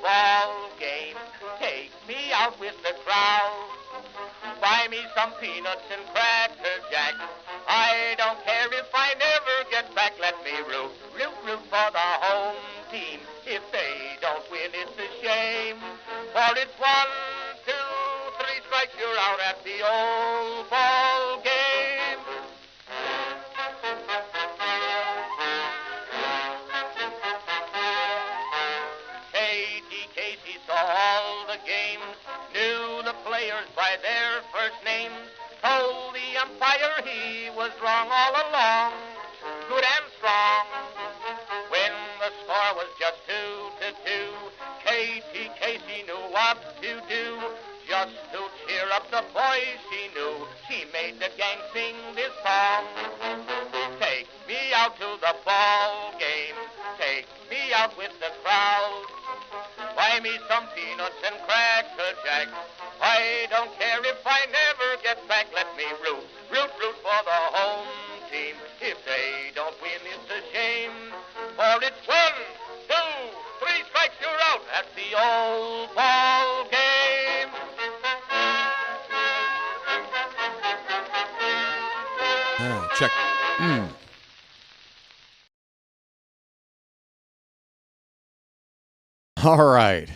ball game. Take me out with the crowd. Buy me some peanuts and cracker jack. I don't care if I never get back. Let me root for the home team. If they don't win, it's a shame. For it's 1, 2, 3 strikes, you're out at the old ball game. Katie Casey saw all the games, knew the players by their first names, told the umpire he was wrong all along, good and strong. When the score was just 2-2, Katie Casey knew what to do. Just to cheer up the boys she knew, she made the gang sing this song. Take me out to the ball game, take me out with the crowd. Buy me some peanuts and cracker jack. I don't care if I never get back. Let me root for the home team. If they don't win, it's a shame. For it's 1, 2, 3 strikes, you're out at the old ball game. Check. All right.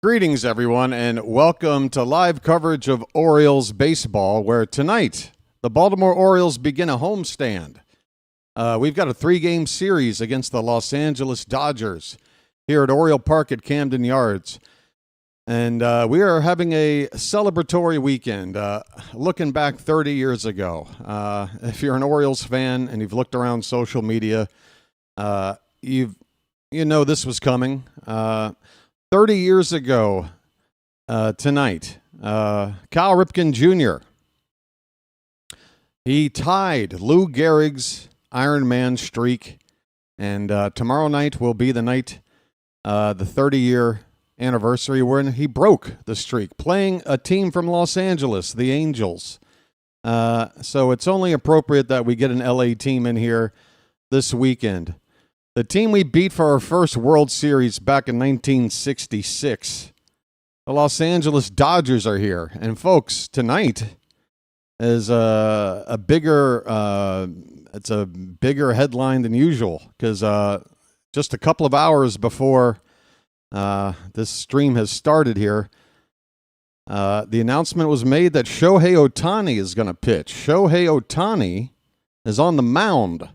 Greetings, everyone, and welcome to live coverage of Orioles baseball, where tonight the Baltimore Orioles begin a homestand. We've got a 3-game series against the Los Angeles Dodgers here at Oriole Park at Camden Yards. And we are having a celebratory weekend, looking back 30 years ago. If you're an Orioles fan and you've looked around social media, you know this was coming. 30 years ago tonight, Cal Ripken Jr., he tied Lou Gehrig's Iron Man streak, and tomorrow night will be the night, the 30-year anniversary when he broke the streak, playing a team from Los Angeles, the Angels. So it's only appropriate that we get an LA team in here this weekend. The team we beat for our first World Series back in 1966. The Los Angeles Dodgers are here. And folks, tonight is a bigger headline than usual, because just a couple of hours before this stream has started here, the announcement was made that Shohei Ohtani is going to pitch. Shohei Ohtani is on the mound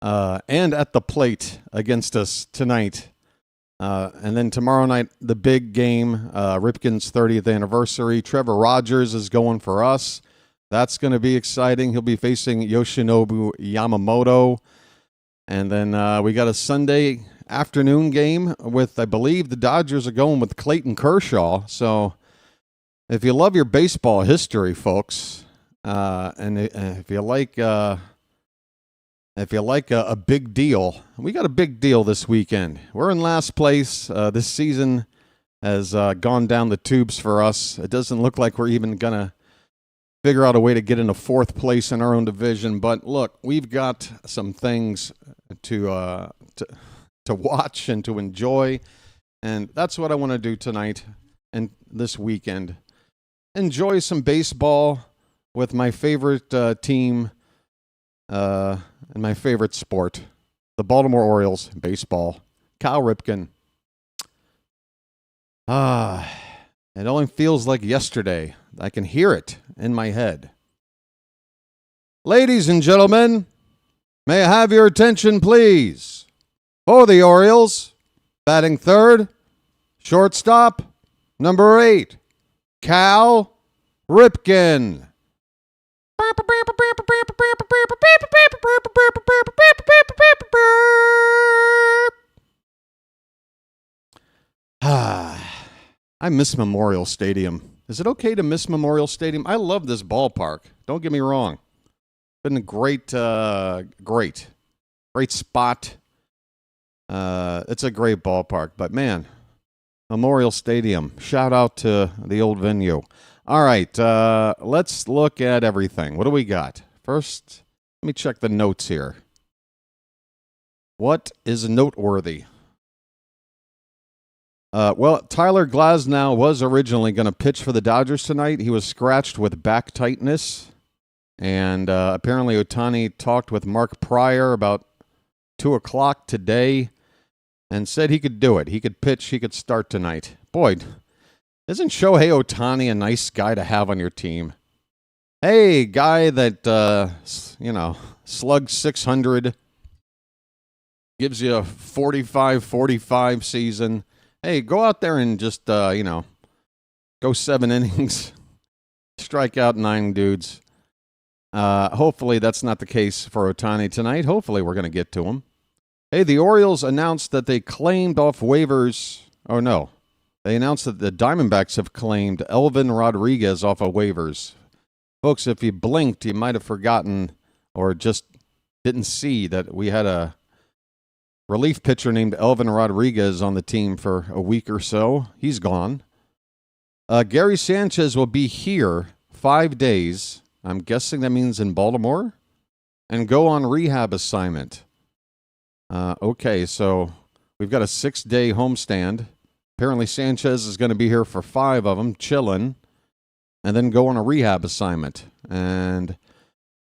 and at the plate against us tonight. And then tomorrow night, the big game, Ripken's 30th anniversary. Trevor Rogers is going for us. That's going to be exciting. He'll be facing Yoshinobu Yamamoto. And then we got a Sunday afternoon game with, I believe, the Dodgers are going with Clayton Kershaw. So if you love your baseball history, folks, and if you like a big deal, we got a big deal this weekend. We're in last place. This season has gone down the tubes for us. It doesn't look like we're even going to figure out a way to get into 4th place in our own division. But look, we've got some things to watch and to enjoy, and that's what I want to do tonight and this weekend. Enjoy some baseball with my favorite team and my favorite sport, the Baltimore Orioles baseball. Cal Ripken. It only feels like yesterday. I can hear it in my head. Ladies and gentlemen, may I have your attention, please? For the Orioles, batting third, shortstop, number 8, Cal Ripken. I miss Memorial Stadium. Is it okay to miss Memorial Stadium? I love this ballpark. Don't get me wrong. Been a great spot. It's a great ballpark, but man, Memorial Stadium. Shout out to the old venue. All right, let's look at everything. What do we got? First, let me check the notes here. What is noteworthy? Well, Tyler Glasnow was originally going to pitch for the Dodgers tonight. He was scratched with back tightness. And apparently Ohtani talked with Mark Pryor about 2 o'clock today and said he could do it. He could pitch. He could start tonight. Boy, isn't Shohei Ohtani a nice guy to have on your team? Hey, guy that, slugs 600, gives you a 45-45 season. Hey, go out there and just, go 7 innings, strike out 9 dudes. Hopefully that's not the case for Ohtani tonight. Hopefully we're going to get to him. Hey, the Orioles announced that they claimed off waivers. Oh, no. They announced that the Diamondbacks have claimed Elvin Rodriguez off of waivers. Folks, if you blinked, you might have forgotten or just didn't see that we had a relief pitcher named Elvin Rodriguez on the team for a week or so. He's gone. Gary Sanchez will be here 5 days. I'm guessing that means in Baltimore, and go on rehab assignment. Okay, so we've got a 6-day homestand. Apparently Sanchez is going to be here for 5 of them, chilling, and then go on a rehab assignment. And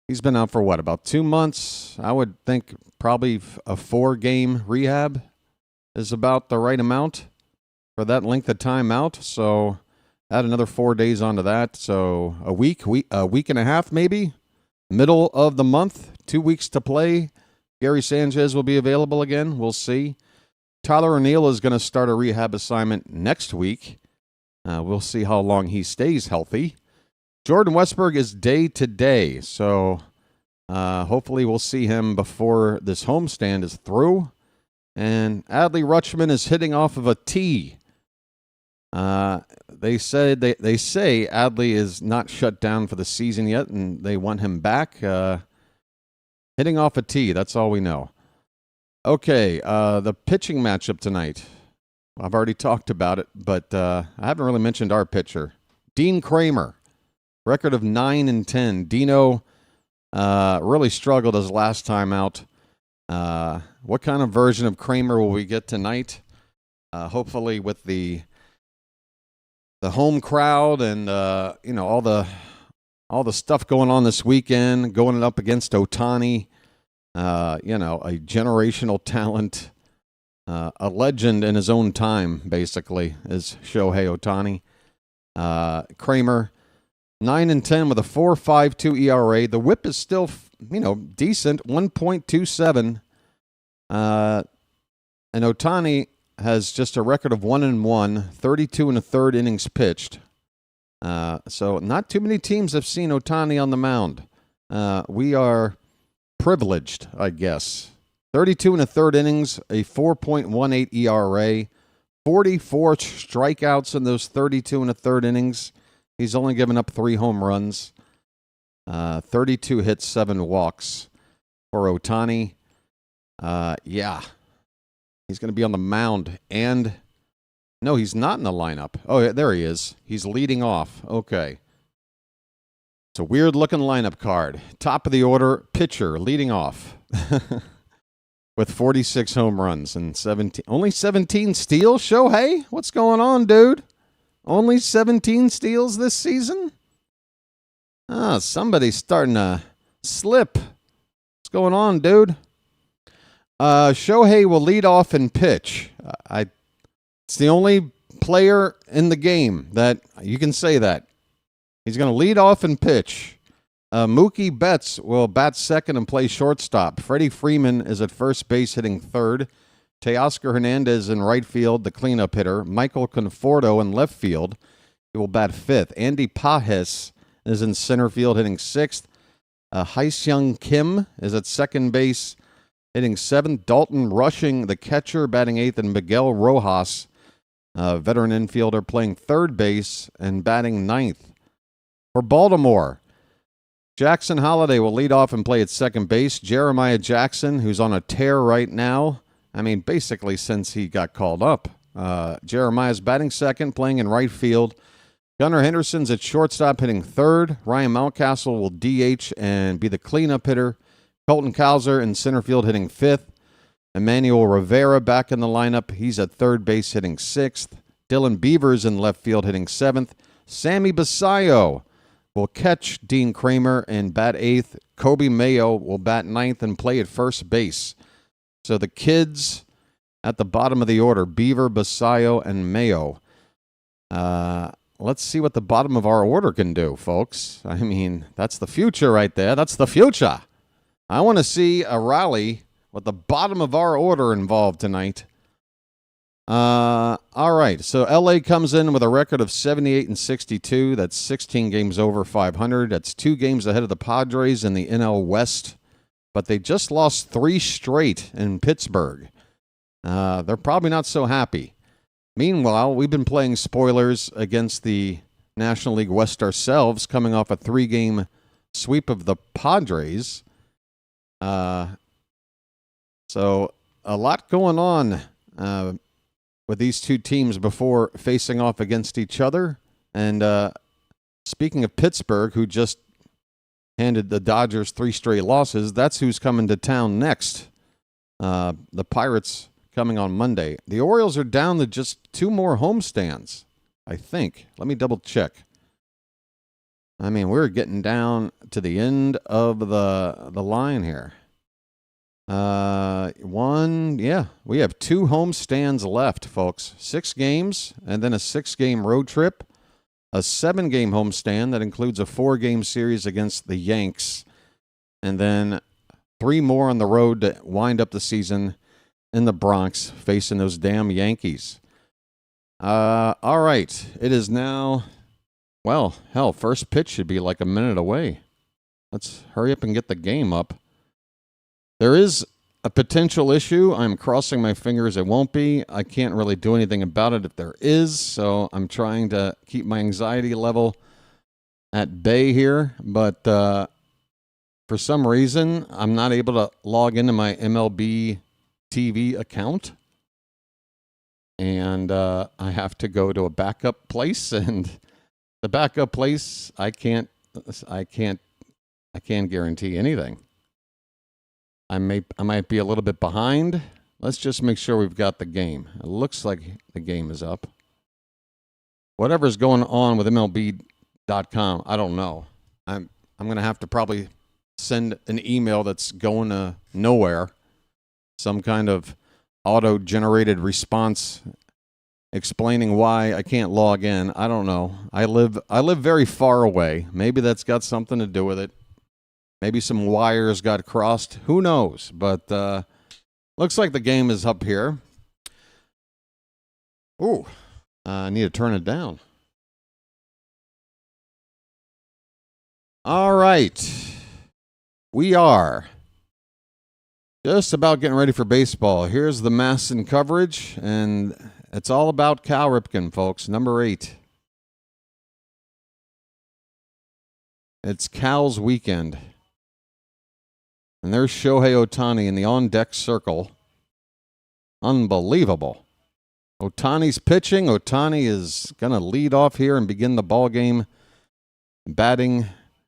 he's been out for what, about 2 months? I would think probably a 4-game rehab is about the right amount for that length of time out. So add another 4 days onto that. So a week and a half maybe. Middle of the month, 2 weeks to play. Gary Sanchez will be available again. We'll see. Tyler O'Neill is going to start a rehab assignment next week. We'll see how long he stays healthy. Jordan Westburg is day to day. So hopefully we'll see him before this homestand is through. And Adley Rutschman is hitting off of a tee. They say Adley is not shut down for the season yet, and they want him back. Hitting off a tee, that's all we know. Okay, the pitching matchup tonight. I've already talked about it, but I haven't really mentioned our pitcher. Dean Kremer, record of 9-10. Dino really struggled his last time out. What kind of version of Kremer will we get tonight? Hopefully with the home crowd and all the stuff going on this weekend, going up against Ohtani, a generational talent, a legend in his own time, basically, is Shohei Ohtani. Kremer, 9-10 with a 4.52 ERA. The WHIP is still, decent, 1.27. And Ohtani has just a record of 1-1, 32 1/3 innings pitched. So not too many teams have seen Ohtani on the mound. We are privileged, I guess. 32 1/3 innings, a 4.18 ERA, 44 strikeouts in those 32 1/3 innings. He's only given up 3 home runs, 32 hits, 7 walks for Ohtani. He's going to be on the mound, and no, he's not in the lineup. Oh, yeah, there he is. He's leading off. Okay. It's a weird-looking lineup card. Top of the order, pitcher, leading off with 46 home runs and only 17 steals. Shohei, what's going on, dude? Only 17 steals this season? Somebody's starting to slip. What's going on, dude? Shohei will lead off and pitch. It's the only player in the game that you can say that. He's going to lead off and pitch. Mookie Betts will bat second and play shortstop. Freddie Freeman is at first base hitting third. Teoscar Hernandez in right field, the cleanup hitter. Michael Conforto in left field. He will bat fifth. Andy Pajes is in center field hitting sixth. Hyseung Kim is at second base hitting seventh. Dalton Rushing, the catcher, batting eighth. And Miguel Rojas, veteran infielder, playing third base and batting ninth. For Baltimore, Jackson Holliday will lead off and play at second base. Jeremiah Jackson, who's on a tear right now, basically since he got called up. Jeremiah's batting second, playing in right field. Gunnar Henderson's at shortstop hitting third. Ryan Mountcastle will DH and be the cleanup hitter. Colton Cowser in center field hitting fifth. Emmanuel Rivera back in the lineup. He's at third base hitting 6th. Dylan Beavers in left field hitting 7th. Sammy Basayo will catch Dean Kremer and bat 8th. Kobe Mayo will bat 9th and play at first base. So the kids at the bottom of the order, Beaver, Basayo, and Mayo. Let's see what the bottom of our order can do, folks. I mean, that's the future right there. That's the future. I want to see a rally with the bottom of our order involved tonight. All right, so L.A. comes in with a record of 78-62. That's 16 games over 500. That's 2 games ahead of the Padres in the NL West. But they just lost 3 straight in Pittsburgh. They're probably not so happy. Meanwhile, we've been playing spoilers against the National League West ourselves, coming off a 3-game sweep of the Padres. So a lot going on with these two teams before facing off against each other. And speaking of Pittsburgh, who just handed the Dodgers 3 straight losses, that's who's coming to town next. The Pirates coming on Monday. The Orioles are down to just 2 more homestands, I think. Let me double check. I mean, we're getting down to the end of the line here. We have 2 homestands left, folks. 6 games, and then a 6-game road trip. A 7-game homestand that includes a 4-game series against the Yanks. And then 3 more on the road to wind up the season in the Bronx, facing those damn Yankees. All right. It is now, well, hell, first pitch should be like a minute away. Let's hurry up and get the game up. There is a potential issue. I'm crossing my fingers it won't be. I can't really do anything about it if there is, so I'm trying to keep my anxiety level at bay here. But for some reason, I'm not able to log into my MLB TV account, and I have to go to a backup place, and the backup place I can't guarantee anything. I might be a little bit behind. Let's just make sure we've got the game. It looks like the game is up. Whatever's going on with MLB.com, I don't know. I'm going to have to probably send an email that's going to nowhere. Some kind of auto-generated response explaining why I can't log in. I don't know. I live very far away. Maybe that's got something to do with it. Maybe some wires got crossed. Who knows? But looks like the game is up here. Ooh, I need to turn it down. All right. We are just about getting ready for baseball. Here's the Masson coverage, and it's all about Cal Ripken, folks. Number 8. It's Cal's weekend. And there's Shohei Ohtani in the on-deck circle. Unbelievable. Ohtani's pitching. Ohtani is going to lead off here and begin the ball game batting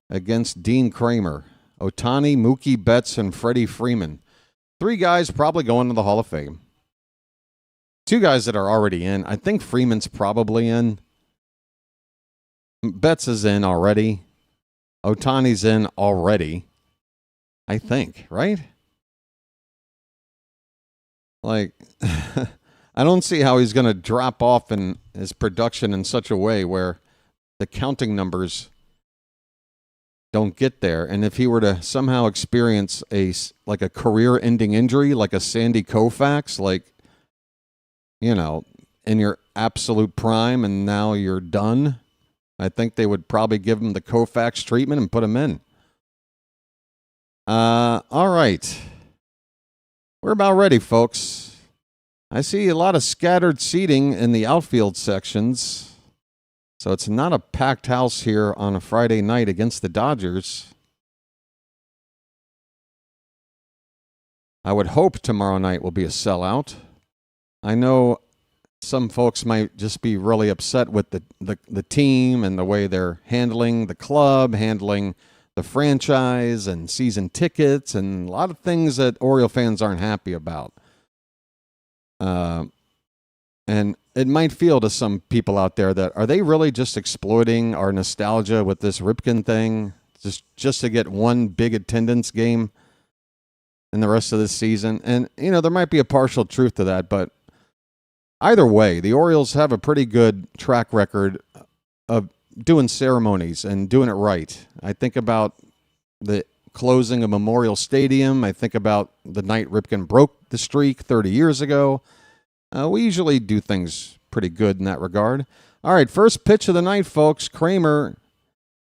against Dean Kremer. Ohtani, Mookie Betts, and Freddie Freeman. 3 guys probably going to the Hall of Fame. 2 guys that are already in. I think Freeman's probably in. Betts is in already. Ohtani's in already. I think, right? Like, I don't see how he's going to drop off in his production in such a way where the counting numbers don't get there. And if he were to somehow experience a career-ending injury, like a Sandy Koufax, like, you know, in your absolute prime and now you're done, I think they would probably give him the Koufax treatment and put him in. All right. We're about ready, folks. I see a lot of scattered seating in the outfield sections. So it's not a packed house here on a Friday night against the Dodgers. I would hope tomorrow night will be a sellout. I know some folks might just be really upset with the team and the way they're handling the club, handling the franchise and season tickets, and a lot of things that Oriole fans aren't happy about. And it might feel to some people out there that, are they really just exploiting our nostalgia with this Ripken thing just to get one big attendance game in the rest of this season? And, there might be a partial truth to that, but either way, the Orioles have a pretty good track record of doing ceremonies and doing it right. I think about the closing of Memorial Stadium. I think about the night Ripken broke the streak 30 years ago. We usually do things pretty good in that regard. All right, first pitch of the night, folks. Kremer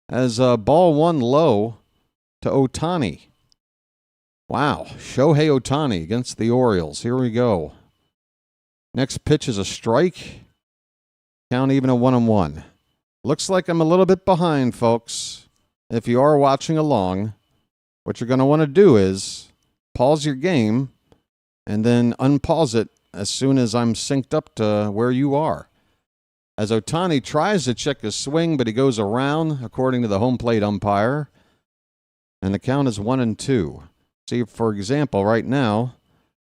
has ball one low to Ohtani. Wow, Shohei Ohtani against the Orioles. Here we go. Next pitch is a strike. Count even a 1-1. Looks like I'm a little bit behind, folks. If you are watching along, what you're going to want to do is pause your game and then unpause it as soon as I'm synced up to where you are. As Ohtani tries to check his swing, but he goes around, according to the home plate umpire. And the count is 1-2. See, for example, right now,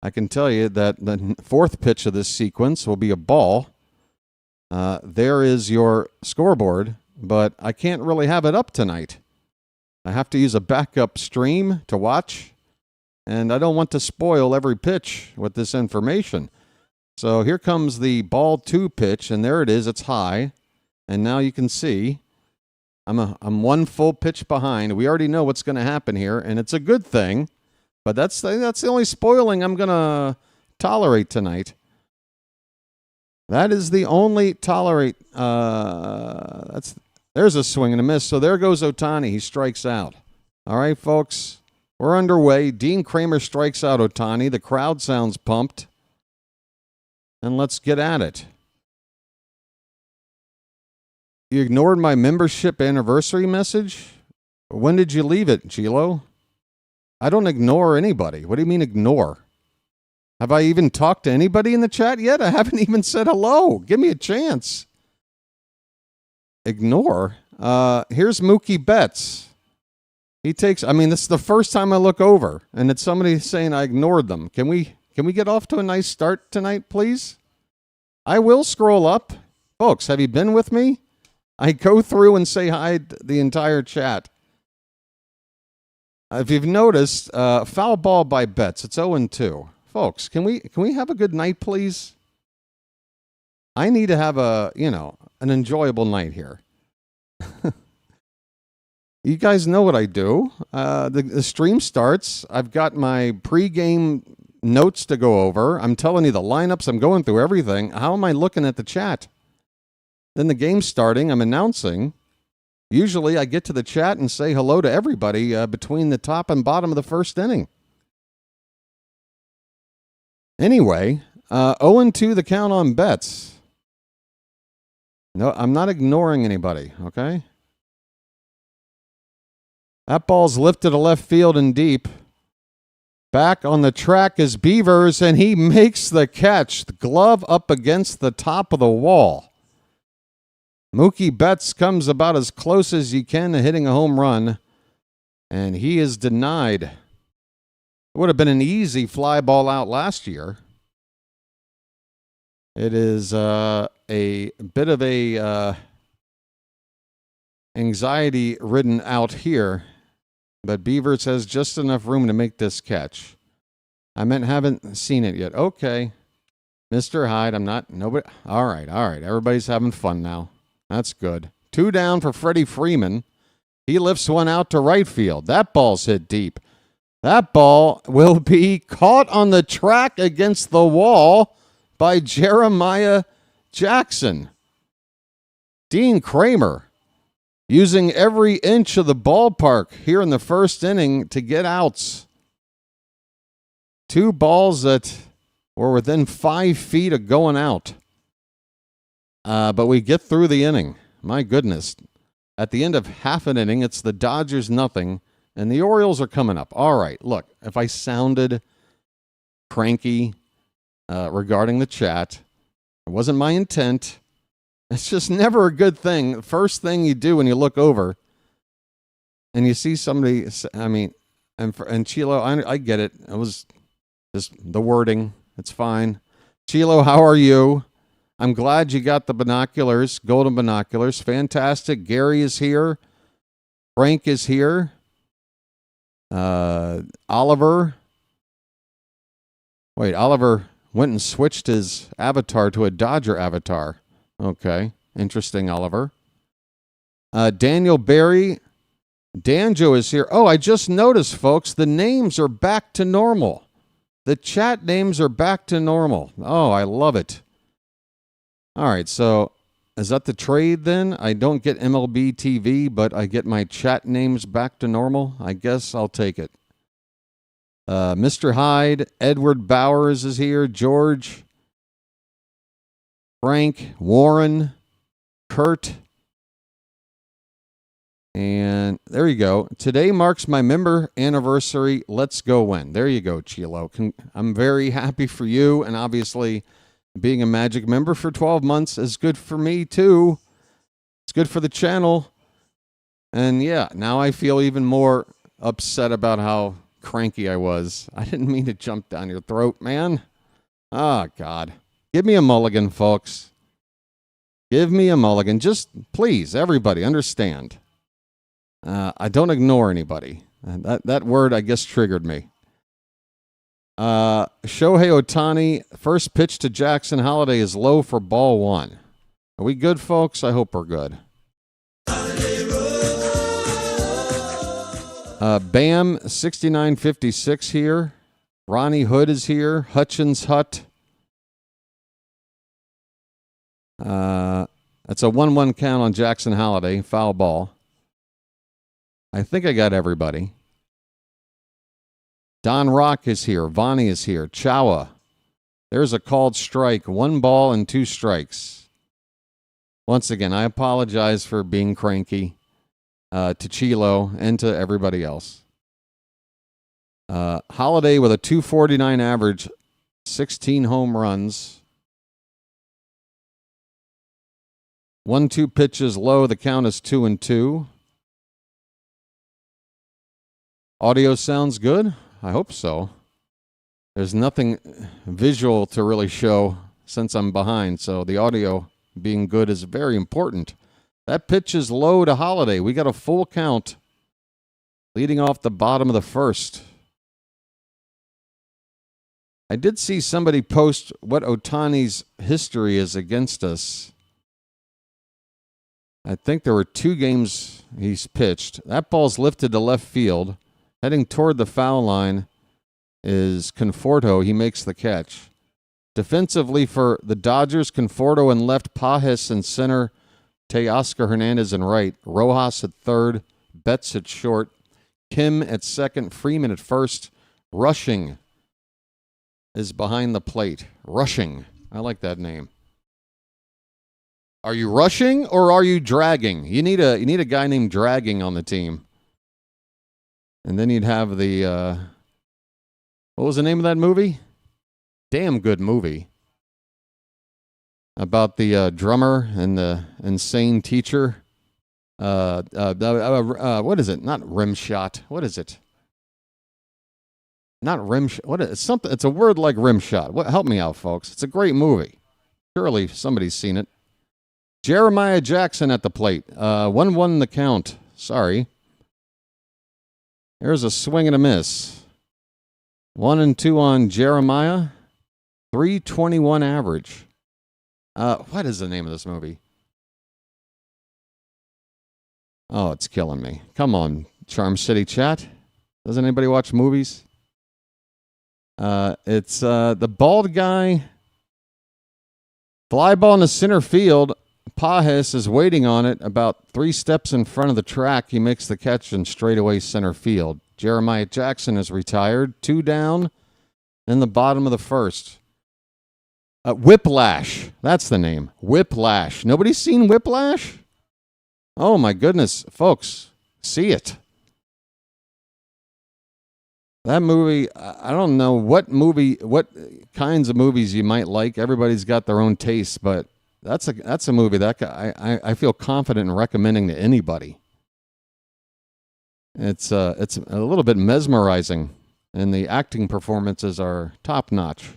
I can tell you that the fourth pitch of this sequence will be a ball. There is your scoreboard, but I can't really have it up tonight. I have to use a backup stream to watch, and I don't want to spoil every pitch with this information. So here comes the ball two pitch, and there it is. It's high, and now you can see I'm one full pitch behind. We already know what's going to happen here, and it's a good thing, but that's the only spoiling I'm going to tolerate tonight. That is the only tolerate. There's a swing and a miss. So there goes Ohtani. He strikes out. All right, folks, we're underway. Dean Kremer strikes out Ohtani. The crowd sounds pumped. And let's get at it. You ignored my membership anniversary message? When did you leave it, Gilo? I don't ignore anybody. What do you mean ignore? Have I even talked to anybody in the chat yet? I haven't even said hello. Give me a chance. Ignore? Here's Mookie Betts. This is the first time I look over, and it's somebody saying I ignored them. Can we get off to a nice start tonight, please? I will scroll up. Folks, have you been with me? I go through and say hi to the entire chat. If you've noticed, foul ball by Betts. It's 0-2. Folks, can we have a good night, please? I need to have an enjoyable night here. You guys know what I do. The stream starts. I've got my pregame notes to go over. I'm telling you the lineups. I'm going through everything. How am I looking at the chat? Then the game's starting. I'm announcing. Usually I get to the chat and say hello to everybody between the top and bottom of the first inning. Anyway, 0-2 the count on Betts. No, I'm not ignoring anybody, okay? That ball's lifted to left field and deep. Back on the track is Beavers, and he makes the catch. The glove up against the top of the wall. Mookie Betts comes about as close as you can to hitting a home run, and he is denied. It would have been an easy fly ball out last year. It is a bit of a anxiety-ridden out here, but Beavers has just enough room to make this catch. Haven't seen it yet. Okay, Mr. Hyde, nobody. All right. Everybody's having fun now. That's good. 2 down for Freddie Freeman. He lifts one out to right field. That ball's hit deep. That ball will be caught on the track against the wall by Jeremiah Jackson. Dean Kremer using every inch of the ballpark here in the first inning to get outs. 2 balls that were within 5 feet of going out. But we get through the inning. My goodness. At the end of half an inning, it's the Dodgers 0, and the Orioles are coming up. All right, look, if I sounded cranky regarding the chat, it wasn't my intent. It's just never a good thing. The first thing you do when you look over and you see somebody, and Chilo, I get it. It was just the wording. It's fine. Chilo, how are you? I'm glad you got the binoculars, golden binoculars. Fantastic. Gary is here. Frank is here. Oliver. Wait, Oliver went and switched his avatar to a Dodger avatar. Okay. Interesting, Oliver. Daniel Barry. Danjo is here. Oh, I just noticed, folks, the names are back to normal. The chat names are back to normal. Oh, I love it. All right, so is that the trade then? I don't get MLB TV, but I get my chat names back to normal. I guess I'll take it. Mr. Hyde, Edward Bowers is here, George, Frank, Warren, Kurt, and there you go. Today marks my member anniversary. Let's go win. There you go, Chilo. I'm very happy for you, and obviously being a Magic member for 12 months is good for me, too. It's good for the channel. And, yeah, now I feel even more upset about how cranky I was. I didn't mean to jump down your throat, man. Oh, God. Give me a mulligan, folks. Give me a mulligan. Just, please, everybody, understand. I don't ignore anybody. That word, I guess, triggered me. Shohei Ohtani, first pitch to Jackson Holliday is low for ball one. Are we good, folks? I hope we're good. Bam, 6956 here. Ronnie Hood is here. Hutchins Hut. That's a 1-1 count on Jackson Holliday. Foul ball. I think I got everybody. Don Rock is here. Vonnie is here. Chawa. There's a called strike. 1 ball and 2 strikes. Once again, I apologize for being cranky to Chilo and to everybody else. Holiday with a 249 average, 16 home runs. 1-2 pitches low. The count is 2-2. Audio sounds good? I hope so. There's nothing visual to really show since I'm behind, so the audio being good is very important. That pitch is low to Holiday. We got a full count leading off the bottom of the first. I did see somebody post what Ohtani's history is against us. I think there were 2 games he's pitched. That ball's lifted to left field. Heading toward the foul line is Conforto. He makes the catch. Defensively for the Dodgers, Conforto in left, Pajes in center, Teoscar Hernandez in right, Rojas at third, Betts at short, Kim at second, Freeman at first. Rushing is behind the plate. Rushing. I like that name. Are you rushing or are you dragging? You need a guy named Dragging on the team. And then you'd have the, what was the name of that movie? Damn good movie. About the drummer and the insane teacher. What is it? Not Rimshot. What is it? Not Rimshot. What is it? Something? It's a word like Rimshot. Help me out, folks. It's a great movie. Surely somebody's seen it. Jeremiah Jackson at the plate. 1-1 the count. Sorry. There's a swing and a miss. 1-2 on Jeremiah. 321 average. What is the name of this movie? Oh, it's killing me. Come on, Charm City chat. Does anybody watch movies? It's the bald guy. Fly ball in the center field. Pajes is waiting on it about 3 steps in front of the track. He makes the catch in straightaway center field. Jeremiah Jackson is retired. 2 down in the bottom of the first. Whiplash. That's the name. Whiplash. Nobody's seen Whiplash? Oh, my goodness. Folks, see it. That movie, I don't know what kinds of movies you might like. Everybody's got their own taste, but that's a movie that I feel confident in recommending to anybody. It's a little bit mesmerizing, and the acting performances are top notch.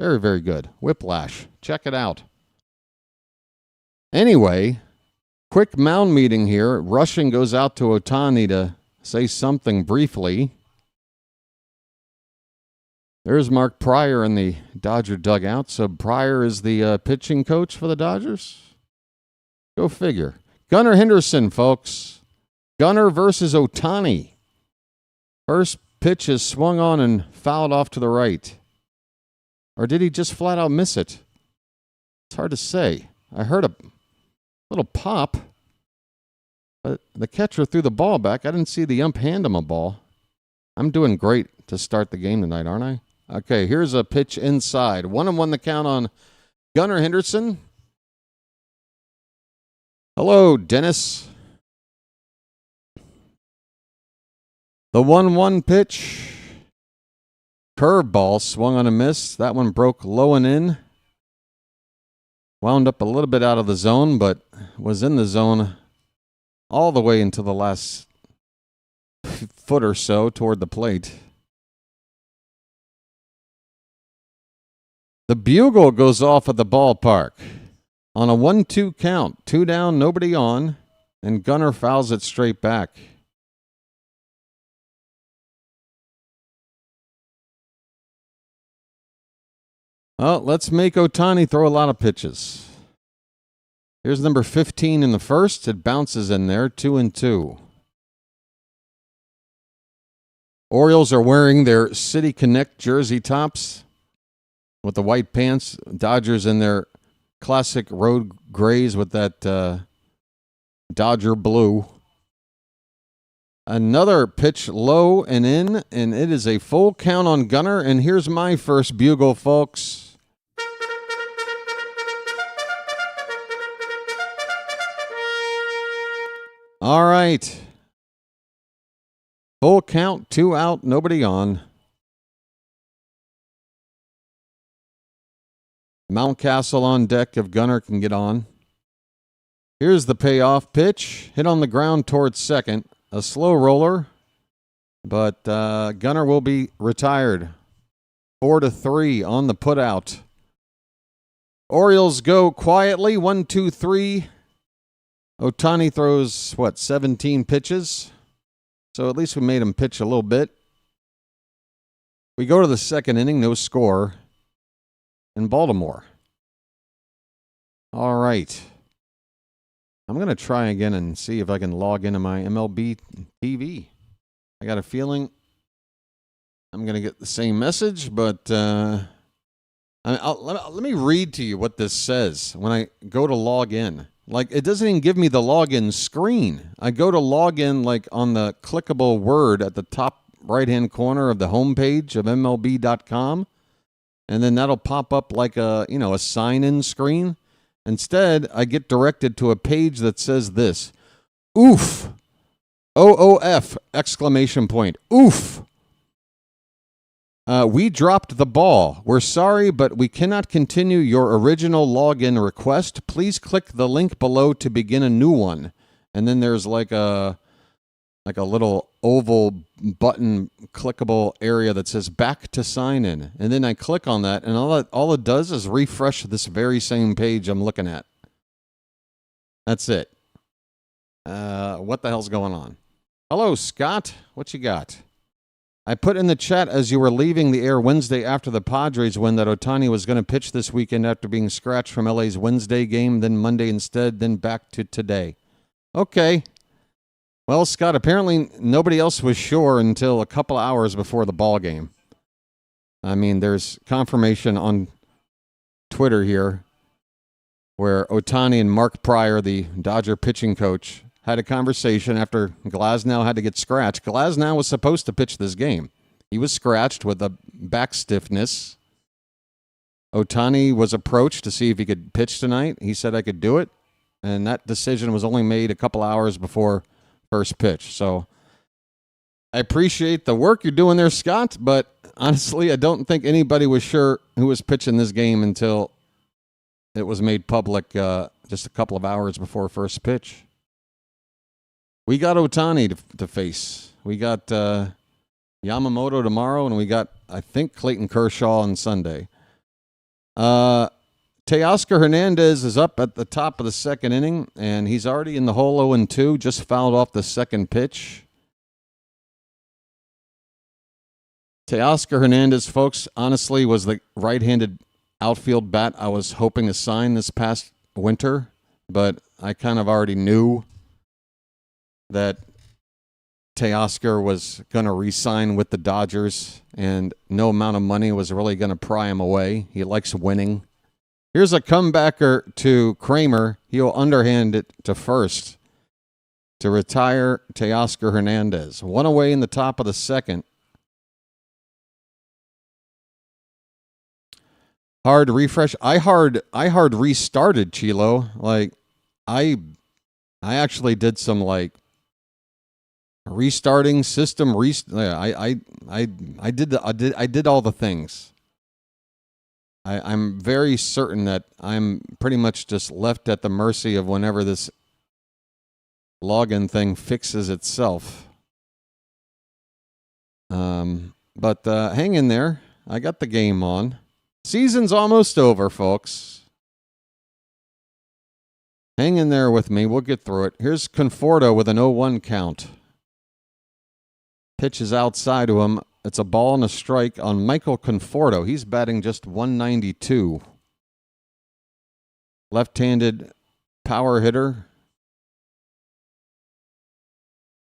Very, very good. Whiplash. Check it out. Anyway, quick mound meeting here. Rushing goes out to Ohtani to say something briefly. There's Mark Pryor in the Dodger dugout. So Pryor is the pitching coach for the Dodgers? Go figure. Gunnar Henderson, folks. Gunnar versus Ohtani. First pitch is swung on and fouled off to the right. Or did he just flat out miss it? It's hard to say. I heard a little pop, but the catcher threw the ball back. I didn't see the ump hand him a ball. I'm doing great to start the game tonight, aren't I? Okay, here's a pitch inside. 1-1 the count on Gunnar Henderson. Hello, Dennis. The 1-1 pitch. Curveball swung on a miss. That one broke low and in. Wound up a little bit out of the zone, but was in the zone all the way into the last foot or so toward the plate. The bugle goes off at the ballpark on a 1-2 count. 2 down, nobody on, and Gunnar fouls it straight back. Well, let's make Ohtani throw a lot of pitches. Here's number 15 in the first. It bounces in there, 2-2. Orioles are wearing their City Connect jersey tops with the white pants. Dodgers in their classic road grays with that Dodger blue. Another pitch low and in, and it is a full count on Gunnar. And here's my first bugle, folks. All right. Full count, 2 out, nobody on. Mountcastle on deck if Gunnar can get on. Here's the payoff pitch. Hit on the ground towards second. A slow roller, but Gunnar will be retired. 4-3 on the putout. Orioles go quietly, 1-2-3. Ohtani throws, 17 pitches? So at least we made him pitch a little bit. We go to the second inning, no score in Baltimore. All right. I'm going to try again and see if I can log into my MLB TV. I got a feeling I'm going to get the same message, but let me read to you what this says when I go to log in. Like, it doesn't even give me the login screen. I go to log in, like, on the clickable word at the top right-hand corner of the homepage of MLB.com, and then that'll pop up like a sign-in screen. Instead, I get directed to a page that says this: "Oof! OOF! Exclamation point! Oof! We dropped the ball. We're sorry, but we cannot continue your original login request. Please click the link below to begin a new one." And then there's like a little oval button clickable area that says "back to sign in." And then I click on that, and all it does is refresh this very same page I'm looking at. That's it. What the hell's going on? Hello, Scott. What you got? I put in the chat as you were leaving the air Wednesday after the Padres win that Ohtani was going to pitch this weekend after being scratched from LA's Wednesday game, then Monday instead, then back to today. Okay. Well, Scott, apparently nobody else was sure until a couple hours before the ball game. I mean, there's confirmation on Twitter here where Ohtani and Mark Pryor, the Dodger pitching coach, had a conversation after Glasnow had to get scratched. Glasnow was supposed to pitch this game. He was scratched with a back stiffness. Ohtani was approached to see if he could pitch tonight. He said, "I could do it." And that decision was only made a couple hours before first pitch. So I appreciate the work you're doing there, Scott, but honestly, I don't think anybody was sure who was pitching this game until it was made public just a couple of hours before first pitch. We got Ohtani to face. We got Yamamoto tomorrow, and we got, I think, Clayton Kershaw on Sunday. Teoscar Hernandez is up at the top of the second inning, and he's already in the hole 0-2, just fouled off the second pitch. Teoscar Hernandez, folks, honestly was the right-handed outfield bat I was hoping to sign this past winter, but I kind of already knew that Teoscar was going to re-sign with the Dodgers, and no amount of money was really going to pry him away. He likes winning. Here's a comebacker to Kremer. He'll underhand it to first to retire Teoscar Hernandez. One away in the top of the second. Hard refresh. I hard restarted Chilo. Like I actually did some like restarting system. I did all the things. I'm very certain that I'm pretty much just left at the mercy of whenever this login thing fixes itself. But hang in there. I got the game on. Season's almost over, folks. Hang in there with me. We'll get through it. Here's Conforto with an 0-1 count. Pitch is outside to him. It's a ball and a strike on Michael Conforto. He's batting just 192. Left-handed power hitter.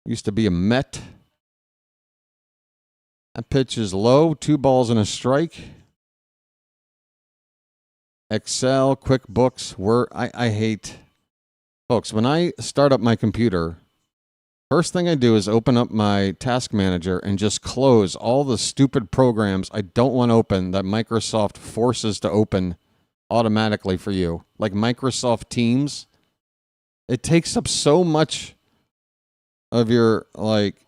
Used to be a Met. That pitch is low. 2 balls and a strike. Excel, QuickBooks, I hate. Folks, when I start up my computer, first thing I do is open up my task manager and just close all the stupid programs I don't want to open that Microsoft forces to open automatically for you. Like Microsoft Teams. It takes up so much of your like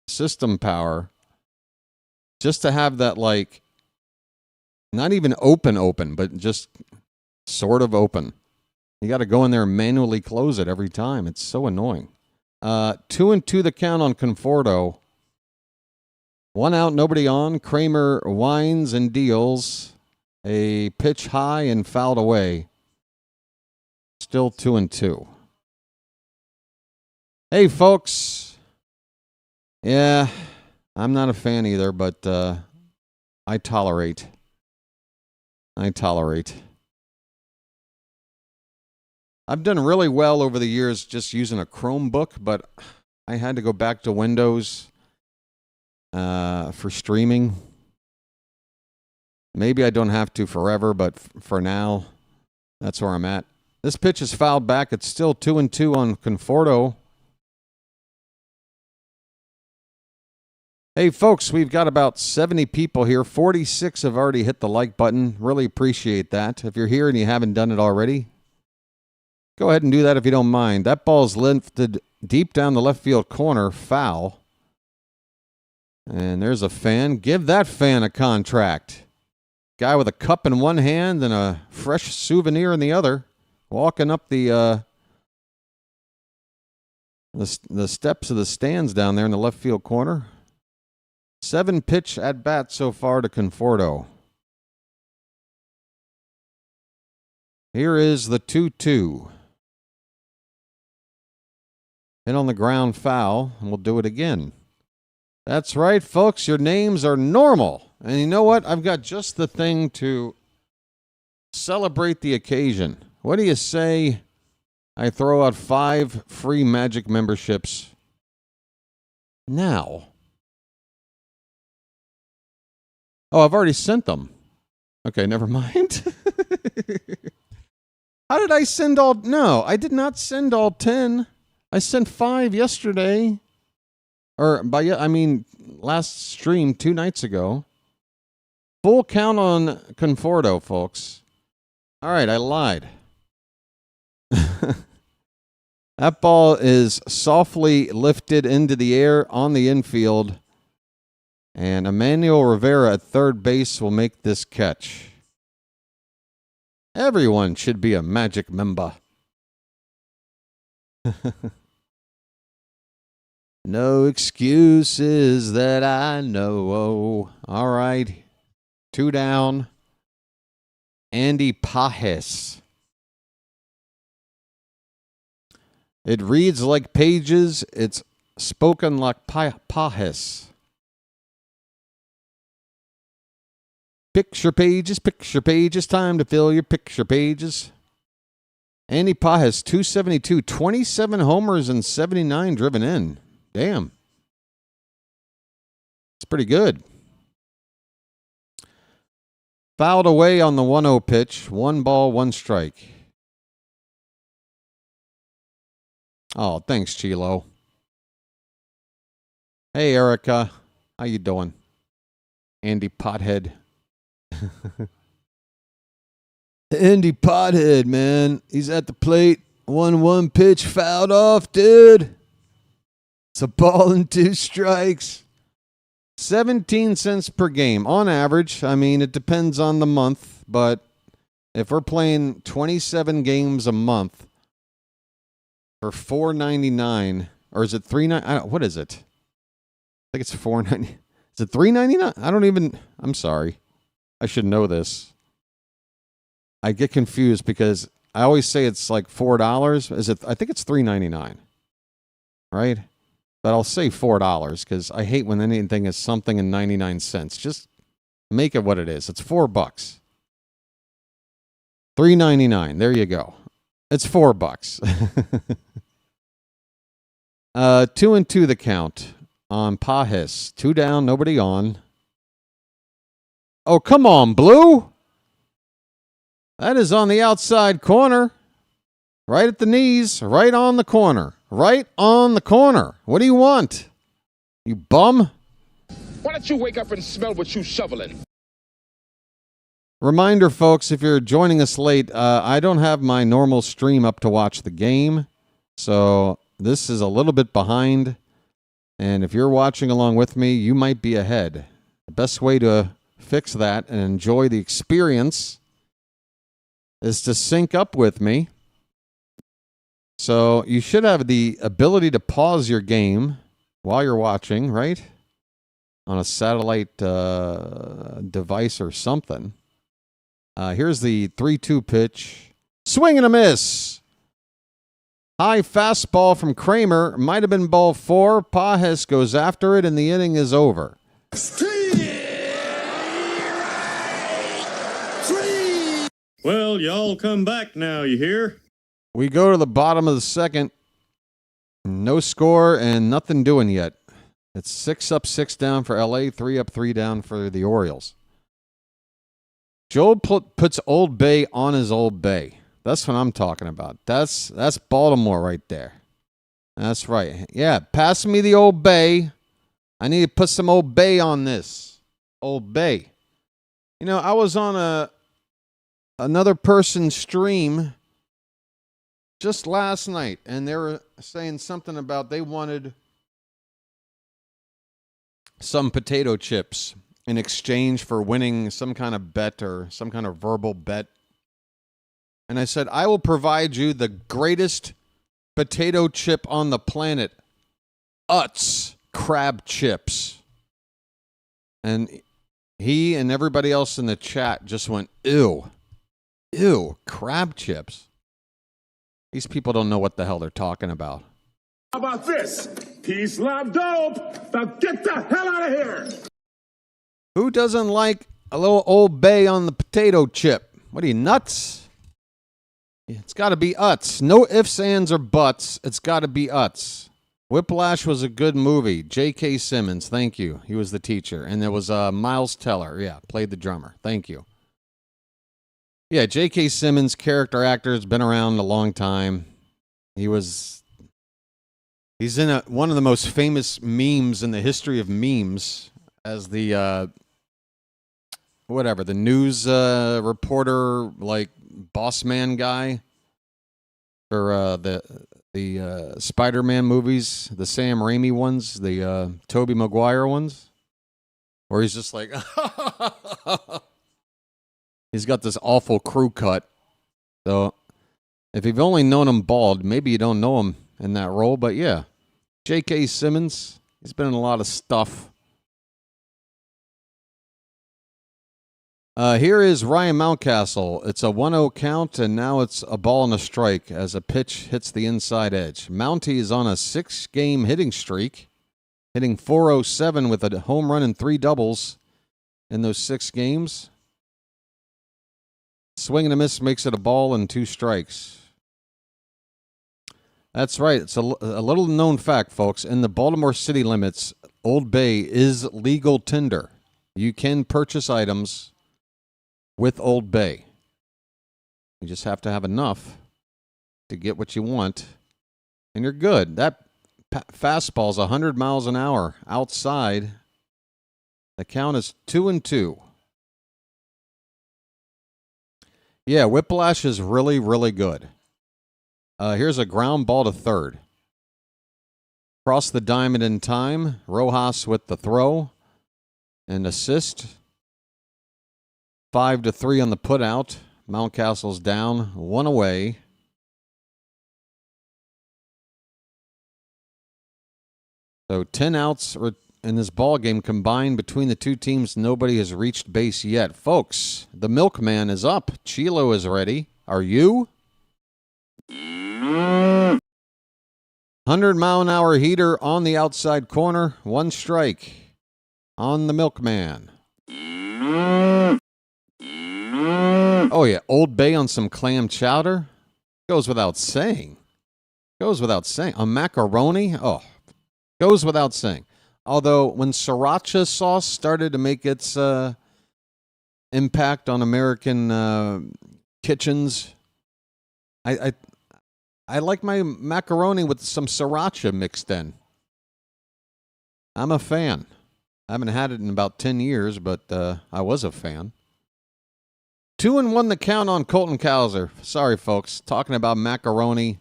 system power just to have that like not even open, but just sort of open. You got to go in there and manually close it every time. It's so annoying. 2-2 the count on Conforto. 1 out, nobody on. Kremer winds and deals. A pitch high and fouled away. Still 2-2. Hey, folks. Yeah, I'm not a fan either, but I tolerate. I've done really well over the years just using a Chromebook, but I had to go back to Windows for streaming. Maybe I don't have to forever, but for now, that's where I'm at. This pitch is fouled back. It's still 2-2 on Conforto. Hey, folks, we've got about 70 people here. 46 have already hit the like button. Really appreciate that. If you're here and you haven't done it already, go ahead and do that if you don't mind. That ball's lifted deep down the left field corner. Foul. And there's a fan. Give that fan a contract. Guy with a cup in one hand and a fresh souvenir in the other. Walking up the steps of the stands down there in the left field corner. 7 pitch at bat so far to Conforto. Here is the 2-2. Hit on the ground foul, and we'll do it again. That's right, folks. Your names are normal. And you know what? I've got just the thing to celebrate the occasion. What do you say I throw out 5 free Magic memberships now? Oh, I've already sent them. Okay, never mind. How did I send all... No, I did not send all 10. I sent 5 yesterday. Or, last stream 2 nights ago. Full count on Conforto, folks. All right, I lied. That ball is softly lifted into the air on the infield. And Emmanuel Rivera at third base will make this catch. Everyone should be a Magic member. No excuses that I know. All right. 2 down. Andy Pajes. It reads like pages. It's spoken like Pajes. Picture pages. Time to fill your picture pages. Andy Pajes, 272, 27 homers and 79 driven in. Damn. It's pretty good. Fouled away on the 1-0 pitch. 1 ball, 1 strike. Oh, thanks, Chilo. Hey, Erica. How you doing? Andy Pothead. Andy Pothead, man. He's at the plate. 1-1 pitch fouled off, dude. It's a ball and 2 strikes. 17 cents per game. On average, I mean, it depends on the month, but if we're playing 27 games a month for $4.99, or is it $3.99? What is it? I think it's $4.99. Is it $3.99? I'm sorry. I should know this. I get confused because I always say it's like $4. I think it's $3.99. Right? But I'll say $4 because I hate when anything is something and 99 cents. Just make it what it is. It's $4. $3.99. There you go. It's $4. 2-2 the count on Pajes. 2 down, nobody on. Oh, come on, Blue. That is on the outside corner. Right at the knees. Right on the corner. Right on the corner. What do you want? You bum? Why don't you wake up and smell what you shoveling? Reminder, folks, if you're joining us late, I don't have my normal stream up to watch the game. So this is a little bit behind. And if you're watching along with me, you might be ahead. The best way to fix that and enjoy the experience is to sync up with me. So you should have the ability to pause your game while you're watching, right? On a satellite device or something. Here's the 3-2 pitch. Swing and a miss. High fastball from Kremer. Might have been ball 4. Pajes goes after it, and the inning is over. Well, y'all come back now, you hear? We go to the bottom of the second. No score and nothing doing yet. It's 6 up, 6 down for LA, 3 up, 3 down for the Orioles. Joe puts Old Bay on his Old Bay. That's what I'm talking about. That's Baltimore right there. That's right. Yeah, pass me the Old Bay. I need to put some Old Bay on this. Old Bay. You know, I was on another person's stream just last night, and they were saying something about they wanted some potato chips in exchange for winning some kind of bet or some kind of verbal bet. And I said, I will provide you the greatest potato chip on the planet, Utz crab chips. And he and everybody else in the chat just went, ew, crab chips. These people don't know what the hell they're talking about. How about this? Peace, love, dope. Now get the hell out of here. Who doesn't like a little Old Bay on the potato chip? What are you, nuts? It's got to be Utz. No ifs, ands, or buts. It's got to be Utz. Whiplash was a good movie. J.K. Simmons, thank you. He was the teacher. And there was Miles Teller. Yeah, played the drummer. Thank you. Yeah, J.K. Simmons, character actor, has been around a long time. He's in one of the most famous memes in the history of memes as the the news reporter, like boss man guy for the Spider-Man movies, the Sam Raimi ones, the Tobey Maguire ones, where he's just like he's got this awful crew cut. So if you've only known him bald, maybe you don't know him in that role. But yeah, J.K. Simmons, he's been in a lot of stuff. Here is Ryan Mountcastle. It's a 1-0 count, and now it's a ball and a strike as a pitch hits the inside edge. Mountie is on a 6-game hitting streak, hitting .407 with a home run and 3 doubles in those 6 games. Swing and a miss makes it a ball and 2 strikes. That's right. It's a little known fact, folks. In the Baltimore city limits, Old Bay is legal tender. You can purchase items with Old Bay. You just have to have enough to get what you want, and you're good. That fastball's 100 miles an hour outside. The count is 2-2. Yeah, whiplash is really, really good. Here's a ground ball to third. Cross the diamond in time. Rojas with the throw and assist. 5-3 on the putout. Mountcastle's down, 1 away. So 10 outs in this ball game combined between the two teams. Nobody has reached base yet. Folks, the milkman is up. Chilo is ready. Are you? 100-mile-an-hour heater on the outside corner. 1 strike on the milkman. Oh, yeah. Old Bay on some clam chowder. Goes without saying. Goes without saying. A macaroni. Oh, goes without saying. Although when sriracha sauce started to make its impact on American kitchens, I like my macaroni with some sriracha mixed in. I'm a fan. I haven't had it in about 10 years, but I was a fan. 2-1 the count on Colton Cowser. Sorry, folks. Talking about macaroni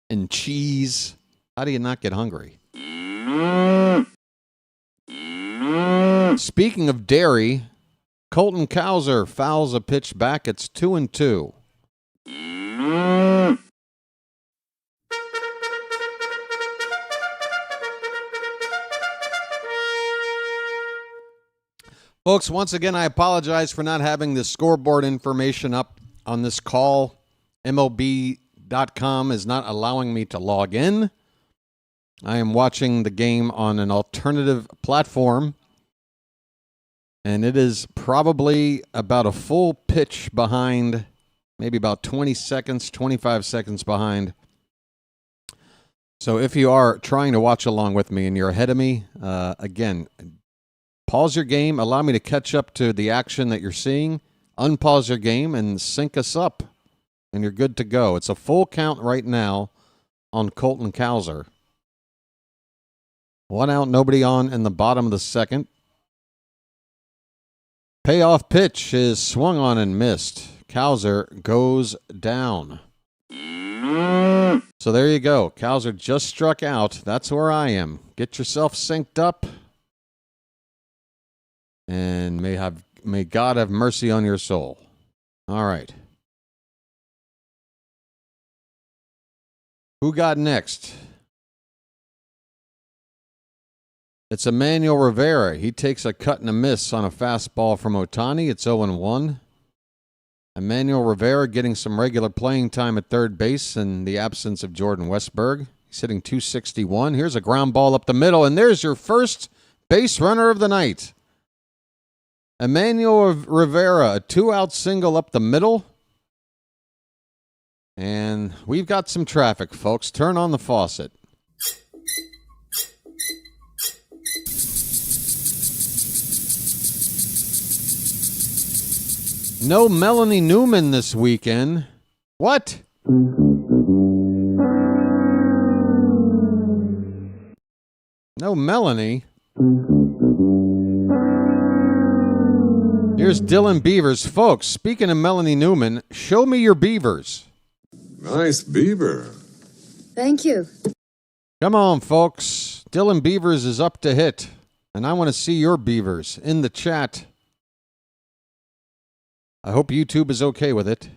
and cheese. How do you not get hungry? Speaking of dairy, Colton Cowser fouls a pitch back. It's 2-2. Folks, once again, I apologize for not having the scoreboard information up on this call. MLB.com is not allowing me to log in. I am watching the game on an alternative platform, and it is probably about a full pitch behind, maybe about 20 seconds, 25 seconds behind. So if you are trying to watch along with me and you're ahead of me, again, pause your game, allow me to catch up to the action that you're seeing, unpause your game, and sync us up, and you're good to go. It's a full count right now on Colton Cowser. 1 out, nobody on in the bottom of the second. Payoff pitch is swung on and missed. Cowser goes down. So there you go. Cowser just struck out. That's where I am. Get yourself synced up. And may God have mercy on your soul. All right. Who got next? It's Emmanuel Rivera. He takes a cut and a miss on a fastball from Ohtani. It's 0-1. Emmanuel Rivera getting some regular playing time at third base in the absence of Jordan Westburg. He's hitting .261. Here's a ground ball up the middle, and there's your first base runner of the night. Emmanuel Rivera, a 2-out single up the middle. And we've got some traffic, folks. Turn on the faucet. No Melanie Newman this weekend. What? No Melanie. Here's Dylan Beavers. Folks, speaking of Melanie Newman, show me your beavers. Nice beaver. Thank you. Come on, folks. Dylan Beavers is up to hit, and I want to see your beavers in the chat. I hope YouTube is okay with it.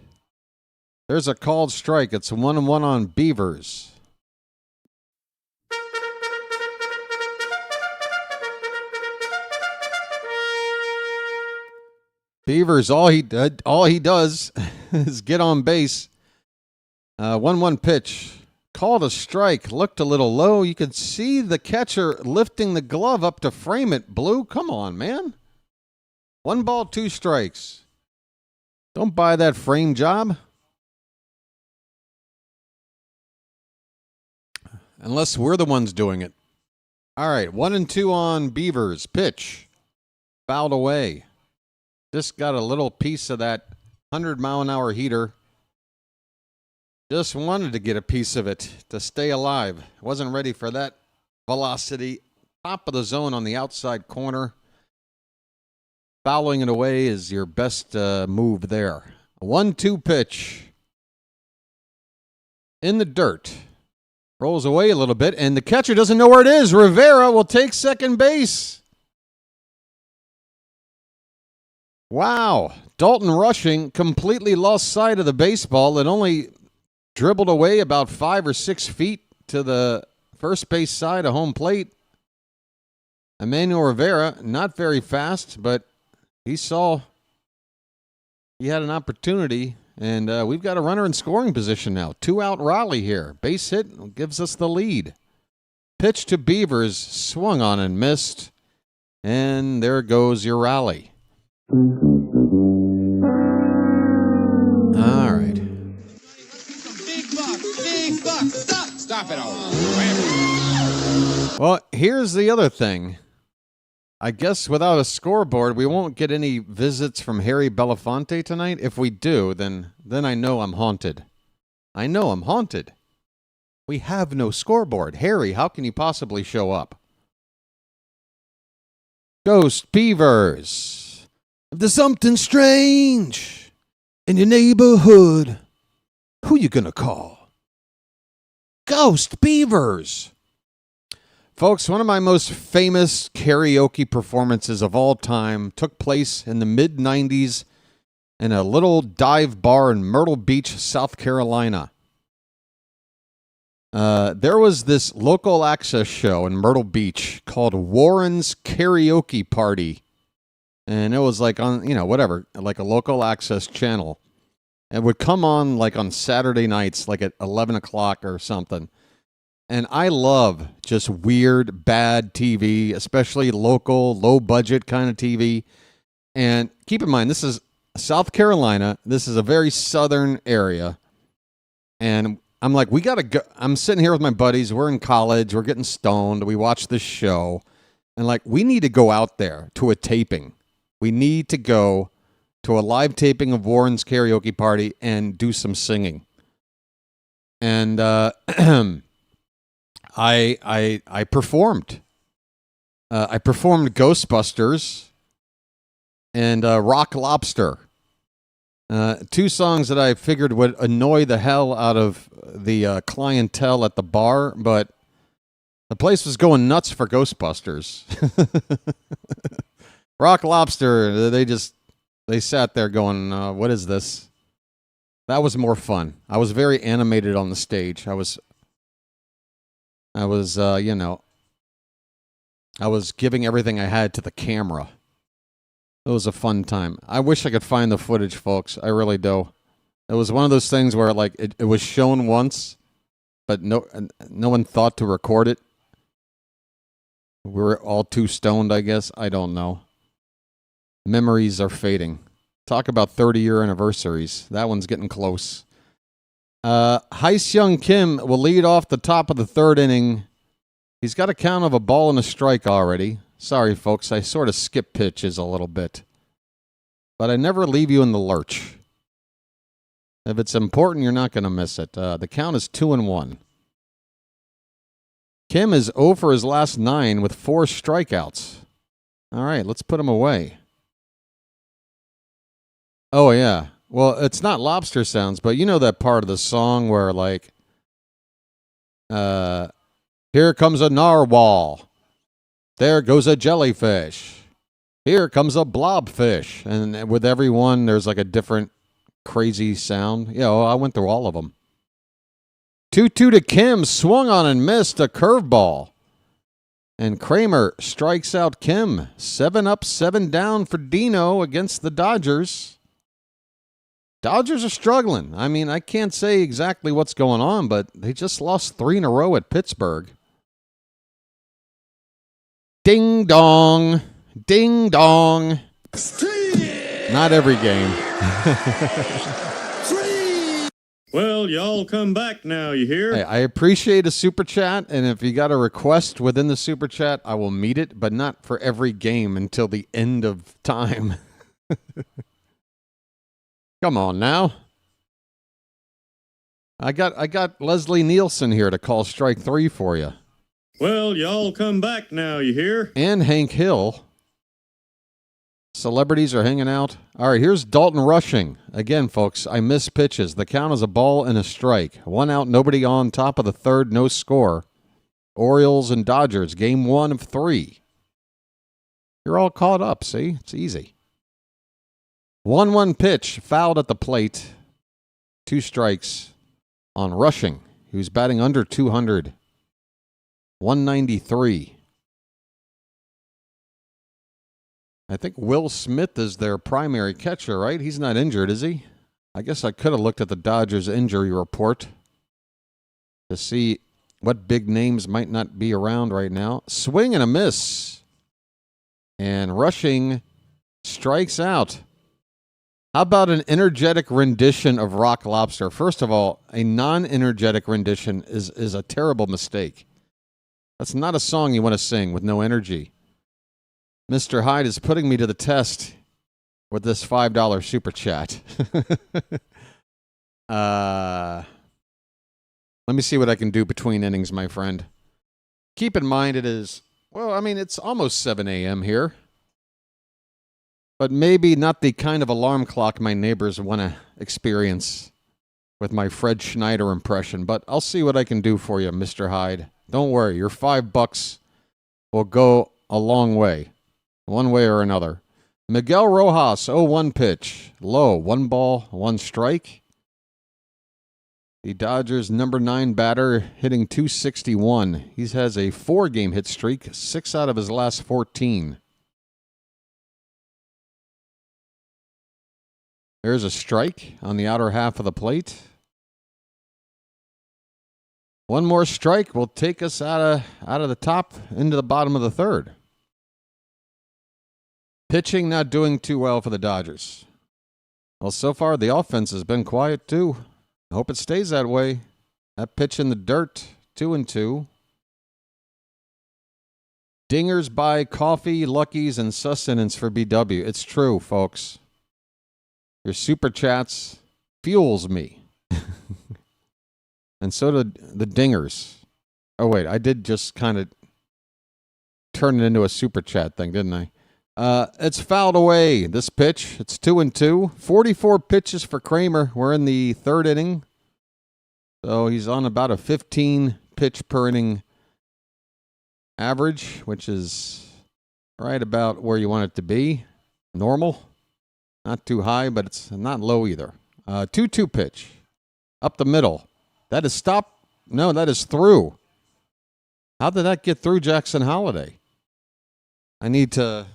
There's a called strike. It's 1-1 on Beavers. Beavers, all he does is get on base. 1-1 pitch. Called a strike. Looked a little low. You could see the catcher lifting the glove up to frame it. Blue, come on, man. 1 ball, 2 strikes. Don't buy that frame job. Unless we're the ones doing it. All right, 1-2 on Beavers. Pitch. Fouled away. Just got a little piece of that 100-mile-an-hour heater. Just wanted to get a piece of it to stay alive. Wasn't ready for that velocity. Top of the zone on the outside corner. Fouling it away is your best move there. A 1-2 pitch. In the dirt. Rolls away a little bit, and the catcher doesn't know where it is. Rivera will take second base. Wow. Dalton Rushing completely lost sight of the baseball and only dribbled away about 5 or 6 feet to the first base side of home plate. Emmanuel Rivera, not very fast, but he had an opportunity, and we've got a runner in scoring position now. 2-out Raleigh here. Base hit gives us the lead. Pitch to Beavers, swung on and missed, and there goes your Raleigh. All right. Big buck, stop it all. Well, here's the other thing. I guess without a scoreboard, we won't get any visits from Harry Belafonte tonight. If we do, then I know I'm haunted. I know I'm haunted. We have no scoreboard. Harry, how can you possibly show up? Ghost Beavers. If there's something strange in your neighborhood, who you gonna call? Ghost Beavers. Folks, one of my most famous karaoke performances of all time took place in the mid-90s in a little dive bar in Myrtle Beach, South Carolina. There was this local access show in Myrtle Beach called Warren's Karaoke Party. And it was like on, like a local access channel. It would come on like on Saturday nights, like at 11 o'clock or something. And I love just weird, bad TV, especially local, low-budget kind of TV. And keep in mind, this is South Carolina. This is a very southern area. And I'm like, we got to go. I'm sitting here with my buddies. We're in college. We're getting stoned. We watch this show. And like, we need to go out there to a taping. We need to go to a live taping of Warren's Karaoke Party and do some singing. And I performed. I performed Ghostbusters and Rock Lobster. 2 songs that I figured would annoy the hell out of the clientele at the bar, but the place was going nuts for Ghostbusters. Rock Lobster, they sat there going, what is this? That was more fun. I was very animated on the stage. I was giving everything I had to the camera. It was a fun time. I wish I could find the footage, folks. I really do. It was one of those things where like it was shown once, but no one thought to record it. We were all too stoned, I guess. I don't know. Memories are fading. Talk about 30-year anniversaries. That one's getting close. Hyseung Kim will lead off the top of the 3rd inning. He's got a count of a ball and a strike already. Sorry, folks, I sort of skip pitches a little bit. But I never leave you in the lurch. If it's important, you're not going to miss it. The count is 2-1. Kim is 0 for his last 9 with 4 strikeouts. All right, let's put him away. Oh, yeah. Well, it's not lobster sounds, but you know that part of the song where, like, here comes a narwhal. There goes a jellyfish. Here comes a blobfish. And with every one, there's like a different crazy sound. Yeah, well, I went through all of them. 2-2 to Kim. Swung on and missed a curveball. And Kremer strikes out Kim. 7 up, 7 down for Dino against the Dodgers. Dodgers are struggling. I mean, I can't say exactly what's going on, but they just lost 3 in a row at Pittsburgh. Ding dong. Ding dong. Not every game. Well, y'all come back now, you hear? Hey, I appreciate a super chat, and if you got a request within the super chat, I will meet it, but not for every game until the end of time. Come on now. I got Leslie Nielsen here to call strike 3 for you. Well, y'all come back now, you hear? And Hank Hill. Celebrities are hanging out. All right, here's Dalton rushing. Again, folks, I miss pitches. The count is a ball and a strike. 1 out, nobody on. Top of the third, no score. Orioles and Dodgers, game 1 of 3. You're all caught up, see? It's easy. 1-1 pitch, fouled at the plate. 2 strikes on rushing, who's batting under 200. 193. I think Will Smith is their primary catcher, right? He's not injured, is he? I guess I could have looked at the Dodgers injury report to see what big names might not be around right now. Swing and a miss. And rushing strikes out. How about an energetic rendition of Rock Lobster? First of all, a non-energetic rendition is a terrible mistake. That's not a song you want to sing with no energy. Mr. Hyde is putting me to the test with this $5 super chat. Let me see what I can do between innings, my friend. Keep in mind it is, well, I mean, it's almost 7 a.m. here. But maybe not the kind of alarm clock my neighbors want to experience with my Fred Schneider impression. But I'll see what I can do for you, Mr. Hyde. Don't worry, your $5 will go a long way. One way or another. Miguel Rojas, 0-1 pitch. Low, 1 ball, 1 strike. The Dodgers' number 9 batter hitting .261. He has a 4-game hit streak, 6 out of his last 14. There's a strike on the outer half of the plate. 1 more strike will take us out of the top into the bottom of the third. Pitching not doing too well for the Dodgers. Well, so far the offense has been quiet too. I hope it stays that way. That pitch in the dirt, 2-2. Dingers buy coffee, luckies, and sustenance for BW. It's true, folks. Your super chats fuels me. And so do the dingers. Oh, wait, I did just kind of turn it into a super chat thing, didn't I? It's fouled away, this pitch. It's 2-2. 44 pitches for Kremer. We're in the 3rd inning. So he's on about a 15 pitch per inning average, which is right about where you want it to be. Normal. Not too high, but it's not low either. 2-2 pitch. Up the middle. That is stop. No, that is through. How did that get through Jackson Holiday? I need to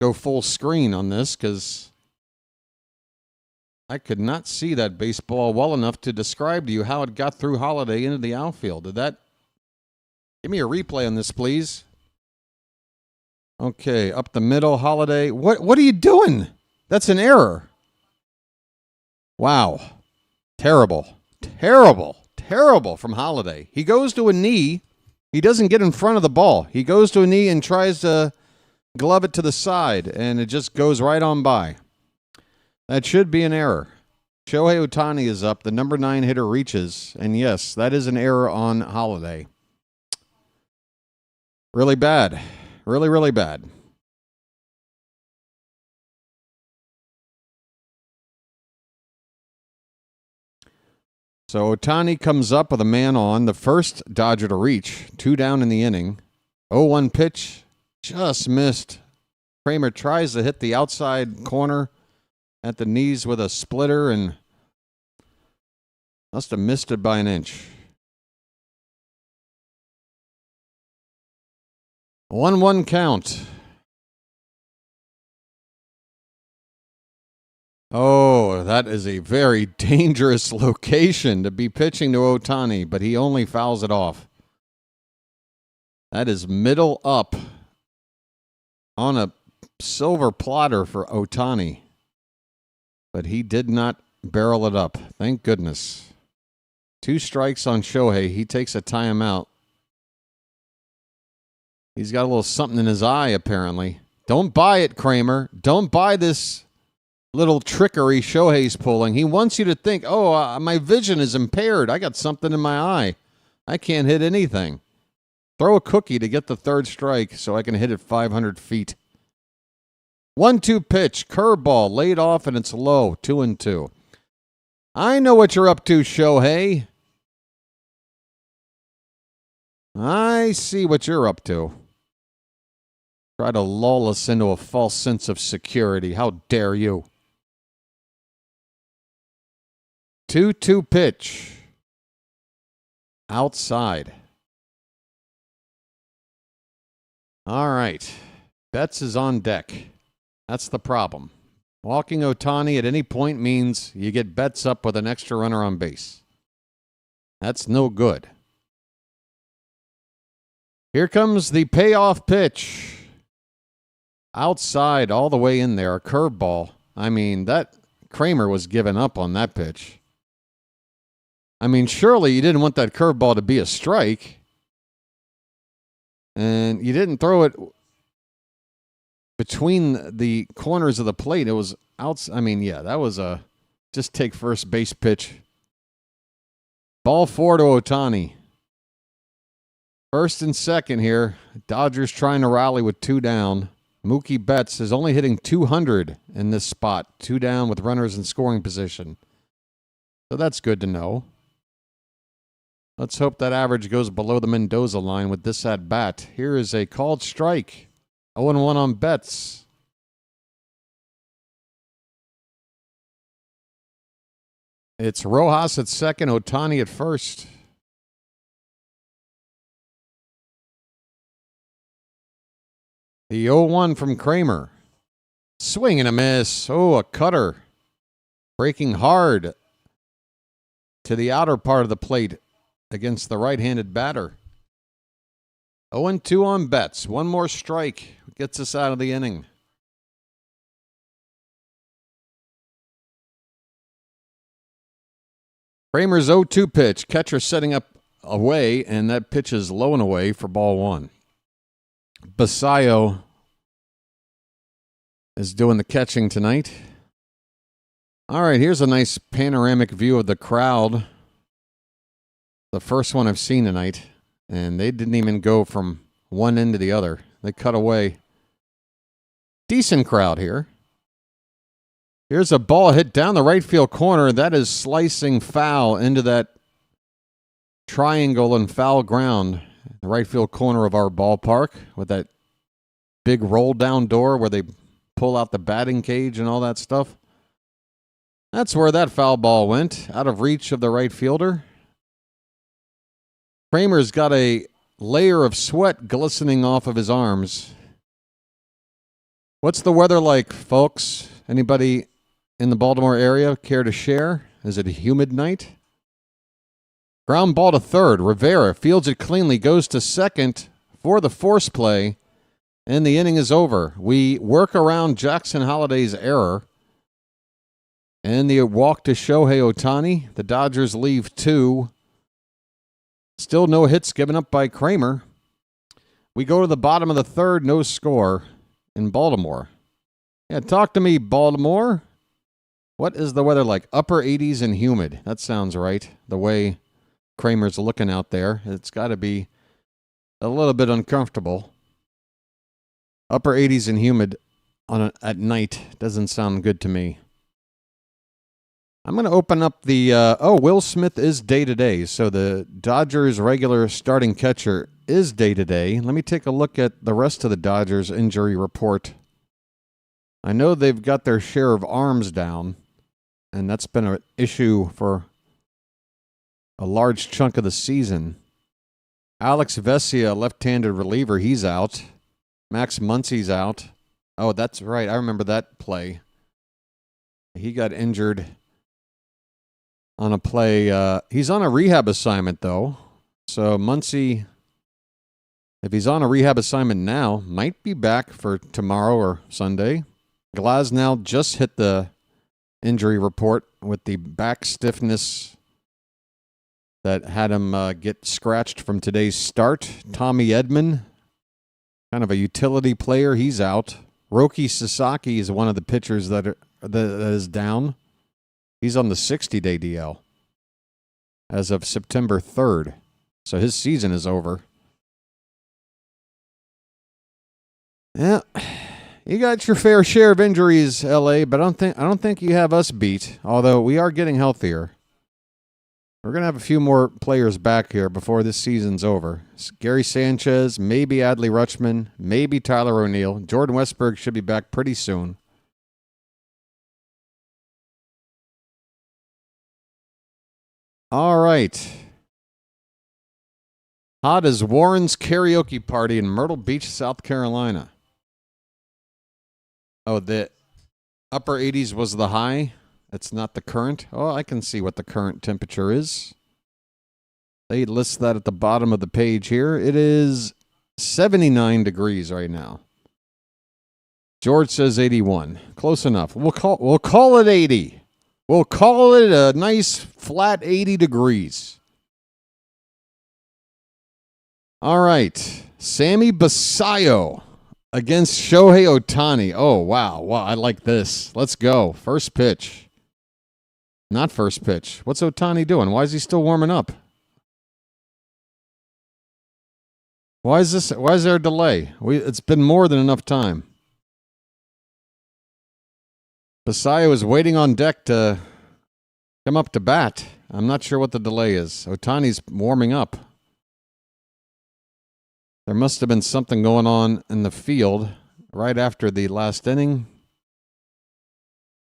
go full screen on this because I could not see that baseball well enough to describe to you how it got through Holiday into the outfield. Did that? Give me a replay on this, please. Okay, up the middle, Holiday. What are you doing? That's an error. Wow. Terrible. Terrible. Terrible from Holiday. He goes to a knee. He doesn't get in front of the ball. He goes to a knee and tries to glove it to the side, and it just goes right on by. That should be an error. Shohei Ohtani is up. The number 9 hitter reaches, and yes, that is an error on Holiday. Really bad. Really, really bad. So Ohtani comes up with a man on, the first Dodger to reach, 2 down in the inning. 0-1 pitch. Just missed. Kremer tries to hit the outside corner at the knees with a splitter and must have missed it by an inch. 1-1 count. Oh, that is a very dangerous location to be pitching to Ohtani, but he only fouls it off. That is middle up on a silver platter for Ohtani, but he did not barrel it up. Thank goodness. 2 strikes on Shohei. He takes a timeout. He's got a little something in his eye, apparently. Don't buy it, Kremer. Don't buy this little trickery Shohei's pulling. He wants you to think, oh, my vision is impaired. I got something in my eye. I can't hit anything. Throw a cookie to get the 3rd strike so I can hit it 500 feet. 1-2 pitch. Curveball laid off and it's low. 2-2. I know what you're up to, Shohei. I see what you're up to. Try to lull us into a false sense of security. How dare you? 2-2 pitch. Outside. All right. Betts is on deck. That's the problem. Walking Ohtani at any point means you get Betts up with an extra runner on base. That's no good. Here comes the payoff pitch. Outside, all the way in there. A curveball. I mean, that Kremer was giving up on that pitch. I mean, surely you didn't want that curveball to be a strike. And you didn't throw it between the corners of the plate. It was out. I mean, yeah, that was a just take first base pitch. Ball 4 to Ohtani. First and second here. Dodgers trying to rally with 2 down. Mookie Betts is only hitting 200 in this spot. 2 down with runners in scoring position. So that's good to know. Let's hope that average goes below the Mendoza line with this at bat. Here is a called strike. 0-1 on Betts. It's Rojas at second, Ohtani at first. The 0-1 from Kremer. Swing and a miss. Oh, a cutter. Breaking hard to the outer part of the plate against the right-handed batter. 0-2 on Betts. One more strike gets us out of the inning. Kremer's 0-2 pitch. Catcher setting up away, and that pitch is low and away for ball 1. Basayo is doing the catching tonight. All right, here's a nice panoramic view of the crowd. The first one I've seen tonight, and they didn't even go from one end to the other. They cut away. Decent crowd here. Here's a ball hit down the right field corner. That is slicing foul into that triangle and foul ground. The right field corner of our ballpark with that big roll down door where they pull out the batting cage and all that stuff. That's where that foul ball went, out of reach of the right fielder. Kremer's got a layer of sweat glistening off of his arms. What's the weather like, folks? Anybody in the Baltimore area care to share? Is it a humid night? Ground ball to third. Rivera fields it cleanly, goes to second for the force play, and the inning is over. We work around Jackson Holliday's error, and the walk to Shohei Ohtani. The Dodgers leave 2. Still no hits given up by Kremer. We go to the bottom of the third, no score in Baltimore. Yeah, talk to me, Baltimore. What is the weather like? Upper 80s and humid. That sounds right. The way Kremer's looking out there, it's got to be a little bit uncomfortable. Upper 80s and humid at night doesn't sound good to me. I'm going to open up the, Will Smith is day-to-day. So the Dodgers' regular starting catcher is day-to-day. Let me take a look at the rest of the Dodgers' injury report. I know they've got their share of arms down, and that's been an issue for a large chunk of the season. Alex Vesia, left-handed reliever, he's out. Max Muncy's out. Oh, that's right. I remember that play. He got injured on a play. He's on a rehab assignment, though. So Muncy, if he's on a rehab assignment now, might be back for tomorrow or Sunday. Glasnow just hit the injury report with the back stiffness that had him get scratched from today's start. Tommy Edman, kind of a utility player, he's out. Roki Sasaki is one of the pitchers that is down. He's on the 60-day DL as of September 3rd. So his season is over. Yeah, you got your fair share of injuries, LA, but I don't think you have us beat, although we are getting healthier. We're going to have a few more players back here before this season's over. Gary Sanchez, maybe Adley Rutschman, maybe Tyler O'Neill. Jordan Westberg should be back pretty soon. All right. Hot as Warren's karaoke party in Myrtle Beach, South Carolina. Oh, the upper 80s was the high. It's not the current. Oh, I can see what the current temperature is. They list that at the bottom of the page here. It is 79 degrees right now. George says 81. Close enough. We'll call it 80. We'll call it a nice flat 80 degrees. All right. Sammy Basayo against Shohei Ohtani. Oh, wow. Wow, I like this. Let's go. First pitch. Not first pitch. What's Ohtani doing? Why is he still warming up? Why is there a delay? It's been more than enough time. Basayo is waiting on deck to come up to bat. I'm not sure what the delay is. Ohtani's warming up. There must have been something going on in the field right after the last inning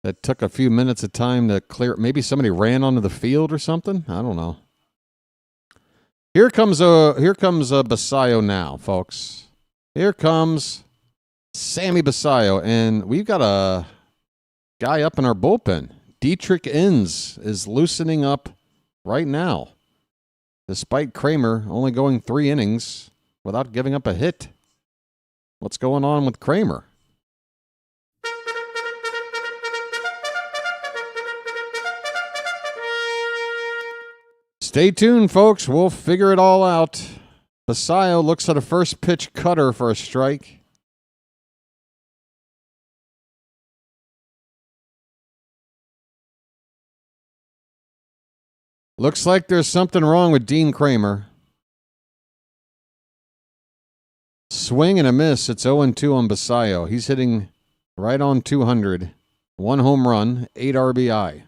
that took a few minutes of time to clear. Maybe somebody ran onto the field or something. I don't know. Here comes a Basayo now, folks. Here comes Sammy Basayo, and we've got a guy up in our bullpen. Dietrich Inns is loosening up right now, despite Kremer only going 3 innings without giving up a hit. What's going on with Kremer? Stay tuned, folks. We'll figure it all out. Basayo looks at a first pitch cutter for a strike. Looks like there's something wrong with Dean Kremer. Swing and a miss. It's 0-2 on Basayo. He's hitting right on 200. 1 home run, 8 RBI.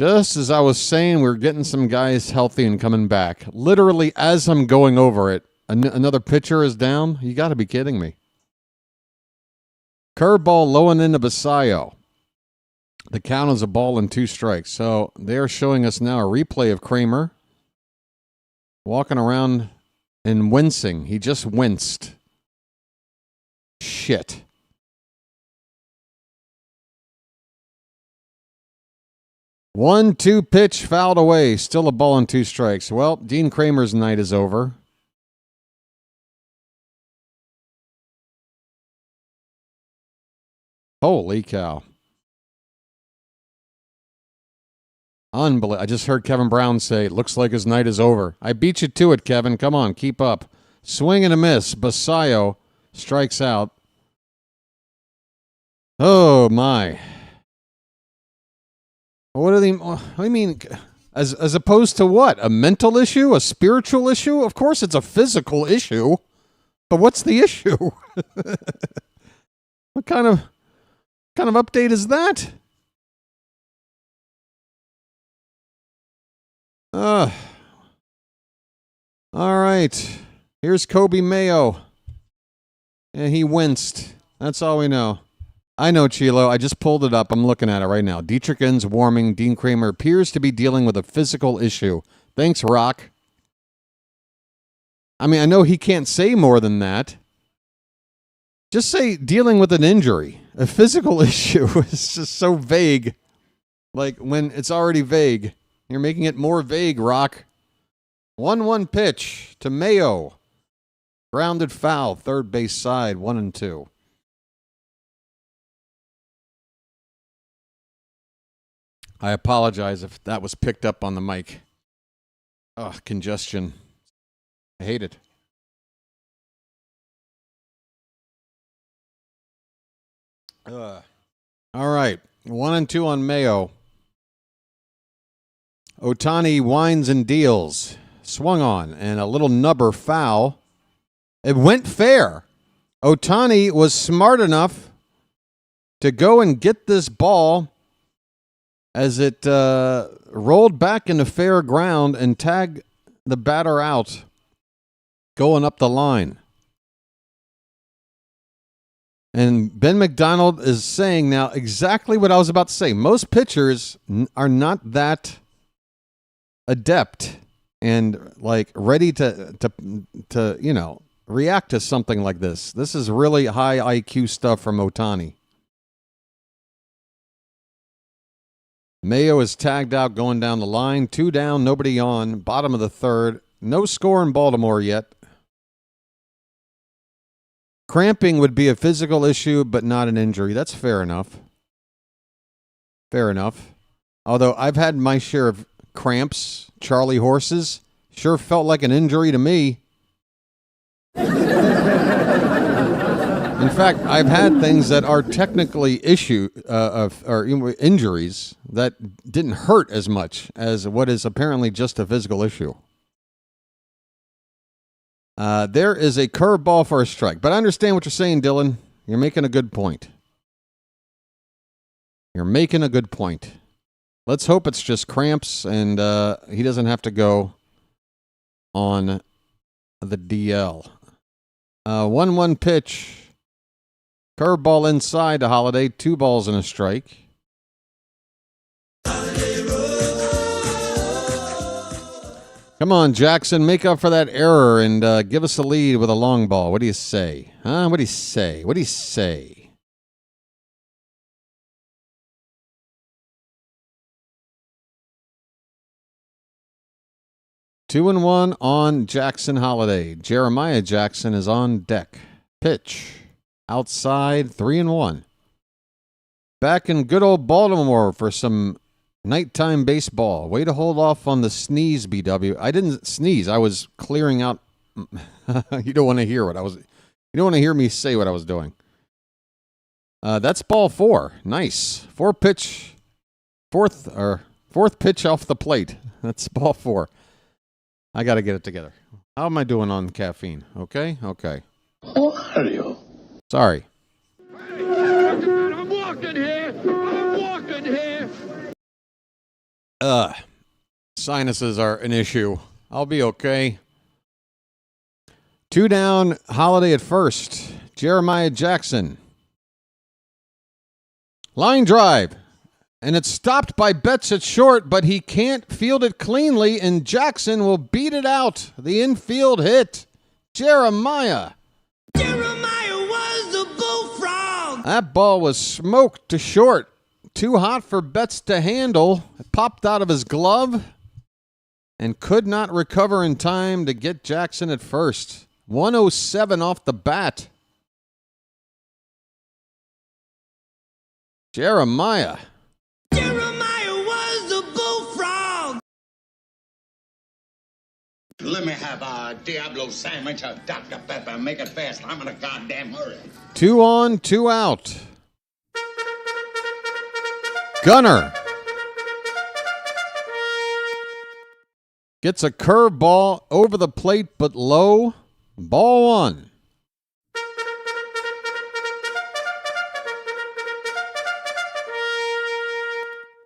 Just as I was saying, we're getting some guys healthy and coming back. Literally, as I'm going over it, another pitcher is down? You got to be kidding me. Curveball low and into Basayo. The count is a ball and 2 strikes. So they're showing us now a replay of Kremer walking around and wincing. He just winced. Shit. One, 2 pitch fouled away. Still a ball and 2 strikes. Well, Dean Kremer's night is over. Holy cow. Unbelievable. I just heard Kevin Brown say, looks like his night is over. I beat you to it, Kevin. Come on, keep up. Swing and a miss. Basayo strikes out. Oh, my. What do they? I mean, as opposed to what? A mental issue? A spiritual issue? Of course, it's a physical issue. But what's the issue? What kind of update is that? All right. Here's Kobe Mayo. And he winced. That's all we know. I know, Chilo. I just pulled it up. I'm looking at it right now. Dietrich ends warming. Dean Kremer appears to be dealing with a physical issue. Thanks, Rock. I mean, I know he can't say more than that. Just say dealing with an injury. A physical issue is just so vague. Like when it's already vague. You're making it more vague, Rock. 1-1 pitch to Mayo. Grounded foul, third base side, 1-2. I apologize if that was picked up on the mic. Ugh, congestion. I hate it. All right, 1-2 on Mayo. Ohtani winds and deals. Swung on, and a little nubber foul. It went fair. Ohtani was smart enough to go and get this ball as it rolled back into fair ground and tag the batter out going up the line. And Ben McDonald is saying now exactly what I was about to say. Most pitchers are not that adept and like ready to react to something like this. This is really high IQ stuff from Ohtani. Mayo is tagged out going down the line. 2 down, nobody on. Bottom of the third. No score in Baltimore yet. Cramping would be a physical issue, but not an injury. That's fair enough. Fair enough. Although I've had my share of cramps, Charlie horses. Sure felt like an injury to me. In fact, I've had things that are technically injuries that didn't hurt as much as what is apparently just a physical issue. There is a curveball for a strike, but I understand what you're saying, Dylan. You're making a good point. Let's hope it's just cramps and he doesn't have to go on the DL. 1-1 pitch. Curveball inside to Holiday. 2 balls and a strike. Come on, Jackson. Make up for that error and give us a lead with a long ball. What do you say? Huh? What do you say? 2-1 on Jackson Holiday. Jeremiah Jackson is on deck. Pitch. Outside, 3-1. Back in good old Baltimore for some nighttime baseball. Way to hold off on the sneeze, BW. I didn't sneeze. I was clearing out. You don't want to hear what I was. You don't want to hear me say what I was doing. That's ball 4. Nice. Fourth pitch off the plate. That's ball 4. I got to get it together. How am I doing on caffeine? Okay. Who are you? Sorry. I'm walking here. Sinuses are an issue. I'll be okay. 2 down, Holiday at first. Jeremiah Jackson. Line drive. And it's stopped by Betts at short, but he can't field it cleanly, and Jackson will beat it out. The infield hit. Jeremiah was the bullfrog. That ball was smoked to short. Too hot for Betts to handle. It popped out of his glove and could not recover in time to get Jackson at first. 107 off the bat. Jeremiah was the bullfrog. Let me have a Diablo sandwich, a Dr. Pepper. Make it fast. I'm in a goddamn hurry. 2 on, 2 out. Gunner gets a curveball over the plate, but low. Ball 1.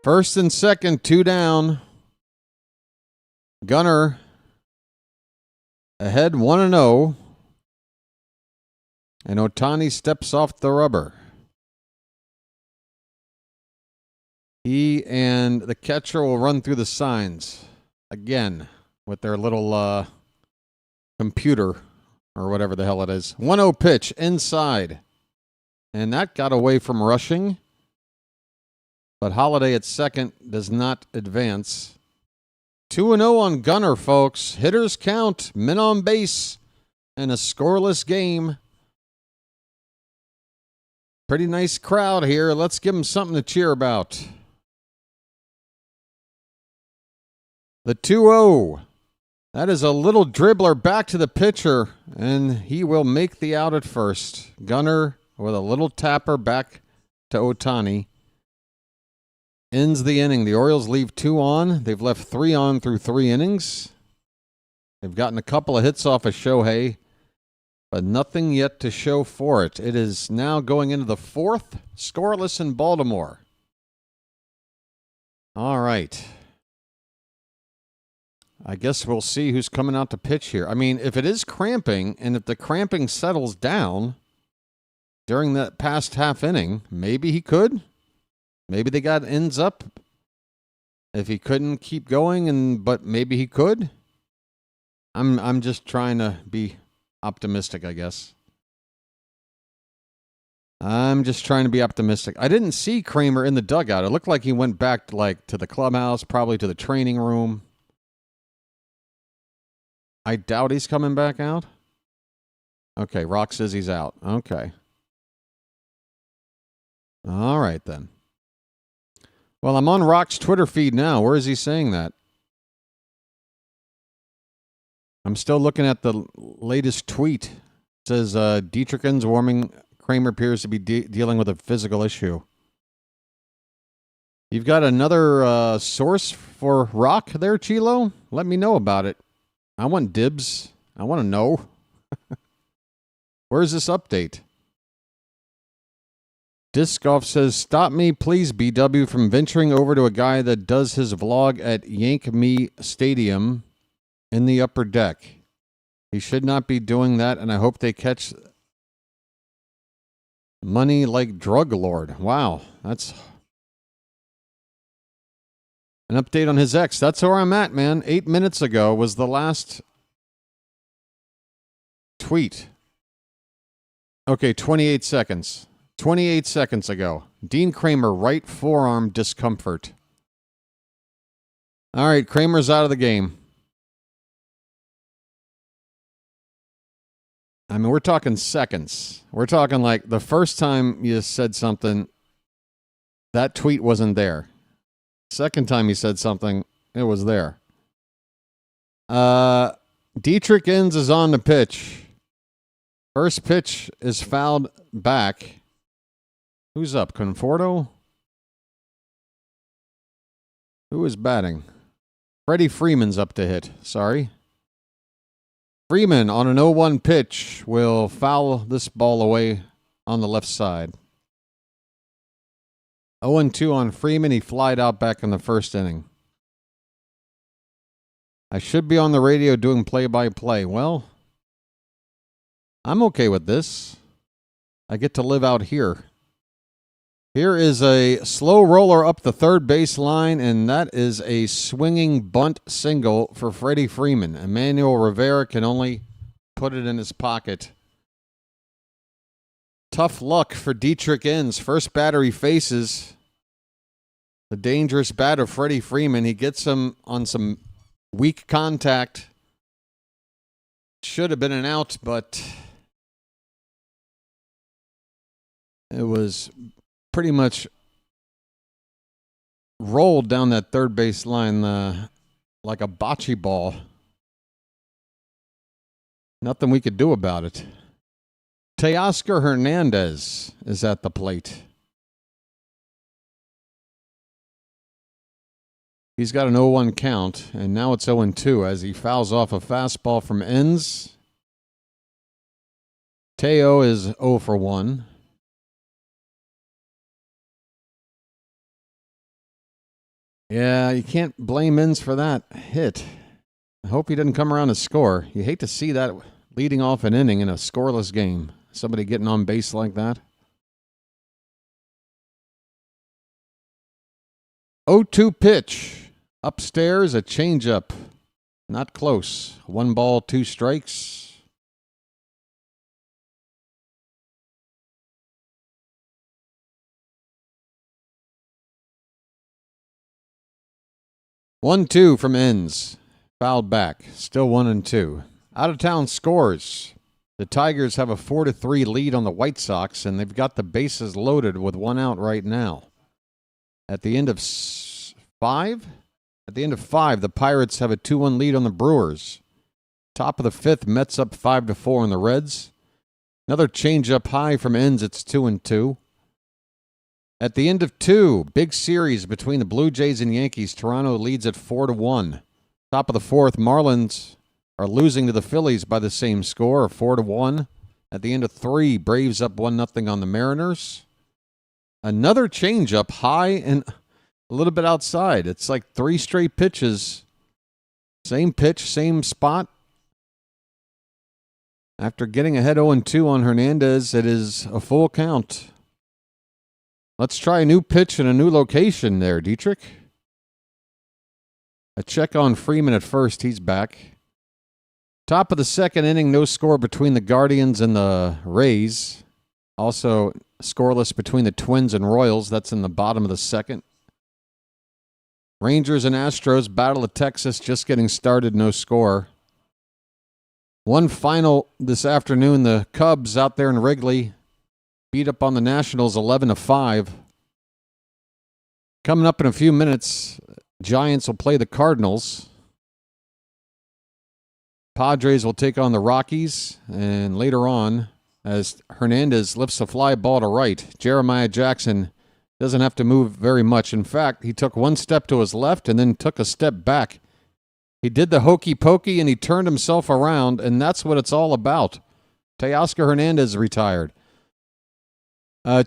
First and second, 2 down. Gunner ahead 1-0. And Ohtani steps off the rubber. He and the catcher will run through the signs again with their little computer or whatever the hell it is. 1-0 pitch inside. And that got away from rushing. But Holiday at second does not advance. 2-0 on Gunner, folks. Hitters count, men on base, and a scoreless game. Pretty nice crowd here. Let's give them something to cheer about. The 2-0. That is a little dribbler back to the pitcher, and he will make the out at first. Gunner with a little tapper back to Ohtani. Ends the inning. The Orioles leave 2 on. They've left 3 on through 3 innings. They've gotten a couple of hits off of Shohei, but nothing yet to show for it. It is now going into the 4th, scoreless in Baltimore. All right. I guess we'll see who's coming out to pitch here. I mean, if it is cramping, and if the cramping settles down during that past half inning, maybe he could. Maybe they got ends up if he couldn't keep going, but maybe he could. I'm just trying to be optimistic, I guess. I'm just trying to be optimistic. I didn't see Kremer in the dugout. It looked like he went back to the clubhouse, probably to the training room. I doubt he's coming back out. Okay, Rock says he's out. Okay. All right, then. Well, I'm on Rock's Twitter feed now. Where is he saying that? I'm still looking at the latest tweet. It says, Dietrichens warming. Kremer appears to be dealing with a physical issue. You've got another source for Rock there, Chilo? Let me know about it. I want dibs. I want to know. Where's this update? Disc Golf says, stop me, please, BW, from venturing over to a guy that does his vlog at Yank Me Stadium in the upper deck. He should not be doing that, and I hope they catch money like drug lord. Wow, that's an update on his ex. That's where I'm at, man. 8 minutes ago was the last tweet. Okay, 28 seconds. 28 seconds ago. Dean Kremer, right forearm discomfort. All right, Kremer's out of the game. I mean, we're talking seconds. We're talking like the first time you said something, that tweet wasn't there. Second time you said something, it was there. Dietrichens is on the pitch. First pitch is fouled back. Who's up? Conforto? Who is batting? Freddie Freeman's up to hit. Sorry. Freeman on an 0-1 pitch will foul this ball away on the left side. 0-2 on Freeman. He flied out back in the first inning. I should be on the radio doing play-by-play. Well, I'm okay with this. I get to live out here. Here is a slow roller up the third base line, and that is a swinging bunt single for Freddie Freeman. Emmanuel Rivera can only put it in his pocket. Tough luck for Dietrichens. First batter he faces, the dangerous batter, Freddie Freeman. He gets him on some weak contact. Should have been an out, but it was pretty much rolled down that third base line like a bocce ball. Nothing we could do about it. Teoscar Hernandez is at the plate. He's got an 0-1 count, and now it's 0-2 as he fouls off a fastball from Enns. Teo is 0 for 1. Yeah, you can't blame Enns for that hit. I hope he didn't come around to score. You hate to see that leading off an inning in a scoreless game. Somebody getting on base like that. 0-2 pitch. Upstairs, a changeup. Not close. 1 ball, 2 strikes. One-two from Ends. Fouled back. Still 1-2. Out of town scores. The Tigers have a 4-3 lead on the White Sox, and they've got the bases loaded with 1 out right now. At the end of 5? At the end of 5, the Pirates have a 2-1 lead on the Brewers. Top of the 5th, Mets up 5-4 on the Reds. Another change-up high from Ends. It's 2-2. At the end of 2, big series between the Blue Jays and Yankees. Toronto leads at 4-1. Top of the 4th, Marlins are losing to the Phillies by the same score, 4-1. At the end of 3, Braves up 1-0 on the Mariners. Another changeup high and a little bit outside. It's like 3 straight pitches. Same pitch, same spot. After getting ahead 0-2 on Hernandez, it is a full count. Let's try a new pitch and a new location there, Dietrich. A check on Freeman at first. He's back. Top of the 2nd inning, no score between the Guardians and the Rays. Also scoreless between the Twins and Royals. That's in the bottom of the 2nd. Rangers and Astros, Battle of Texas, just getting started, no score. One final this afternoon, the Cubs out there in Wrigley beat up on the Nationals 11-5. Coming up in a few minutes, Giants will play the Cardinals. Padres will take on the Rockies. And later on, as Hernandez lifts a fly ball to right, Jeremiah Jackson doesn't have to move very much. In fact, he took 1 step to his left and then took a step back. He did the hokey pokey and he turned himself around, and that's what it's all about. Teoscar Hernandez retired.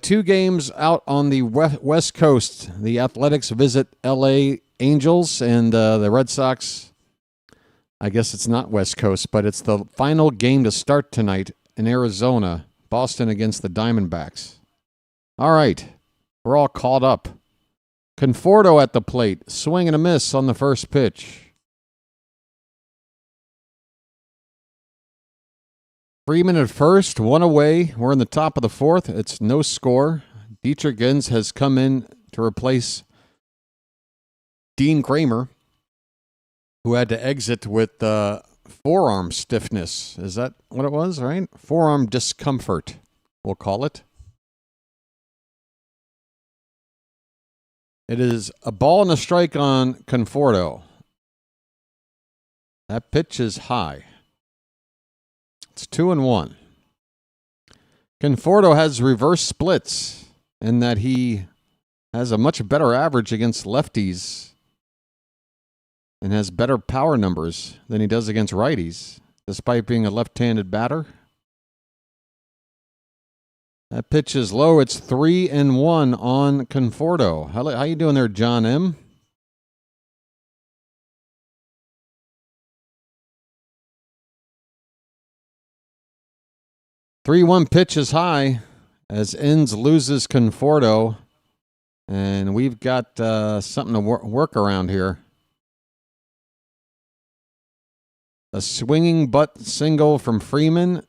2 games out on the West Coast. The Athletics visit L.A. Angels, and the Red Sox, I guess it's not West Coast, but it's the final game to start tonight in Arizona. Boston against the Diamondbacks. All right, we're all caught up. Conforto at the plate, swing and a miss on the first pitch. Freeman at first, 1 away. We're in the top of the 4th. It's no score. Dietrich Ends has come in to replace Dean Kremer, who had to exit with forearm stiffness. Is that what it was, right? Forearm discomfort, we'll call it. It is a ball and a strike on Conforto. That pitch is high. It's 2-1. Conforto has reverse splits in that he has a much better average against lefties and has better power numbers than he does against righties, despite being a left-handed batter. That pitch is low. It's 3-1 on Conforto. How you doing there, John M.? Three-one pitch is high as Ends loses Conforto, and we've got something to work around here. A swinging butt single from Freeman.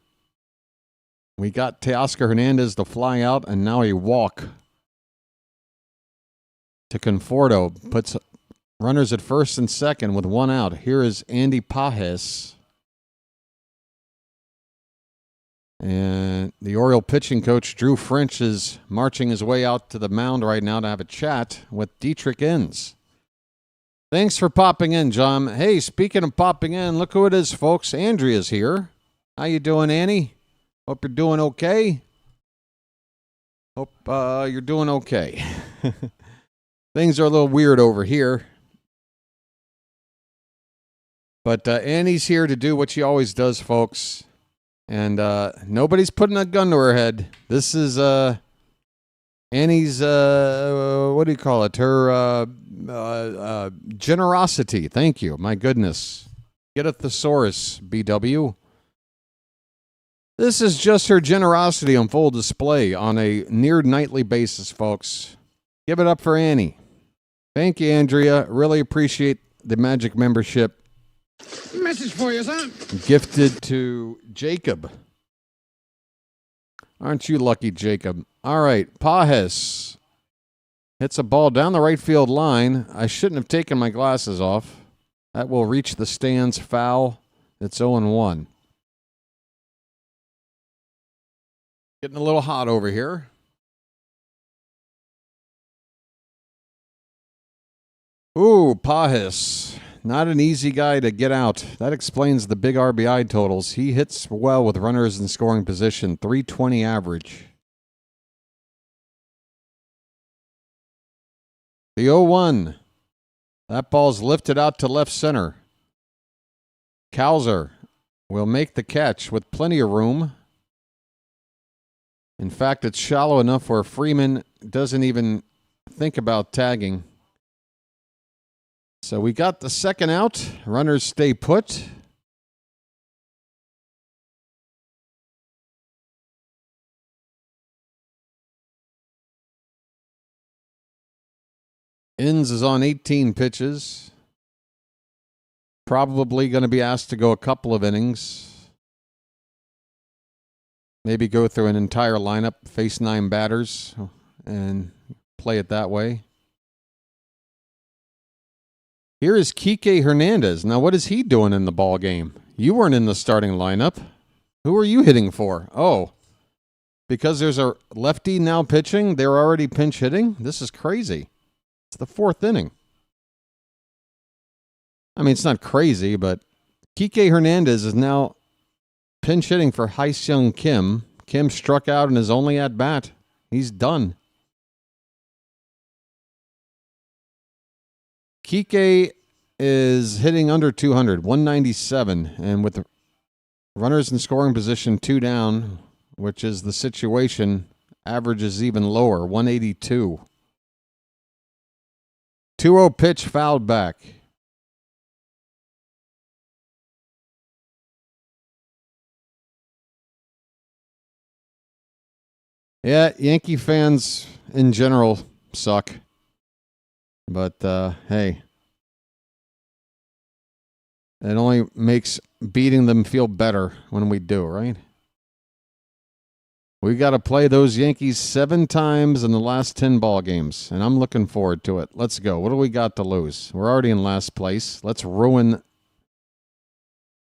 We got Teoscar Hernandez to fly out, and now a walk to Conforto. Puts runners at first and second with 1 out. Here is Andy Pajes. And the Oriole pitching coach, Drew French, is marching his way out to the mound right now to have a chat with Dietrich Ends. Thanks for popping in, John. Hey, speaking of popping in, look who it is, folks. Andrea's here. How you doing, Annie? Hope you're doing okay. Hope you're doing okay. Things are a little weird over here. But Annie's here to do what she always does, folks. And nobody's putting a gun to her head. This is Annie's, what do you call it? Her generosity. Thank you. My goodness. Get a thesaurus, BW. This is just her generosity on full display on a near nightly basis, folks. Give it up for Annie. Thank you, Andrea. Really appreciate the Magic membership. Message for you, son. Gifted to Jacob. Aren't you lucky, Jacob? All right, Pajes hits a ball down the right field line. I shouldn't have taken my glasses off. That will reach the stands. Foul. It's 0-1. Getting a little hot over here. Ooh, Pajes. Not an easy guy to get out. That explains the big RBI totals. He hits well with runners in scoring position. 320 average. The 0-1. That ball's lifted out to left center. Cowser will make the catch with plenty of room. In fact, it's shallow enough where Freeman doesn't even think about tagging. So we got the second out. Runners stay put. Inns is on 18 pitches. Probably going to be asked to go a couple of innings. Maybe go through an entire lineup, face 9 batters, and play it that way. Here is Kike Hernandez. Now, what is he doing in the ball game? You weren't in the starting lineup. Who are you hitting for? Oh, because there's a lefty now pitching, they're already pinch hitting? This is crazy. It's the 4th inning. I mean, it's not crazy, but Kike Hernandez is now pinch hitting for Hyseung Kim. Kim struck out in his only at-bat. He's done. Kike is hitting under 200, 197, and with the runners in scoring position 2 down, which is the situation, average is even lower, 182. 2-0 pitch fouled back. Yeah, Yankee fans in general suck. But, hey, it only makes beating them feel better when we do, right? We got to play those Yankees 7 times in the last 10 ball games, and I'm looking forward to it. Let's go. What do we got to lose? We're already in last place. Let's ruin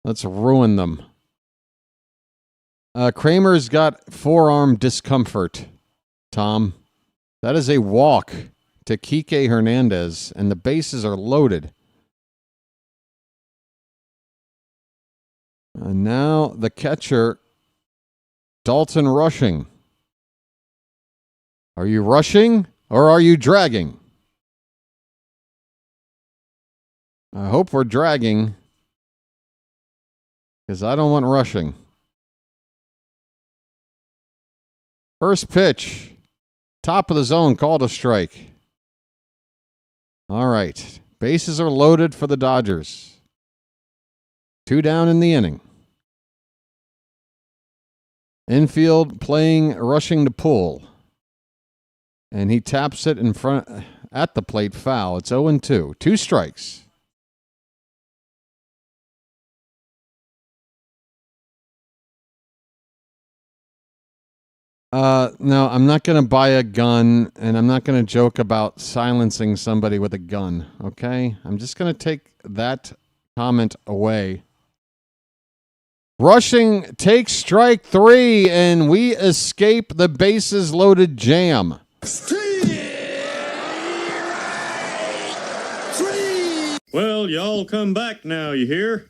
them. Kremer's got forearm discomfort, Tom. That is a walk to Kike Hernandez, and the bases are loaded. And now the catcher, Dalton Rushing. Are you rushing or are you dragging? I hope we're dragging, because I don't want rushing. First pitch, top of the zone, called a strike. All right, bases are loaded for the Dodgers. 2 down in the inning. Infield playing, rushing to pull. And he taps it in front at the plate, foul. It's 0-2. 2 strikes. No, I'm not going to buy a gun, and I'm not going to joke about silencing somebody with a gun, okay? I'm just going to take that comment away. Rushing takes strike 3, and we escape the bases loaded jam. Well, y'all come back now, you hear?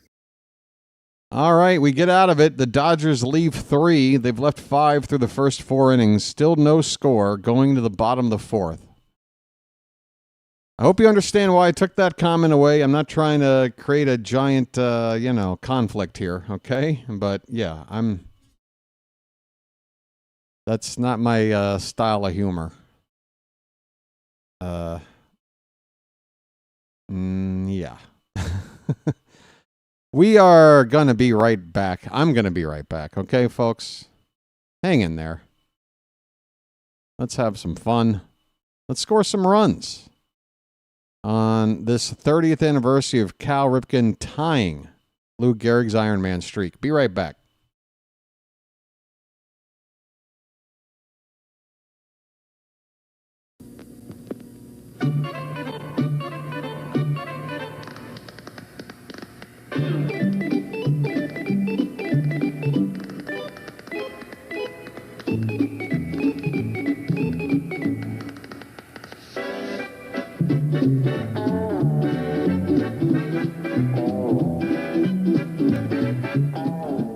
All right, we get out of it. The Dodgers leave 3. They've left 5 through the first 4 innings. Still no score going to the bottom of the 4th. I hope you understand why I took that comment away. I'm not trying to create a giant, conflict here, okay? But, yeah, that's not my style of humor. Yeah. We are going to be right back. I'm going to be right back, okay, folks? Hang in there. Let's have some fun. Let's score some runs. on this 30th anniversary of Cal Ripken tying Lou Gehrig's Ironman streak. Be right back.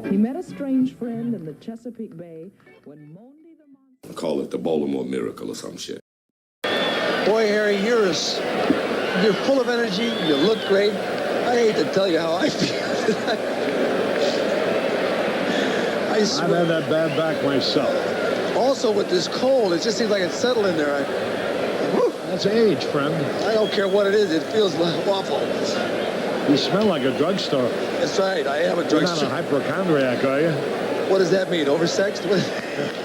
He met a strange friend in the Chesapeake Bay when Monday the monster... Call it the Baltimore miracle or some shit. Boy, Harry, you're full of energy. You look great. I hate to tell you how I feel. I've had that bad back myself. Also, with this cold, it just seems like it's settled in there. That's age, friend. I don't care what it is. It feels awful. You smell like a drugstore. That's right. I am a You're not drugstore. a hypochondriac, are you? What does that mean? Oversexed? What?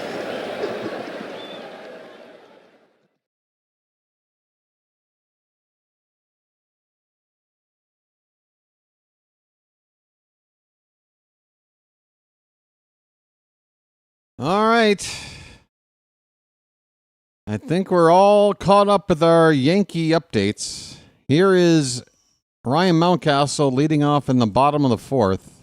All right. I think we're all caught up with our Yankee updates. Here is Ryan Mountcastle leading off in the bottom of the fourth.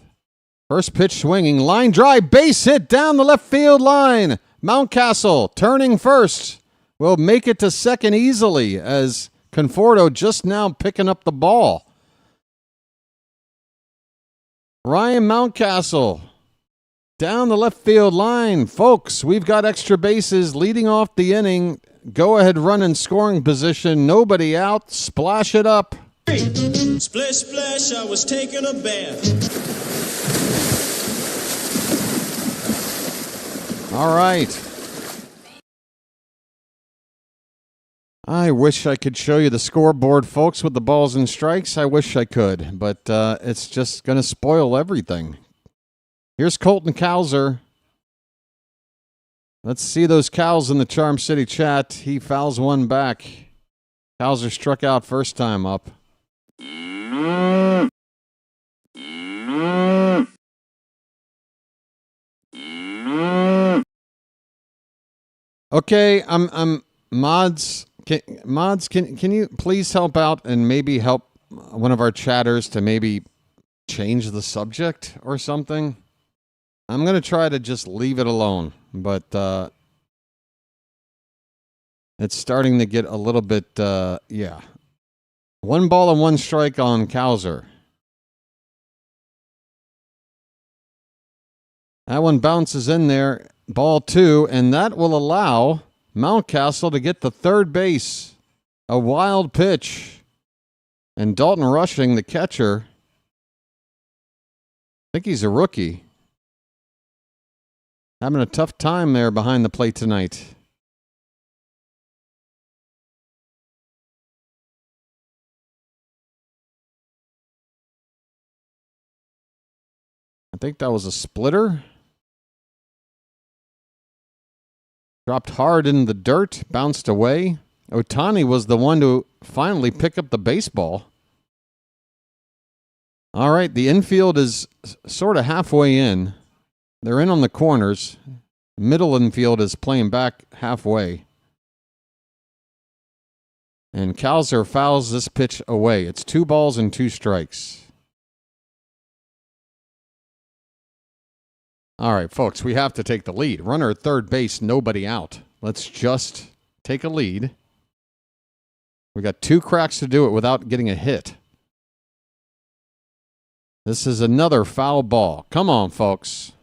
First pitch swinging, line drive, base hit down the left field line. Mountcastle turning first will make it to second easily as Conforto just now picking up the ball. Ryan Mountcastle down the left field line. Folks, we've got extra bases leading off the inning. Go ahead run in scoring position. Nobody out. Splash it up. Splish, splash, I was taking a bath. All right. I wish I could show you the scoreboard, folks, with the balls and strikes. I wish I could, but it's just going to spoil everything. Here's Colton Cowser. Let's see those cows in the Charm City chat. He fouls one back. Cowser struck out first time up. Okay, I'm mods. Can you please help out and maybe help one of our chatters to maybe change the subject or something? I'm going to try to just leave it alone, but it's starting to get a little bit, yeah. 1 ball and 1 strike on Cowser. That one bounces in there, ball 2, and that will allow Mountcastle to get to third base. A wild pitch. And Dalton Rushing, the catcher, I think he's a rookie. Having a tough time there behind the plate tonight. I think that was a splitter. Dropped hard in the dirt, bounced away. Ohtani was the one to finally pick up the baseball. All right, the infield is sort of halfway in. They're in on the corners. Middle infield is playing back halfway. And Cowser fouls this pitch away. It's 2 balls and 2 strikes. All right, folks, we have to take the lead. Runner at third base, nobody out. Let's just take a lead. We got 2 cracks to do it without getting a hit. This is another foul ball. Come on, folks.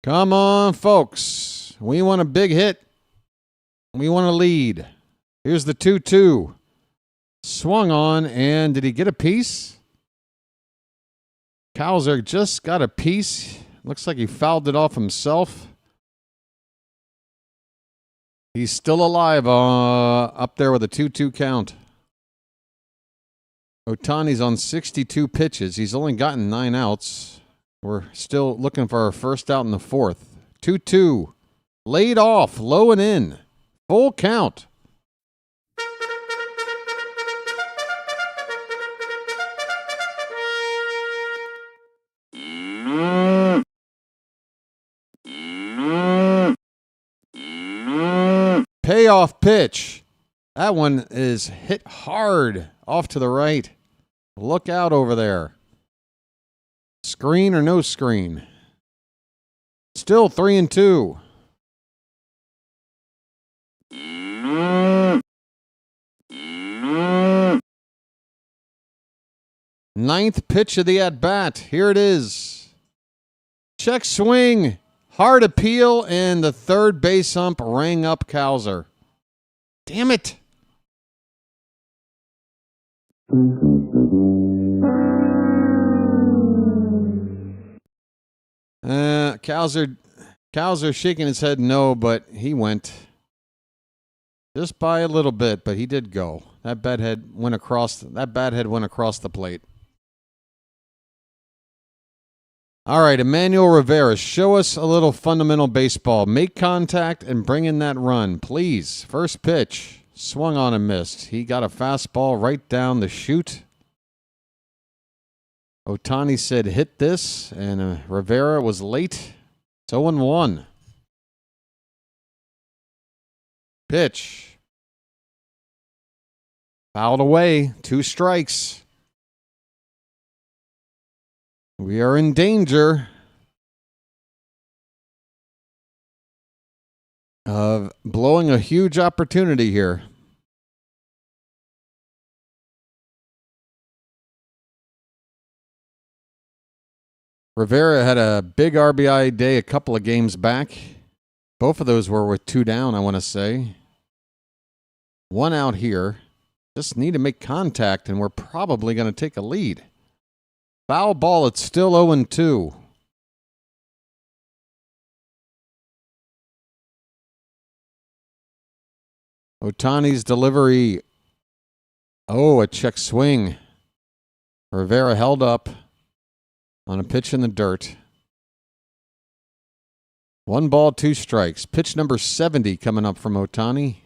Come on, folks. We want a big hit. We want a lead. Here's the 2-2. Swung on, and did he get a piece? Cowser just got a piece. Looks like he fouled it off himself. He's still alive up there with a 2-2 count. Ohtani's on 62 pitches. He's only gotten 9 outs. We're still looking for our first out in the fourth. 2-2. Laid off, low and in. Full count. Payoff pitch. That one is hit hard off to the right. Look out over there. Screen or no screen? Still 3-2. Ninth pitch of the at-bat. Here it is. Check swing. Hard appeal, and the third base ump rang up Cowser. Damn it. Cowser shaking his head no, but he went. Just by a little bit, but he did go. That bat head went across the plate. All right, Emmanuel Rivera, show us a little fundamental baseball. Make contact and bring in that run, please. First pitch, swung on and missed. He got a fastball right down the chute. Ohtani said hit this, and Rivera was late. It's 0-1. Pitch. Fouled away, 2 strikes. We are in danger of blowing a huge opportunity here. Rivera had a big RBI day a couple of games back. Both of those were with 2 down, I want to say. 1 out here. Just need to make contact, and we're probably going to take a lead. Foul ball, it's still 0-2. Ohtani's delivery. Oh, a check swing. Rivera held up on a pitch in the dirt. 1 ball, 2 strikes. Pitch number 70 coming up from Ohtani.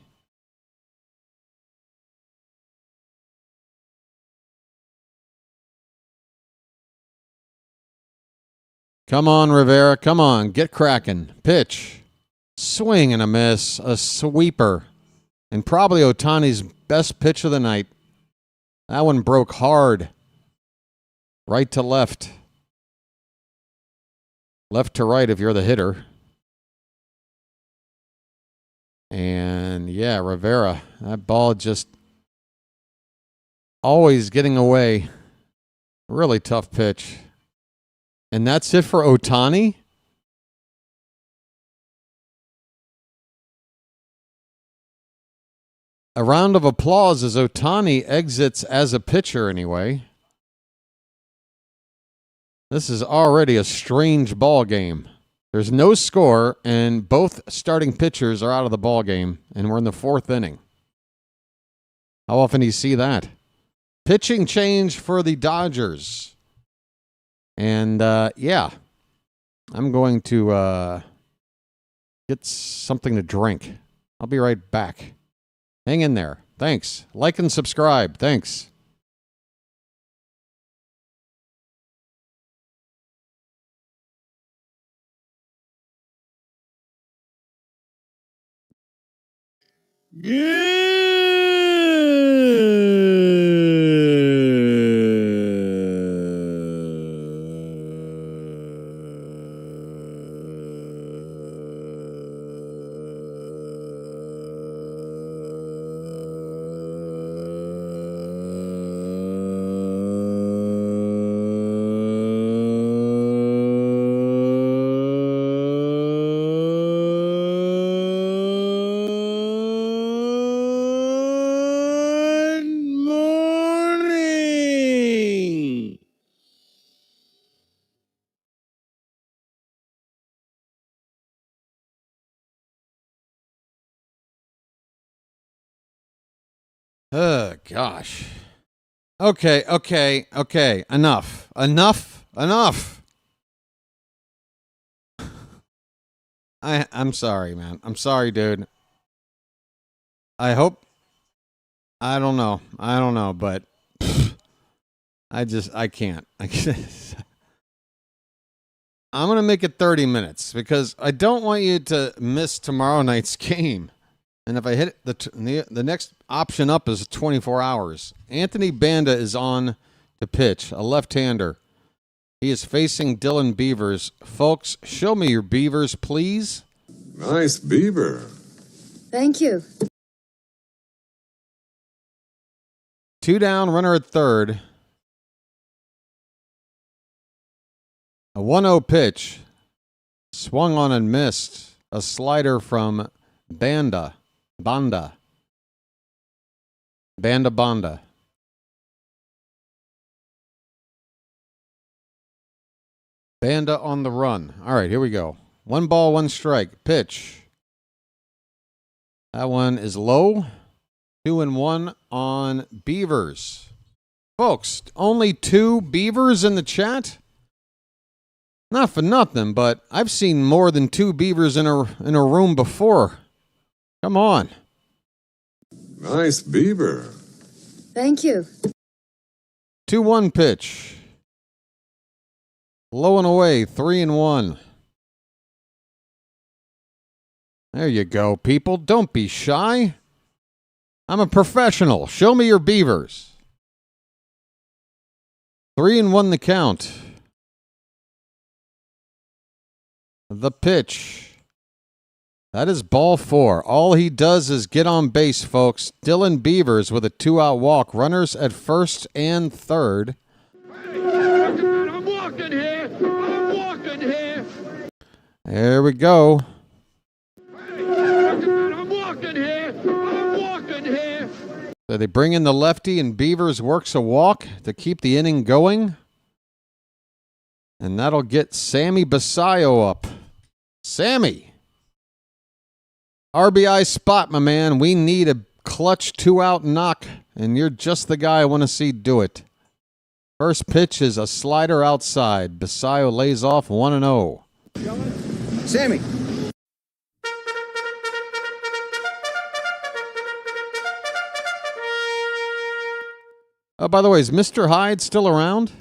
Come on, Rivera. Come on. Get cracking. Pitch. Swing and a miss. A sweeper. And probably Ohtani's best pitch of the night. That one broke hard. Right to left. Left to right if you're the hitter. And yeah, Rivera. That ball just always getting away. Really tough pitch. And that's it for Ohtani? A round of applause as Ohtani exits as a pitcher anyway. This is already a strange ball game. There's no score, and both starting pitchers are out of the ball game, and we're in the 4th inning. How often do you see that? Pitching change for the Dodgers. And, yeah, I'm going to get something to drink. I'll be right back. Hang in there. Thanks. Like and subscribe. Thanks. Oh, gosh. Okay. Enough. I'm sorry, man. I'm sorry, dude. I hope. I don't know, but I can't. I'm going to make it 30 minutes because I don't want you to miss tomorrow night's game. And if I hit the next option up is 24 hours. Anthony Banda is on to pitch, a left-hander. He is facing Dylan Beavers. Folks, show me your Beavers, please. Nice beaver. Thank you. 2 down, runner at third. A 1-0 pitch. Swung on and missed. A slider from Banda. Banda. Banda. Banda on the run. All right, here we go. 1 ball, 1 strike. Pitch. That one is low. 2-1 on Beavers. Folks, only 2 Beavers in the chat? Not for nothing, but I've seen more than 2 Beavers in a room before. Come on. Nice beaver. Thank you. 2-1 pitch. Low and away, 3-1. There you go, people. Don't be shy. I'm a professional. Show me your Beavers. 3-1 the count. The pitch. That is ball 4. All he does is get on base, folks. Dylan Beavers with a 2-out walk. Runners at first and third. I'm walking here. I'm walking here. There we go. I'm walking here. I'm walking here. So they bring in the lefty, and Beavers works a walk to keep the inning going. And that'll get Sammy Basayo up. Sammy. RBI spot, my man. We need a clutch 2-out knock, and you're just the guy I want to see do it. First pitch is a slider outside. Basayo lays off 1-0. Sammy. Oh, by the way, is Mr. Hyde still around?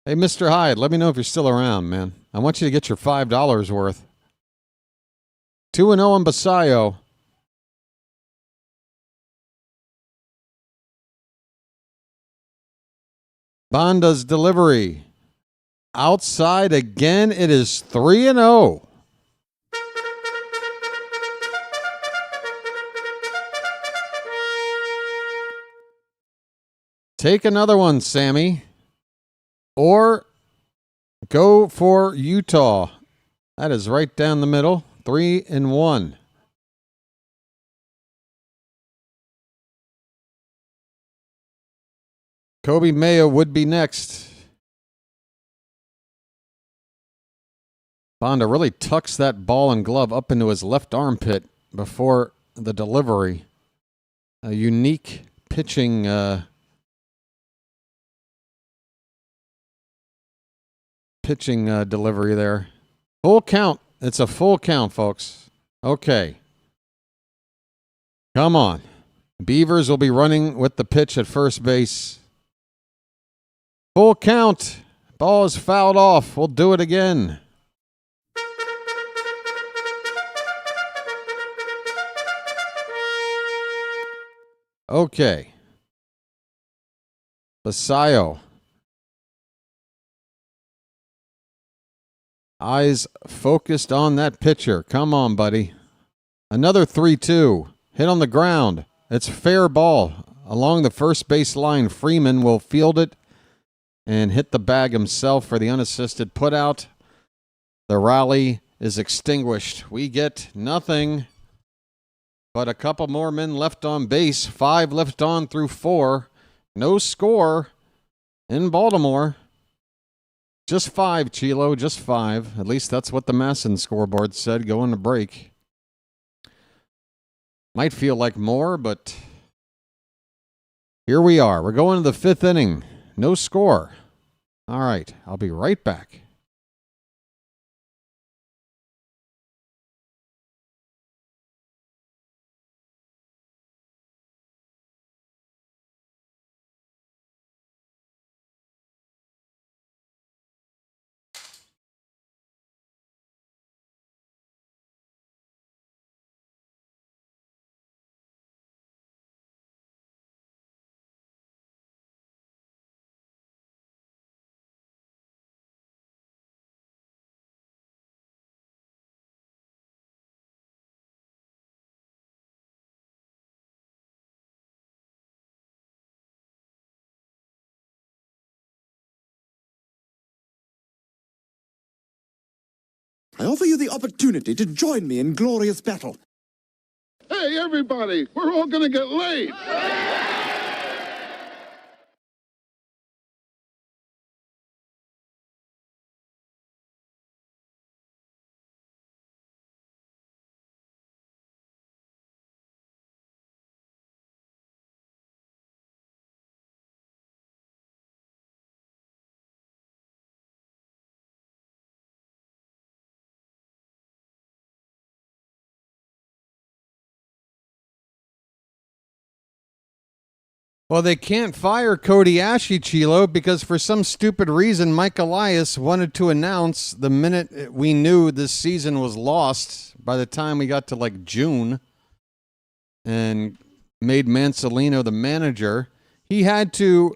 Hey, Mr. Hyde, let me know if you're still around, man. I want you to get your $5 worth. 2-0 on Basayo. Banda's delivery. Outside again. It is 3-0. Take another one, Sammy. Or go for Utah. That is right down the middle. 3-1. Kobe Mayo would be next. Banda really tucks that ball and glove up into his left armpit before the delivery. A unique pitching delivery there. Full count. It's a full count, folks. Okay. Come on. Beavers will be running with the pitch at first base. Full count. Ball is fouled off. We'll do it again. Okay. Basayo. Eyes focused on that pitcher. Come on, buddy. Another 3-2. Hit on the ground. It's fair ball. Along the first base line, Freeman will field it and hit the bag himself for the unassisted putout. The rally is extinguished. We get nothing but a couple more men left on base. 5 left on through 4. No score in Baltimore. Just 5, Chilo, just 5. At least that's what the Masson scoreboard said going to break. Might feel like more, but here we are. We're going to the 5th inning. No score. All right, I'll be right back. I offer you the opportunity to join me in glorious battle. Hey, everybody, we're all gonna get laid. Well, they can't fire Cody Ashe, Chilo, because for some stupid reason, Mike Elias wanted to announce the minute we knew this season was lost by the time we got to like June and made Mansolino the manager. He had to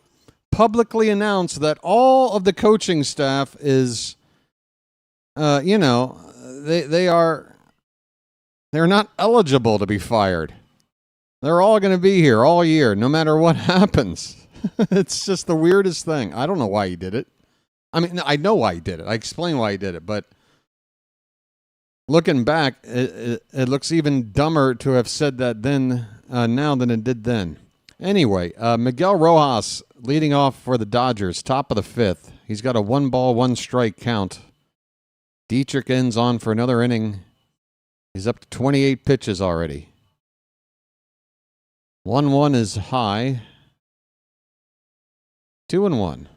publicly announce that all of the coaching staff is, they're not eligible to be fired. They're all going to be here all year, no matter what happens. It's just the weirdest thing. I don't know why he did it. I mean, I know why he did it. I explain why he did it, but looking back, it looks even dumber to have said that now than it did then. Anyway, Miguel Rojas leading off for the Dodgers, top of the fifth. He's got a 1-ball, 1-strike count. Dietrich ends on for another inning. He's up to 28 pitches already. 1-1 is high. 2-1.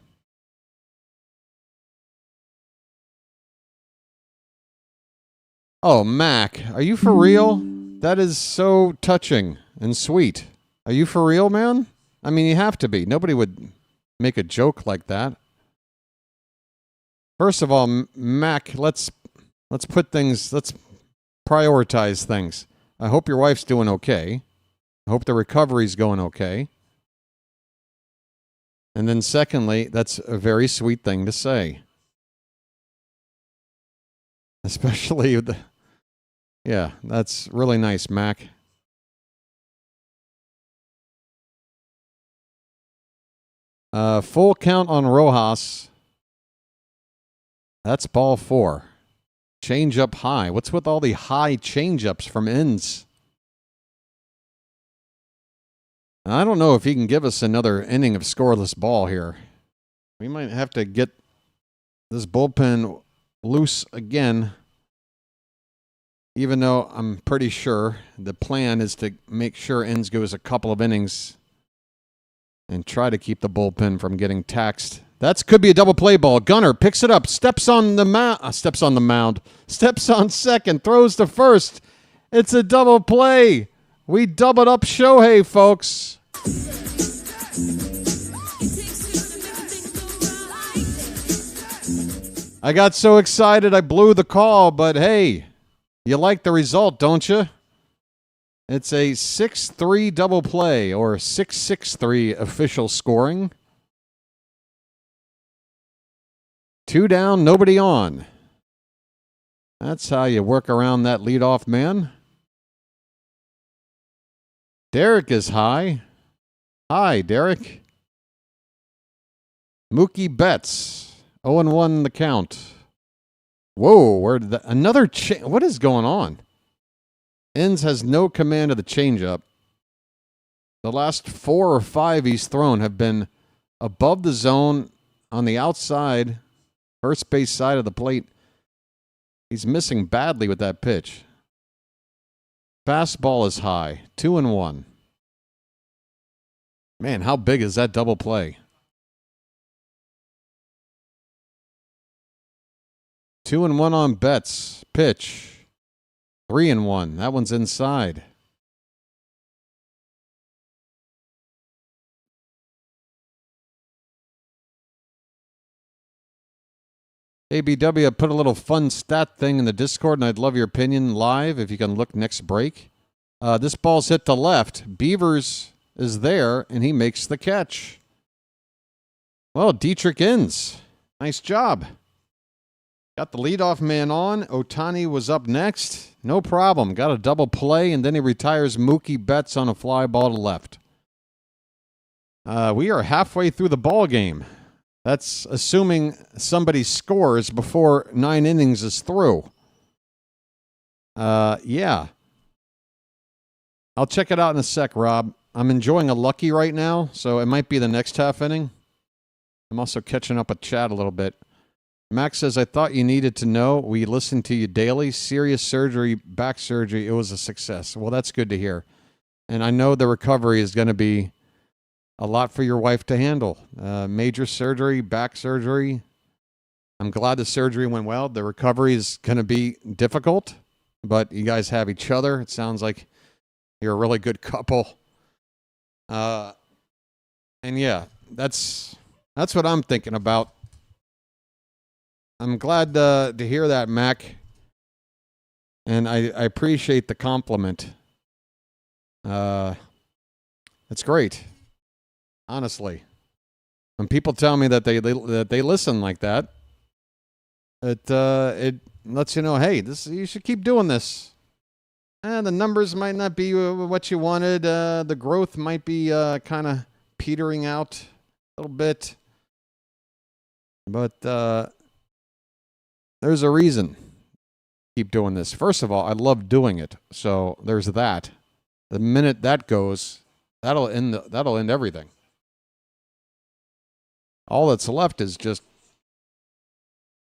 Oh, Mac, are you for real? That is so touching and sweet. Are you for real, man? I mean, you have to be. Nobody would make a joke like that. First of all, Mac, let's prioritize things. I hope your wife's doing okay. I hope the recovery's going okay. And then secondly, that's a very sweet thing to say. Especially yeah, that's really nice, Mac. Full count on Rojas. That's ball 4. Change up high. What's with all the high change ups from ends? I don't know if he can give us another inning of scoreless ball here. We might have to get this bullpen loose again, even though I'm pretty sure the plan is to make sure Inns goes a couple of innings and try to keep the bullpen from getting taxed. That could be a double play ball. Gunnar picks it up, steps on second, throws to first. It's a double play. We doubled up Shohei, folks. I got so excited I blew the call, but hey, you like the result, don't you? It's a 6-3 double play, or 6-6-3 official scoring. 2 down, nobody on. That's how you work around that leadoff man. Derek is high. Hi, Derek. Mookie Betts, 0-1 the count. Whoa, another what is going on? Inns has no command of the changeup. The last 4 or 5 he's thrown have been above the zone on the outside, first base side of the plate. He's missing badly with that pitch. Fastball is high, 2-1. Man, how big is that double play? 2-1 on bets. Pitch. 3-1. That one's inside. ABW, I put a little fun stat thing in the Discord, and I'd love your opinion live if you can look next break. This ball's hit to left. Beavers is there, and he makes the catch. Well, Dietrich ends. Nice job. Got the leadoff man on. Ohtani was up next. No problem. Got a double play, and then he retires Mookie Betts on a fly ball to left. We are halfway through the ball game. That's assuming somebody scores before 9 innings is through. Yeah. I'll check it out in a sec, Rob. I'm enjoying a lucky right now, so it might be the next half inning. I'm also catching up with Chad a little bit. Max says, I thought you needed to know. We listened to you daily. Serious surgery, back surgery. It was a success. Well, that's good to hear. And I know the recovery is going to be a lot for your wife to handle. Major surgery, back surgery. I'm glad the surgery went well. The recovery is going to be difficult, but you guys have each other. It sounds like you're a really good couple. And yeah, that's what I'm thinking about. I'm glad to hear that, Mac. And I appreciate the compliment. It's great. Honestly, when people tell me that they listen like that, it lets you know, hey, you should keep doing this. The numbers might not be what you wanted. The growth might be kind of petering out a little bit, but there's a reason. Keep doing this. First of all, I love doing it, so there's that. The minute that goes, that'll end everything. All that's left is just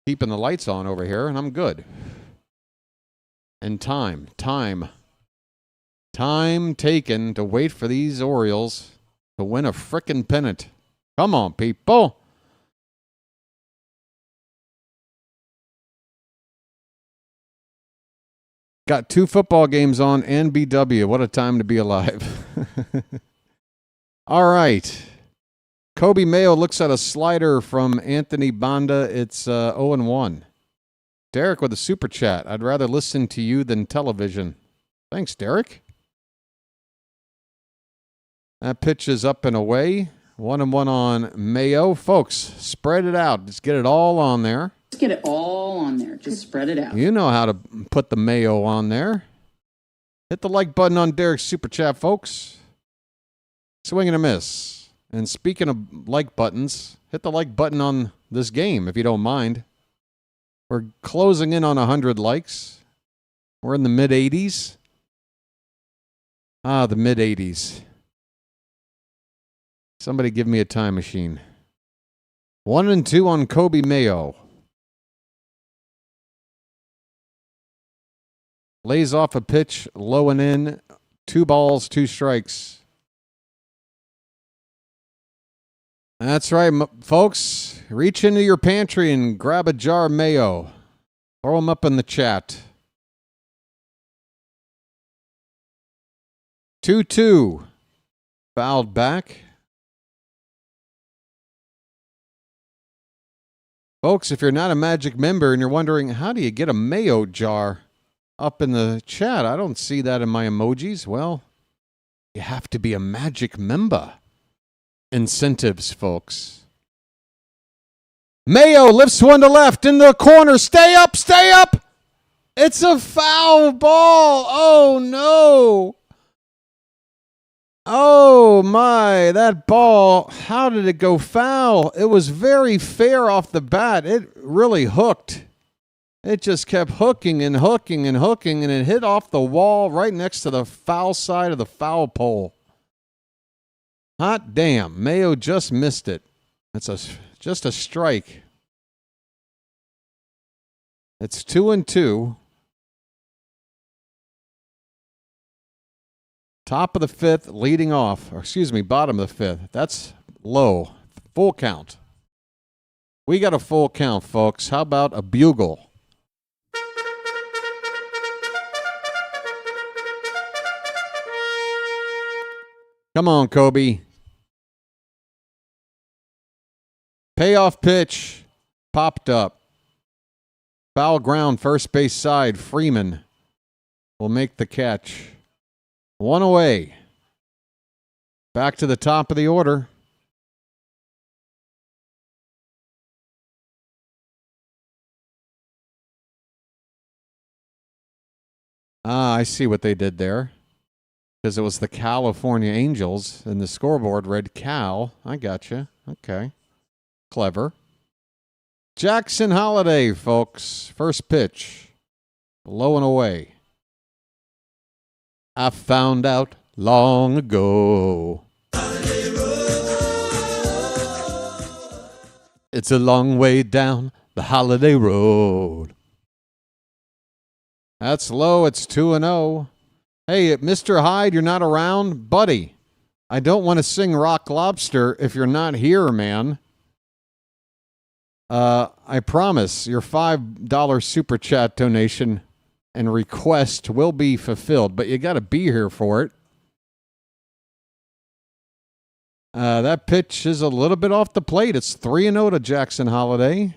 keeping the lights on over here, and I'm good. And time taken to wait for these Orioles to win a frickin' pennant. Come on, people. Got 2 football games on and BW. What a time to be alive. All right. Kobe Mayo looks at a slider from Anthony Banda. It's 0-1. Derek with a super chat. I'd rather listen to you than television. Thanks, Derek. That pitch is up and away. 1-1 on Mayo. Folks, spread it out. Just get it all on there. Just get it all on there. Just spread it out. You know how to put the Mayo on there. Hit the like button on Derek's super chat, folks. Swing and a miss. And speaking of like buttons, hit the like button on this game if you don't mind. We're closing in on 100 likes. We're in the mid-80s. The mid-80s. Somebody give me a time machine. 1-2 on Kobe Mayo. Lays off a pitch, low and in. 2 balls, 2 strikes. That's right, folks. Reach into your pantry and grab a jar of Mayo. Throw them up in the chat. 2-2. Fouled back. Folks, if you're not a Magic member and you're wondering, how do you get a Mayo jar up in the chat? I don't see that in my emojis. Well, you have to be a Magic member. Incentives, folks. Mayo lifts one to left in the corner. Stay up, stay up. It's a foul ball. Oh, no. Oh, my. That ball, how did it go foul? It was very fair off the bat. It really hooked. It just kept hooking and hooking and hooking, and it hit off the wall right next to the foul side of the foul pole. Hot damn. Mayo just missed it. It's just a strike. It's 2-2. Top of the 5th, leading off. Or excuse me, bottom of the 5th. That's low. Full count. We got a full count, folks. How about a bugle? Come on, Kobe. Payoff pitch. Popped up. Foul ground, first base side. Freeman will make the catch. 1 away. Back to the top of the order. I see what they did there. Because it was the California Angels, and the scoreboard read Cal. I gotcha. Okay. Clever. Jackson Holiday, folks. First pitch. Low and away. I found out long ago. It's a long way down the Holiday Road. That's low. It's 2-0. Hey, Mr. Hyde, you're not around? Buddy, I don't want to sing Rock Lobster if you're not here, man. I promise your $5 super chat donation and request will be fulfilled, but you got to be here for it. That pitch is a little bit off the plate. It's 3-0 to Jackson Holiday.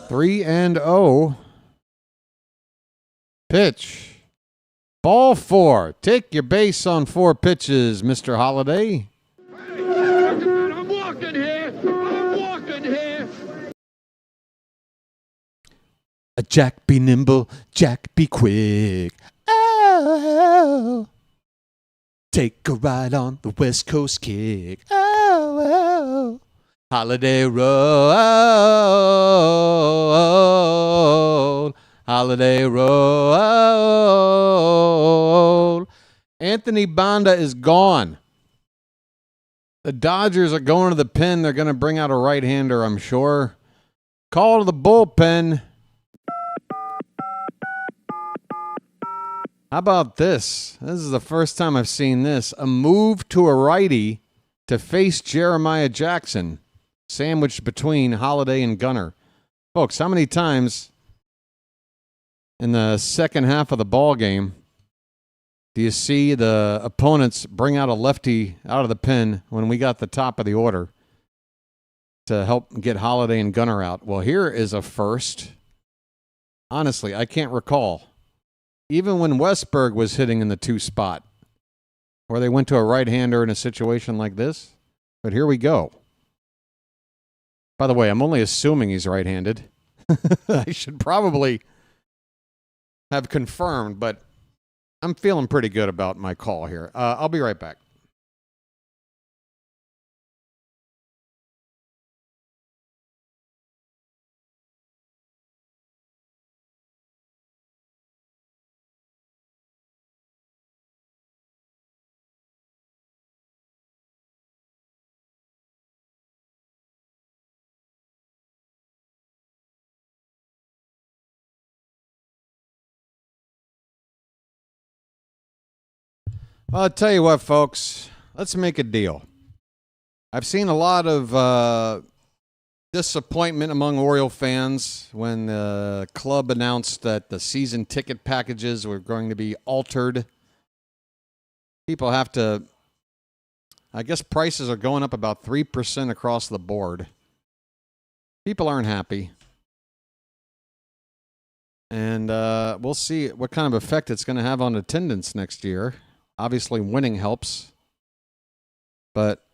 3-0. Pitch. Ball 4. Take your base on 4 pitches, Mr. Holiday. I'm walking here. I'm walking here. Jack be nimble, Jack be quick. Oh, take a ride on the West Coast kick. Oh, Holiday Road. Holiday Road. Anthony Banda is gone. The Dodgers are going to the pen. They're going to bring out a right-hander, I'm sure. Call to the bullpen. How about this? This is the first time I've seen this. A move to a righty to face Jeremiah Jackson, sandwiched between Holiday and Gunnar. Folks, how many times in the second half of the ball game do you see the opponents bring out a lefty out of the pen when we got the top of the order to help get Holiday and Gunnar out? Well, here is a first. Honestly, I can't recall. Even when Westberg was hitting in the 2 spot, where they went to a right-hander in a situation like this. But here we go. By the way, I'm only assuming he's right-handed. I should probably have confirmed, but I'm feeling pretty good about my call here. I'll be right back. I'll tell you what, folks. Let's make a deal. I've seen a lot of disappointment among Oriole fans when the club announced that the season ticket packages were going to be altered. People have to, I guess prices are going up about 3% across the board. People aren't happy. And we'll see what kind of effect it's going to have on attendance next year. Obviously, winning helps. But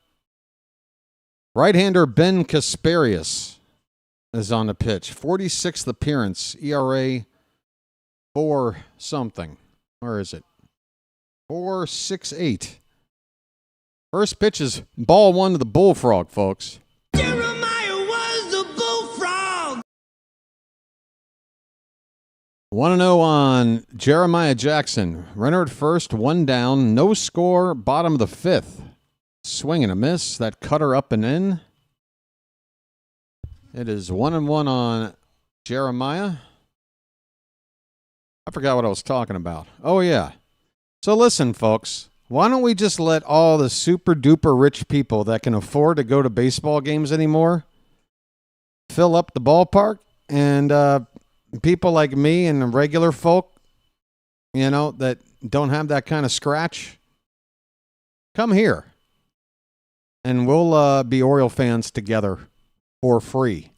right-hander Ben Kasparius is on the pitch. 46th appearance, ERA 4-something. Where is it? 4.68. First pitch is ball 1 to the Bullfrog, folks. Jeremiah was the bullfrog. 1-0 on Jeremiah Jackson. Runner at first, 1 down, no score, bottom of the 5th. Swing and a miss. That cutter up and in. It is 1-1 on Jeremiah. I forgot what I was talking about. Oh, yeah. So listen, folks. Why don't we just let all the super-duper rich people that can afford to go to baseball games anymore fill up the ballpark, and people like me and the regular folk that don't have that kind of scratch, come here. And we'll be Oriole fans together for free.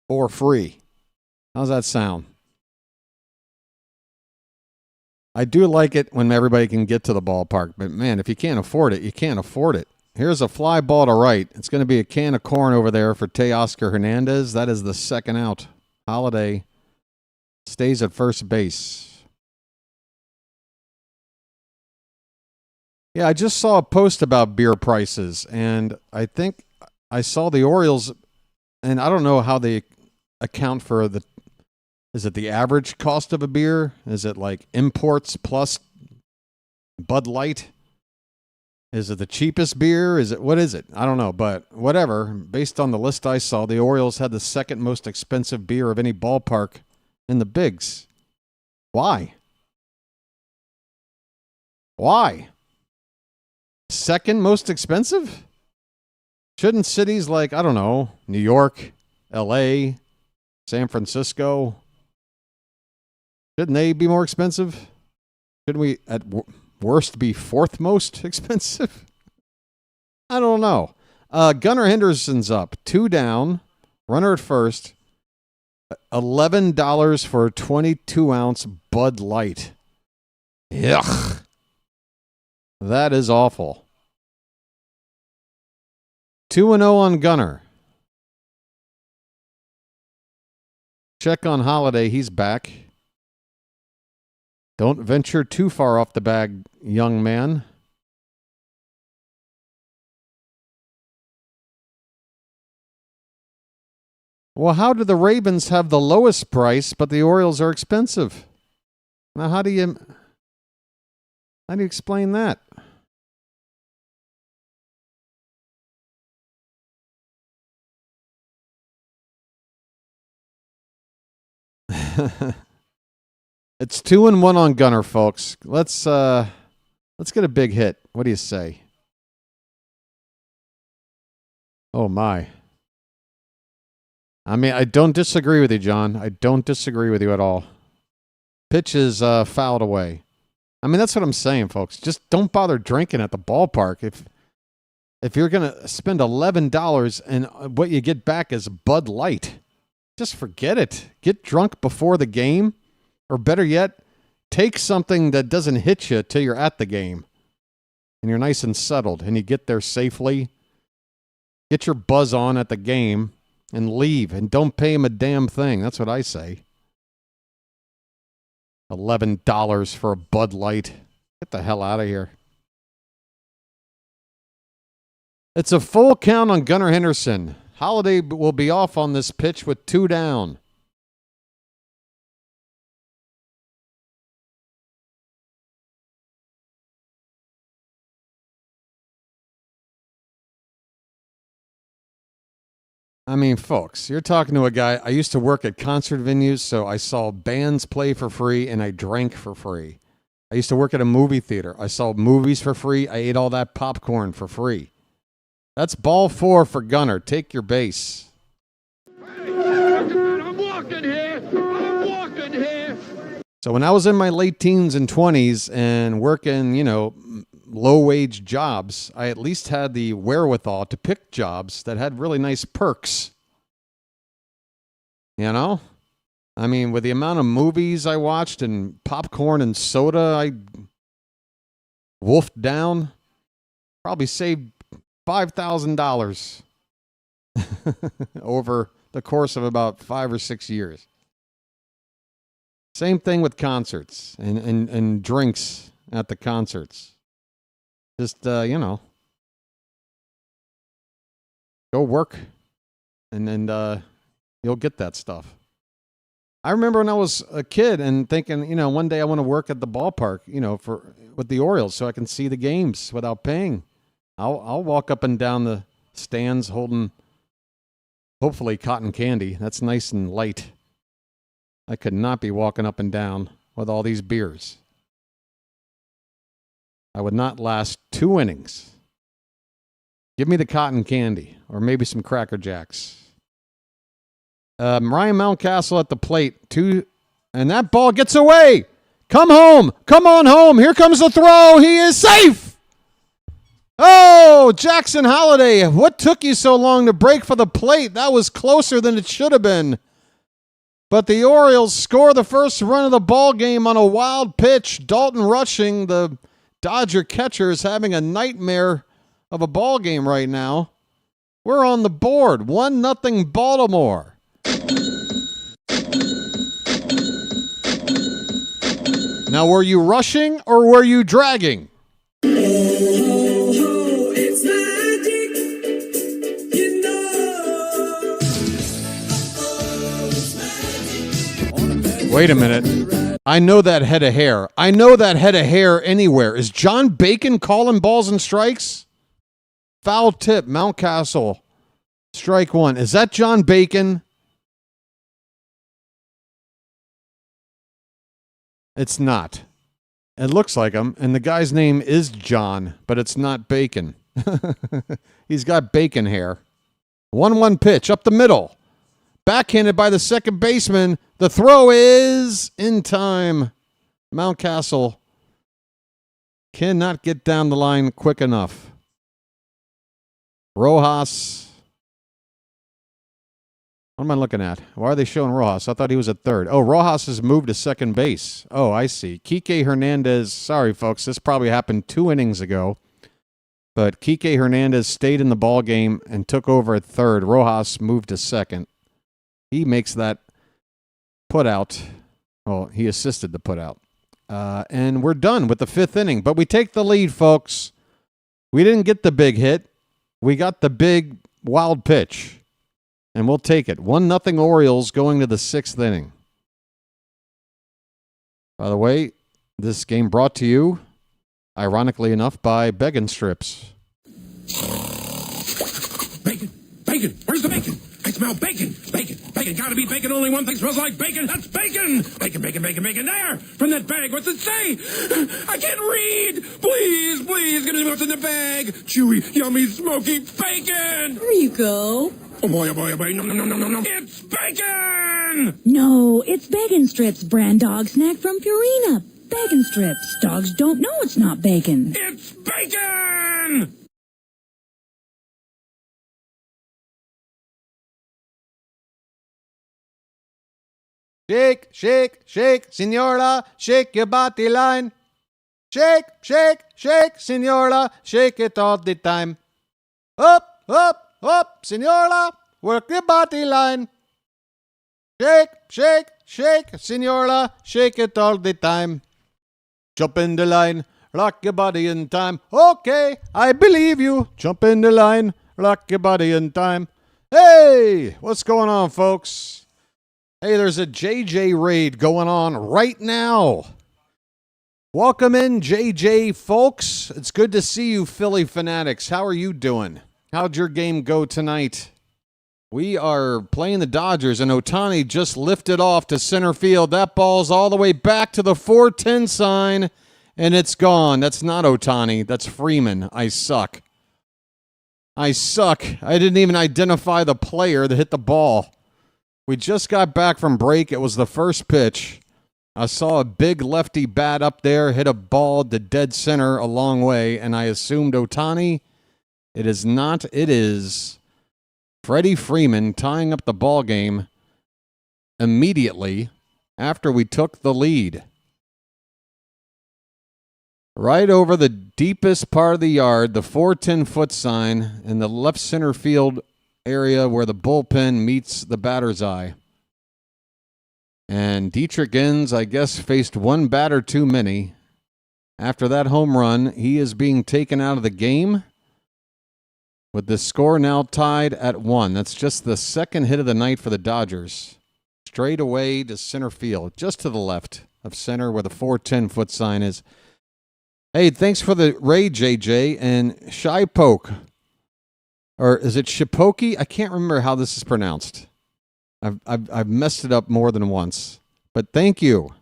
For free. How's that sound? I do like it when everybody can get to the ballpark, but man, if you can't afford it, you can't afford it. Here's a fly ball to right. It's going to be a can of corn over there for Teoscar Hernandez. That is the second out. Holiday stays at first base. Yeah, I just saw a post about beer prices, and I think I saw the Orioles, and I don't know how they account for is it the average cost of a beer? Is it like imports plus Bud Light? Is it the cheapest beer? What is it? I don't know, but whatever. Based on the list I saw, the Orioles had the second most expensive beer of any ballpark in the bigs. Why? Why? Second most expensive? Shouldn't cities like, I don't know, New York, LA, San Francisco, shouldn't they be more expensive? Shouldn't we, at worst, be fourth most expensive? I don't know. Gunnar Henderson's up, 2 down, runner at first, $11 for a 22-ounce Bud Light. Yuck. That is awful. 2-0 on Gunnar. Check on Holiday. He's back. Don't venture too far off the bag, young man. Well, how do the Ravens have the lowest price, but the Orioles are expensive? Now, how do you explain that? It's 2-1 on Gunnar, folks. Let's get a big hit. What do you say? Oh my. I mean, I don't disagree with you, John. I don't disagree with you at all. Pitch is fouled away. I mean, that's what I'm saying, folks. Just don't bother drinking at the ballpark. If you're going to spend $11 and what you get back is Bud Light, just forget it. Get drunk before the game, or better yet, take something that doesn't hit you till you're at the game and you're nice and settled and you get there safely. Get your buzz on at the game and leave, and don't pay him a damn thing. That's what I say. $11 for a Bud Light. Get the hell out of here. It's a full count on Gunnar Henderson. Holiday will be off on this pitch with 2 down. I mean, folks, you're talking to a guy. I used to work at concert venues, so I saw bands play for free and I drank for free. I used to work at a movie theater. I saw movies for free. I ate all that popcorn for free. That's ball 4 for Gunnar. Take your base. I'm walking here. I'm walking here. So when I was in my late teens and 20s and working, low-wage jobs, I at least had the wherewithal to pick jobs that had really nice perks. I mean, with the amount of movies I watched and popcorn and soda I wolfed down, probably saved $5,000 over the course of about 5 or 6 years. Same thing with concerts and drinks at the concerts. Just, go work and you'll get that stuff. I remember when I was a kid and thinking, one day I want to work at the ballpark, with the Orioles so I can see the games without paying. I'll walk up and down the stands holding, hopefully, cotton candy. That's nice and light. I could not be walking up and down with all these beers. I would not last 2 innings. Give me the cotton candy or maybe some Cracker Jacks. Ryan Mountcastle at the plate. And that ball gets away. Come home. Come on home. Here comes the throw. He is safe. Oh, Jackson Holliday, what took you so long to break for the plate? That was closer than it should have been. But the Orioles score the first run of the ball game on a wild pitch. Dalton Rushing, the Dodger catcher, is having a nightmare of a ball game right now. We're on the board, 1-0 Baltimore. Now, were you rushing or were you dragging? It's magic, you know. Wait a minute. I know that head of hair. I know that head of hair anywhere. Is John Bacon calling balls and strikes? Foul tip, Mountcastle. Strike one. Is that John Bacon? It's not. It looks like him, and the guy's name is John, but it's not Bacon. He's got bacon hair. 1-1 pitch up the middle. Backhanded by the second baseman. The throw is in time. Mountcastle cannot get down the line quick enough. Rojas. What am I looking at? Why are they showing Rojas? I thought he was at third. Oh, Rojas has moved to second base. Oh, I see. Kike Hernandez. Sorry, folks. This probably happened 2 innings ago. But Kike Hernandez stayed in the ball game and took over at third. Rojas moved to second. He makes that put out. Oh, he assisted the put out. And we're done with the 5th inning. But we take the lead, folks. We didn't get the big hit. We got the big wild pitch. And we'll take it. 1-0 Orioles going to the 6th inning. By the way, this game brought to you, ironically enough, by Bacon Strips. Bacon! Bacon! Where's the bacon? I smell bacon! Bacon! Bacon! Gotta be bacon! Only one thing smells like bacon! That's bacon! Bacon! Bacon! Bacon! Bacon! There! From that bag! What's it say? I can't read! Please! Please! Give me what's in the bag! Chewy, yummy, smoky bacon! There you go. Oh boy, oh boy, oh boy. No, no, no, no, no, no. It's bacon! No, it's Bacon Strips, brand dog snack from Purina. Bacon Strips. Dogs don't know it's not bacon. It's bacon! Shake, shake, shake, senora, shake your body line. Shake, shake, shake, senora, shake it all the time. Up, up, up, senora, work your body line. Shake, shake, shake, senora, shake it all the time. Jump in the line, rock your body in time. Okay, I believe you. Jump in the line, rock your body in time. Hey, what's going on, folks? Hey, there's a JJ raid going on right now. Welcome in, JJ folks. It's good to see you, Philly fanatics. How are you doing? How'd your game go tonight? We are playing the Dodgers, and Ohtani just lifted off to center field. That ball's all the way back to the 410 sign, and it's gone. That's not Ohtani. That's Freeman. I suck. I didn't even identify the player that hit the ball. We just got back from break. It was the first pitch. I saw a big lefty bat up there, hit a ball to dead center a long way, and I assumed Ohtani. It is not. It is Freddie Freeman tying up the ball game immediately after we took the lead. Right over the deepest part of the yard, the 410-foot sign in the left center field area where the bullpen meets the batter's eye. And Dietrich Enns, I guess, faced one batter too many. After that home run, he is being taken out of the game with the score now tied at 1. That's just the second hit of the night for the Dodgers. Straight away to center field, just to the left of center where the 410-foot sign is. Hey, thanks for the raid, JJ. And Shy Poke. Or is it Shipoki? I can't remember how this is pronounced. I've messed it up more than once. But thank you.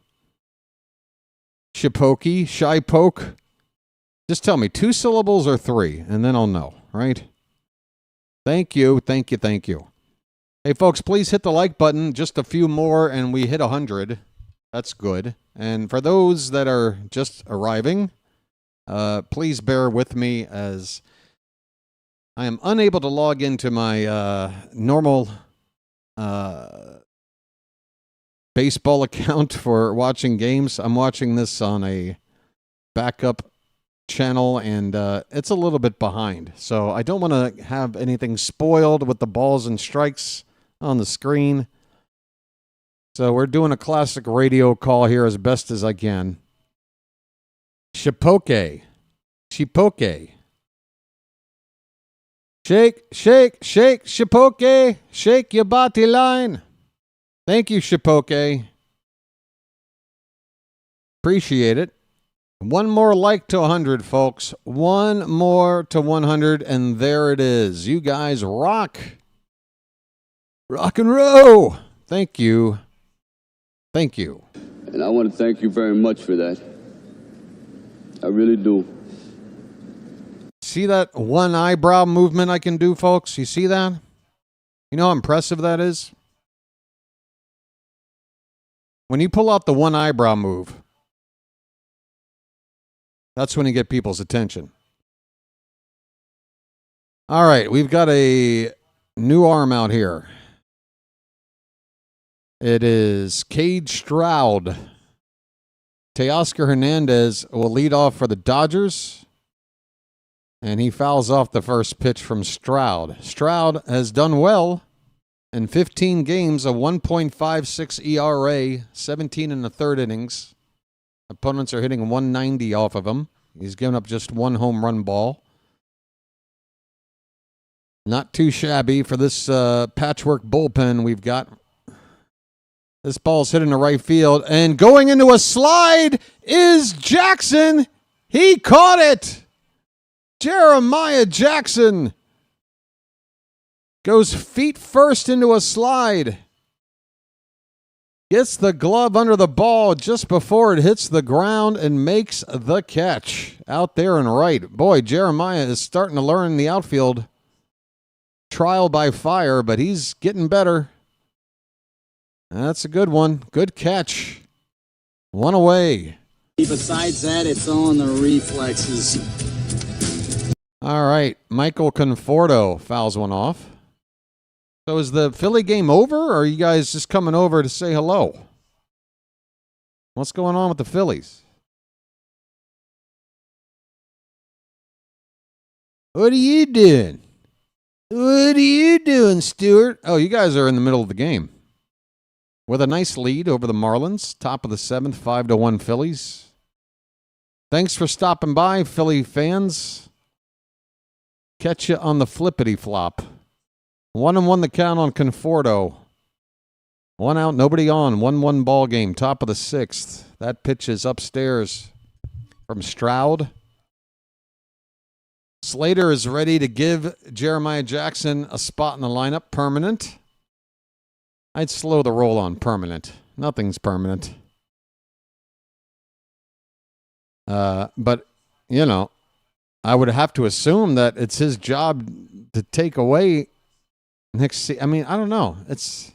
Shipoki, Shy Poke. Just tell me 2 syllables or 3, and then I'll know, right? Thank you, thank you, thank you. Hey, folks, please hit the like button. Just a few more, and we hit 100. That's good. And for those that are just arriving, please bear with me as I am unable to log into my normal baseball account for watching games. I'm watching this on a backup channel, and it's a little bit behind. So I don't want to have anything spoiled with the balls and strikes on the screen. So we're doing a classic radio call here as best as I can. Chipoke. Chipoke. Shake, shake, shake, Chipoke. Shake your body line. Thank you, Chipoke. Appreciate it. One more like to 100, folks. One more to 100, and there it is. You guys rock. Rock and roll. Thank you. Thank you. And I want to thank you very much for that. I really do. See that one eyebrow movement I can do, folks? You see that? You know how impressive that is? When you pull out the one eyebrow move, that's when you get people's attention. All right, we've got a new arm out here. It is Cade Stroud. Teoscar Hernandez will lead off for the Dodgers, and he fouls off the first pitch from Stroud. Stroud has done well in 15 games, a 1.56 ERA, 17 in the third innings. Opponents are hitting 190 off of him. He's given up just one home run ball. Not too shabby for this patchwork bullpen we've got. This ball's hit in the right field, and going into a slide is Jackson. He caught it. Jeremiah Jackson goes feet first into a slide. Gets the glove under the ball just before it hits the ground and makes the catch out there and right. Boy, Jeremiah is starting to learn the outfield trial by fire, but he's getting better. That's a good one. Good catch. One away. Besides that, it's all in the reflexes. All right. Michael Conforto fouls one off. So is the Philly game over, or are you guys just coming over to say hello? What's going on with the Phillies? What are you doing? What are you doing, Stuart? Oh, you guys are in the middle of the game. With a nice lead over the Marlins, top of the seventh, 5-1 Phillies. Thanks for stopping by, Philly fans. Catch you on the flippity flop. 1-1 the count on Conforto. One out, nobody on. 1-1 ball game, top of the sixth. That pitch is upstairs from Stroud. Slater is ready to give Jeremiah Jackson a spot in the lineup, permanent. I'd slow the roll on permanent. Nothing's permanent. But, you know, I would have to assume that it's his job to take away next season. I mean, I don't know. It's...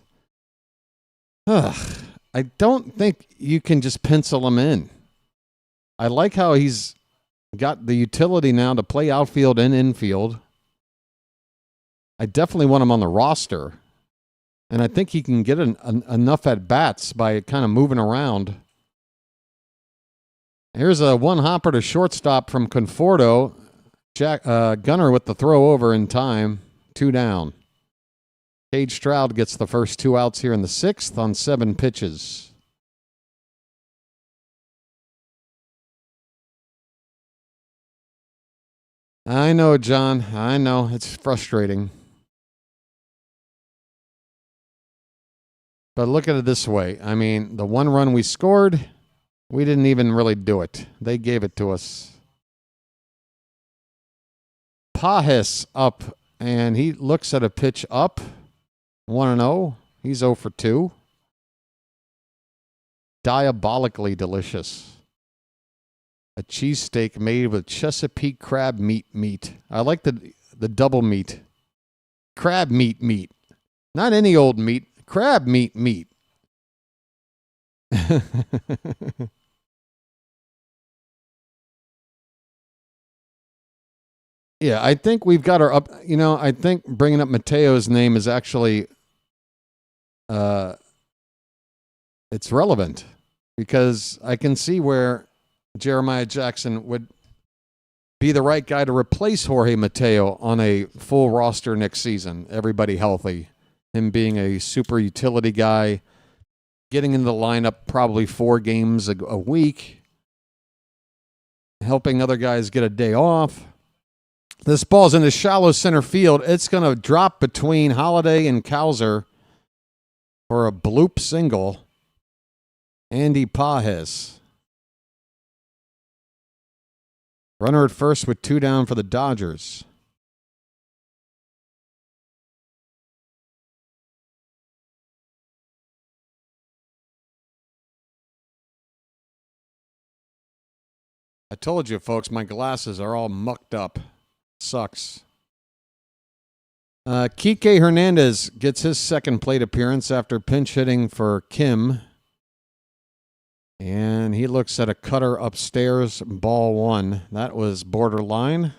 I don't think you can just pencil him in. I like how he's got the utility now to play outfield and infield. I definitely want him on the roster. And I think he can get enough at-bats by kind of moving around. Here's a one-hopper to shortstop from Conforto. Gunner with the throw over in time. 2 down. Cade Stroud gets the first 2 outs here in the sixth on 7 pitches. I know, John. I know. It's frustrating. But look at it this way. I mean, the 1 run we scored, we didn't even really do it. They gave it to us. Pajes up, and he looks at a pitch up. 1-0. He's 0 for 2. Diabolically delicious. A cheesesteak made with Chesapeake crab meat. I like the double meat. Crab meat. Not any old meat. Crab meat. Yeah, I think we've got our up. You know, I think bringing up Mateo's name is actually, it's relevant because I can see where Jeremiah Jackson would be the right guy to replace Jorge Mateo on a full roster next season. Everybody healthy, him being a super utility guy, getting in the lineup probably 4 games a week, helping other guys get a day off. This ball's in the shallow center field. It's going to drop between Holiday and Cowser for a bloop single. Andy Pajes. Runner at first with 2 down for the Dodgers. I told you, folks, my glasses are all mucked up. Sucks. Kike Hernandez gets his second plate appearance after pinch hitting for Kim. And he looks at a cutter upstairs, ball 1. That was borderline.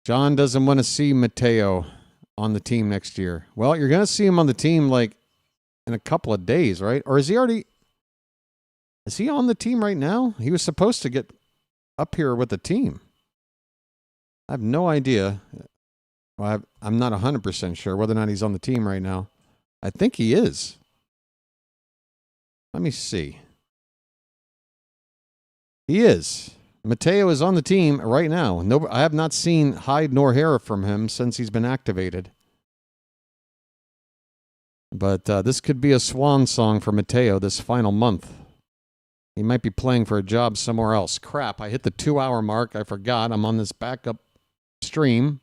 John doesn't want to see Mateo on the team next year. Well, you're going to see him on the team like in a couple of days, right? Or is he already... Is he on the team right now? He was supposed to get up here with the team. I have no idea. Well, I'm not 100% sure whether or not he's on the team right now. I think he is. Let me see. He is. Mateo is on the team right now. No, I have not seen hide nor hair from him since he's been activated. But this could be a swan song for Mateo this final month. He might be playing for a job somewhere else. Crap, I hit the 2-hour mark. I forgot. I'm on this backup stream.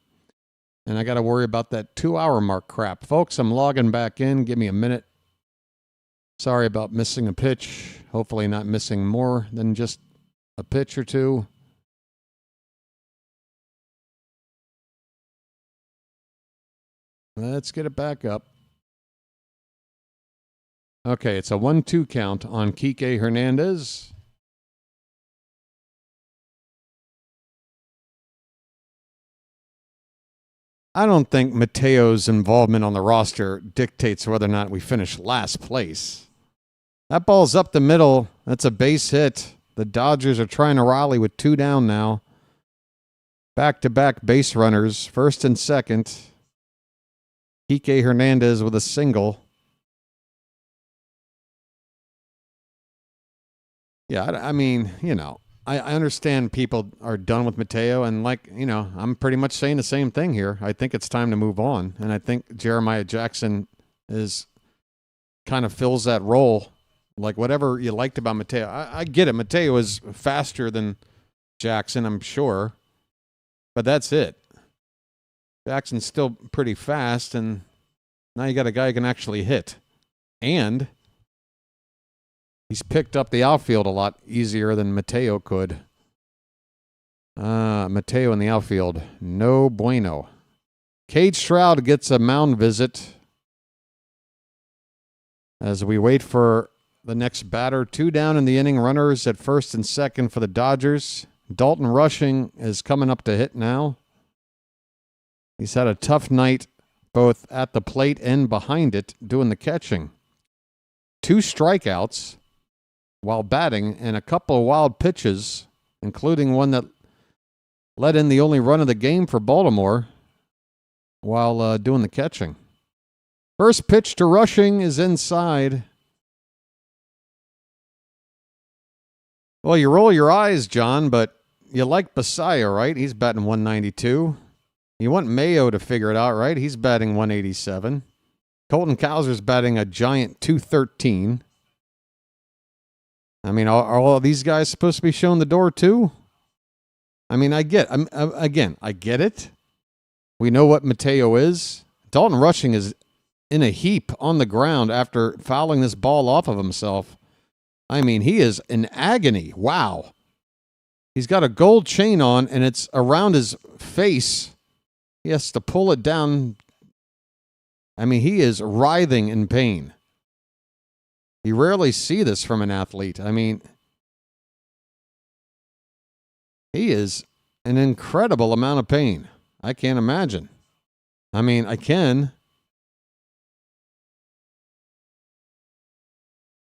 And I got to worry about that 2-hour mark crap. Folks, I'm logging back in. Give me a minute. Sorry about missing a pitch. Hopefully not missing more than just a pitch or two. Let's get it back up. Okay, it's a 1-2 count on Kike Hernandez. I don't think Mateo's involvement on the roster dictates whether or not we finish last place. That ball's up the middle. That's a base hit. The Dodgers are trying to rally with 2 down now. Back-to-back base runners, first and second. Kike Hernandez with a single. Yeah, I mean, you know, I understand people are done with Mateo, and like, you know, I'm pretty much saying the same thing here. I think it's time to move on, and I think Jeremiah Jackson is kind of fills that role. Like, whatever you liked about Mateo, I get it. Mateo is faster than Jackson, I'm sure, but that's it. Jackson's still pretty fast, and now you got a guy who can actually hit, and he's picked up the outfield a lot easier than Mateo could. Mateo in the outfield. No bueno. Cade Stroud gets a mound visit as we wait for the next batter. 2 down in the inning. Runners at first and second for the Dodgers. Dalton Rushing is coming up to hit now. He's had a tough night both at the plate and behind it doing the catching. 2 strikeouts while batting, and a couple of wild pitches, including one that let in the only run of the game for Baltimore while doing the catching. First pitch to Rushing is inside. Well, you roll your eyes, John, but you like Basayo, right? He's batting 192. You want Mayo to figure it out, right? He's batting 187. Colton Cowser's batting a giant 213. I mean, are all these guys supposed to be shown the door too? I mean, I get it. We know what Mateo is. Dalton Rushing is in a heap on the ground after fouling this ball off of himself. I mean, he is in agony. Wow. He's got a gold chain on, and it's around his face. He has to pull it down. I mean, he is writhing in pain. You rarely see this from an athlete. I mean, he is an incredible amount of pain. I can't imagine. I mean, I can.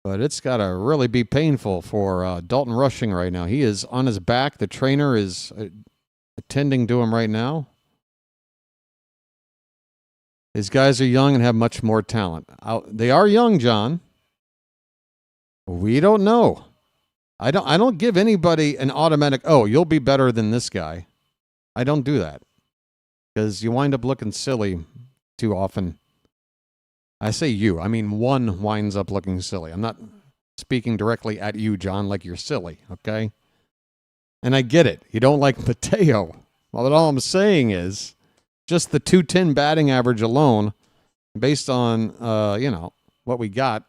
But it's got to really be painful for Dalton Rushing right now. He is on his back. The trainer is attending to him right now. These guys are young and have much more talent. They are young, John. We don't know. I don't give anybody an automatic, oh, you'll be better than this guy. I don't do that. Because you wind up looking silly too often. I say you. I mean, one winds up looking silly. I'm not speaking directly at you, John, like you're silly, okay? And I get it. You don't like Mateo. Well, all I'm saying is just the 210 batting average alone, based on, what we got,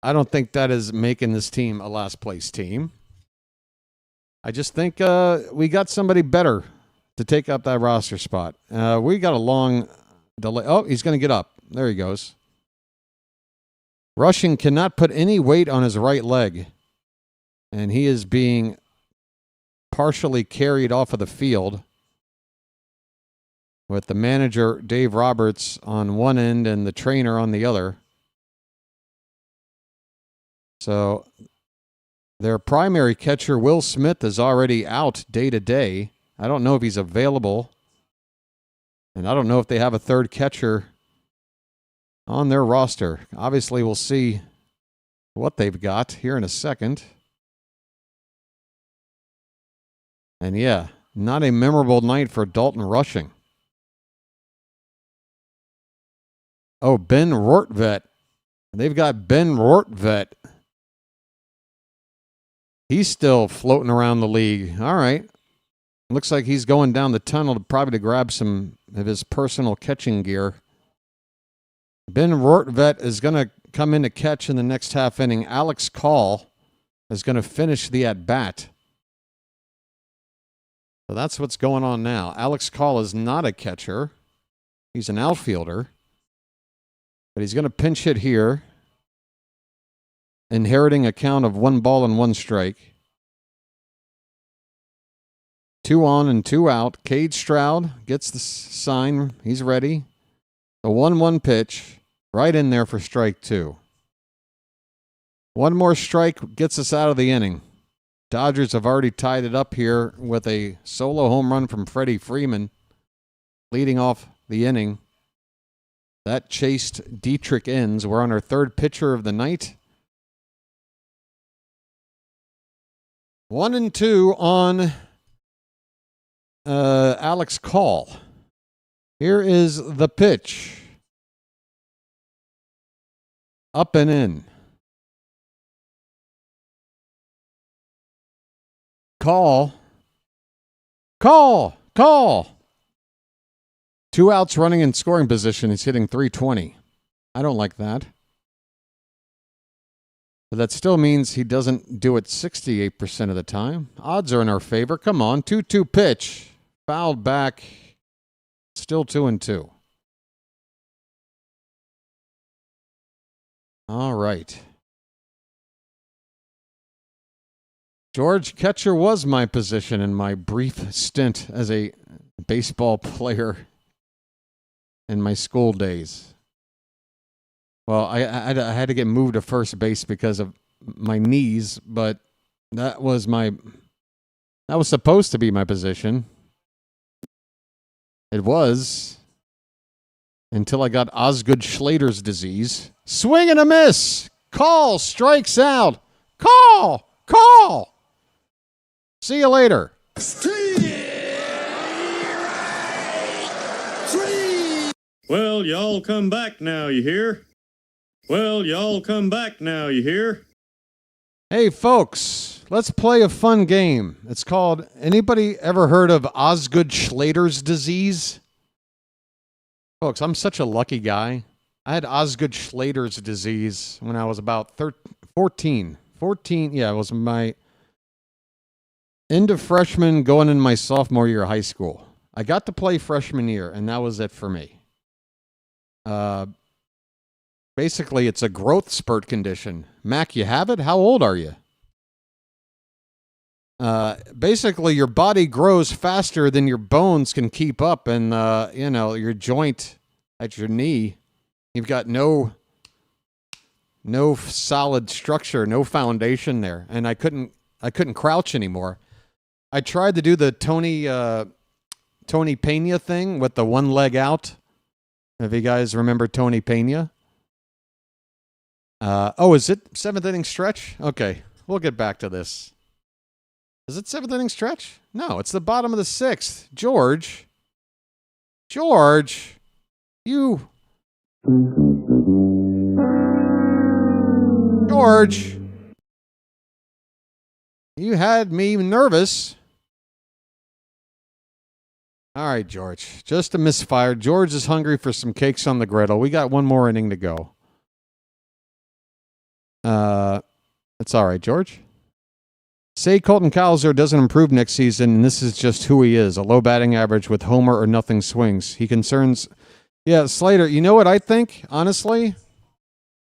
I don't think that is making this team a last place team. I just think we got somebody better to take up that roster spot. We got a long delay. Oh, he's going to get up. There he goes. Rushing cannot put any weight on his right leg, and he is being partially carried off of the field with the manager, Dave Roberts, on one end and the trainer on the other. So their primary catcher, Will Smith, is already out day to day. I don't know if he's available. And I don't know if they have a third catcher on their roster. Obviously, we'll see what they've got here in a second. And yeah, not a memorable night for Dalton Rushing. Oh, Ben Rortvet. They've got Ben Rortvet. He's still floating around the league. All right. Looks like he's going down the tunnel probably to grab some of his personal catching gear. Ben Rortvet is going to come in to catch in the next half inning. Alex Call is going to finish the at-bat. So that's what's going on now. Alex Call is not a catcher. He's an outfielder. But he's going to pinch hit here, inheriting a count of 1 ball and 1 strike. 2 on and 2 out. Cade Stroud gets the sign. He's ready. The 1-1 pitch right in there for strike 2. One more strike gets us out of the inning. Dodgers have already tied it up here with a solo home run from Freddie Freeman leading off the inning. That chased Dietrich ends. We're on our third pitcher of the night. 1-2 on Alex Call. Here is the pitch. Up and in. Call. 2 outs running in scoring position. He's hitting .320. I don't like that. But that still means he doesn't do it 68% of the time. Odds are in our favor. Come on. 2-2 pitch. Fouled back. Still 2-2. All right. George, catcher was my position in my brief stint as a baseball player in my school days. Well, I had to get moved to first base because of my knees, but that was supposed to be my position. It was until I got Osgood Schlater's disease. Swing and a miss. Call strikes out. Call. See you later. Well, y'all come back now, you hear? Hey, folks, let's play a fun game. It's called, anybody ever heard of Osgood Schlater's disease? Folks, I'm such a lucky guy. I had Osgood Schlater's disease when I was about 14. 14, yeah, it was my end of freshman going in my sophomore year of high school. I got to play freshman year, and that was it for me. Basically, it's a growth spurt condition. Mac, you have it? How old are you? Basically, your body grows faster than your bones can keep up, and your joint at your knee, you've got no solid structure, no foundation there, and I couldn't crouch anymore. I tried to do the Tony Pena thing with the one leg out. If you guys remember Tony Pena. Is it 7th inning stretch? Okay, we'll get back to this. Is it 7th inning stretch? No, it's the bottom of the 6th. George, you... George, you had me nervous. All right, George, just a misfire. George is hungry for some cakes on the griddle. We got one more inning to go. It's all right, George. Say Colton Cowser doesn't improve next season, and this is just who he is, a low batting average with homer or nothing swings. He concerns... Yeah, Slater, you know what I think, honestly?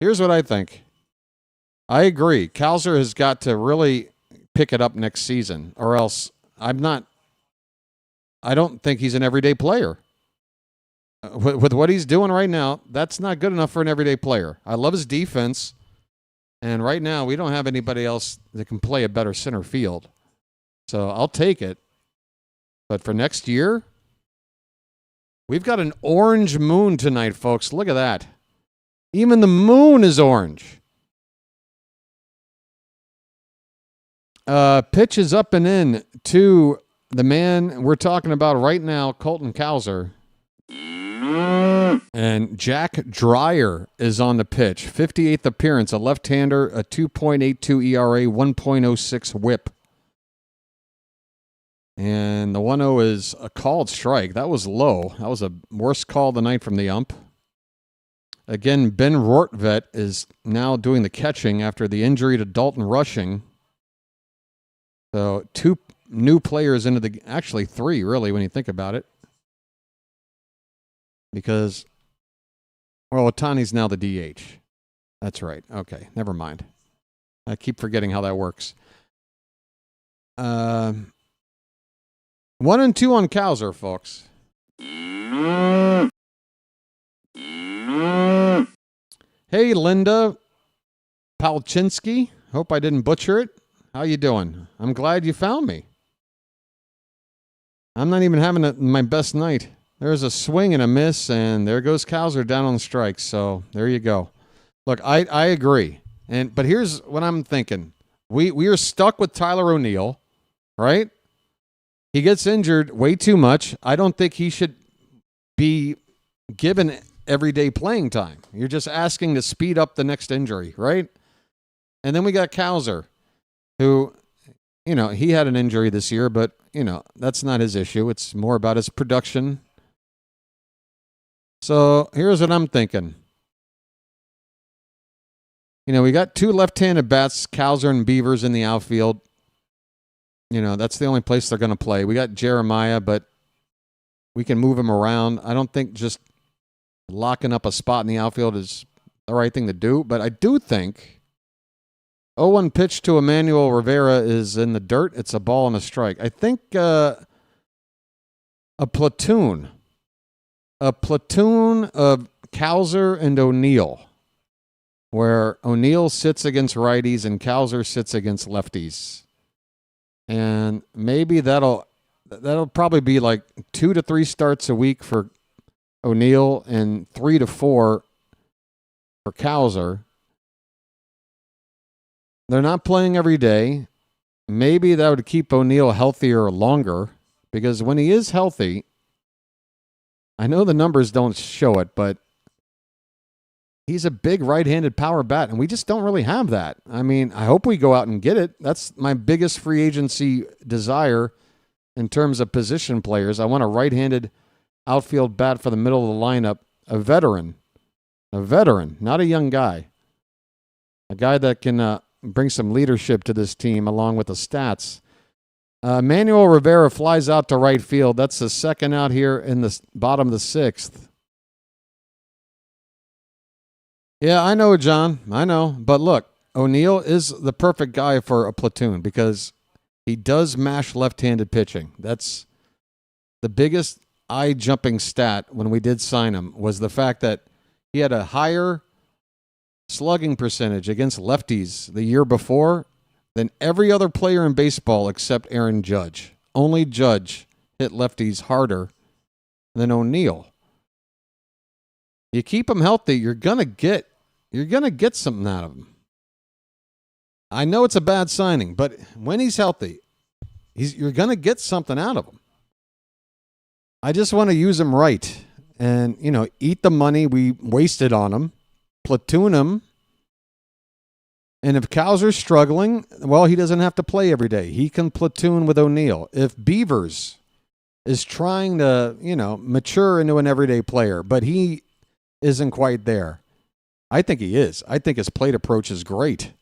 Here's what I think. I agree. Cowser has got to really pick it up next season, or else I don't think he's an everyday player. With what he's doing right now, that's not good enough for an everyday player. I love his defense. And right now, we don't have anybody else that can play a better center field. So I'll take it. But for next year, we've got an orange moon tonight, folks. Look at that. Even the moon is orange. Pitch is up and in to the man we're talking about right now, Colton Cowser. And Jack Dreyer is on the pitch. 58th appearance, a left-hander, a 2.82 ERA, 1.06 whip. And the 1-0 is a called strike. That was low. That was a worst call of the night from the ump. Again, Ben Rortvedt is now doing the catching after the injury to Dalton Rushing. So 2 new players into the... Actually, 3, really, when you think about it. Because... Well, Otani's now the DH. That's right. Okay, never mind. I keep forgetting how that works. 1 and 2 on Cowser, folks. Hey, Linda Palczynski. Hope I didn't butcher it. How you doing? I'm glad you found me. I'm not even having my best night. There's a swing and a miss, and there goes Cowser down on the strike. So there you go. Look, I agree. But here's what I'm thinking. We are stuck with Tyler O'Neill, right? He gets injured way too much. I don't think he should be given everyday playing time. You're just asking to speed up the next injury, right? And then we got Cowser, who, he had an injury this year, but, that's not his issue. It's more about his production. So here's what I'm thinking. We got 2 left-handed bats, Cowser and Beavers in the outfield. That's the only place they're going to play. We got Jeremiah, but we can move him around. I don't think just locking up a spot in the outfield is the right thing to do, but I do think 0-1 pitch to Emmanuel Rivera is in the dirt. It's a ball and a strike. I think a platoon of Cowser and O'Neill, where O'Neill sits against righties and Cowser sits against lefties. And maybe that'll probably be like 2 to 3 starts a week for O'Neill and 3 to 4 for Cowser. They're not playing every day. Maybe that would keep O'Neill healthier longer, because when he is healthy, I know the numbers don't show it, but he's a big right-handed power bat, and we just don't really have that. I mean, I hope we go out and get it. That's my biggest free agency desire in terms of position players. I want a right-handed outfield bat for the middle of the lineup, a veteran, not a young guy, a guy that can bring some leadership to this team along with the stats. Manuel Rivera flies out to right field. That's the second out here in the bottom of the 6th. Yeah, I know, John. I know. But look, O'Neill is the perfect guy for a platoon because he does mash left-handed pitching. That's the biggest eye-jumping stat when we did sign him was the fact that he had a higher slugging percentage against lefties the year before than every other player in baseball except Aaron Judge. Only Judge hit lefties harder than O'Neill. You keep him healthy, you're gonna get something out of him. I know it's a bad signing, but when he's healthy, you're gonna get something out of him. I just want to use him right and, eat the money we wasted on him, platoon him. And if Cowser's struggling, well, he doesn't have to play every day. He can platoon with O'Neill. If Beavers is trying to, mature into an everyday player, but he isn't quite there, I think he is. I think his plate approach is great.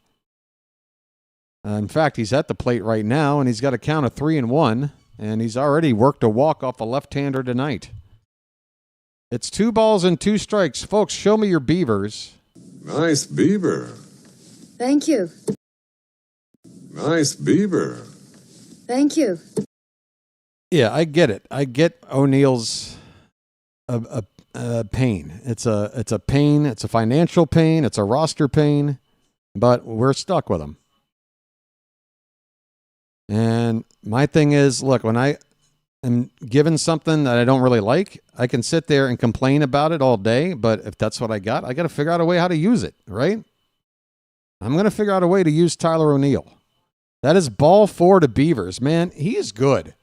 In fact, he's at the plate right now, and he's got a count of 3-1, and he's already worked a walk off a left-hander tonight. It's 2 balls and 2 strikes. Folks, show me your Beavers. Nice beaver. Thank you. Nice beaver. Thank you. Yeah, I get it. I get O'Neill's pain. It's a pain. It's a financial pain. It's a roster pain. But we're stuck with him. And my thing is, look, when I am given something that I don't really like, I can sit there and complain about it all day. But if that's what I got to figure out a way how to use it, right? I'm going to figure out a way to use Tyler O'Neill. That is ball 4 to Beavers. Man, he is good.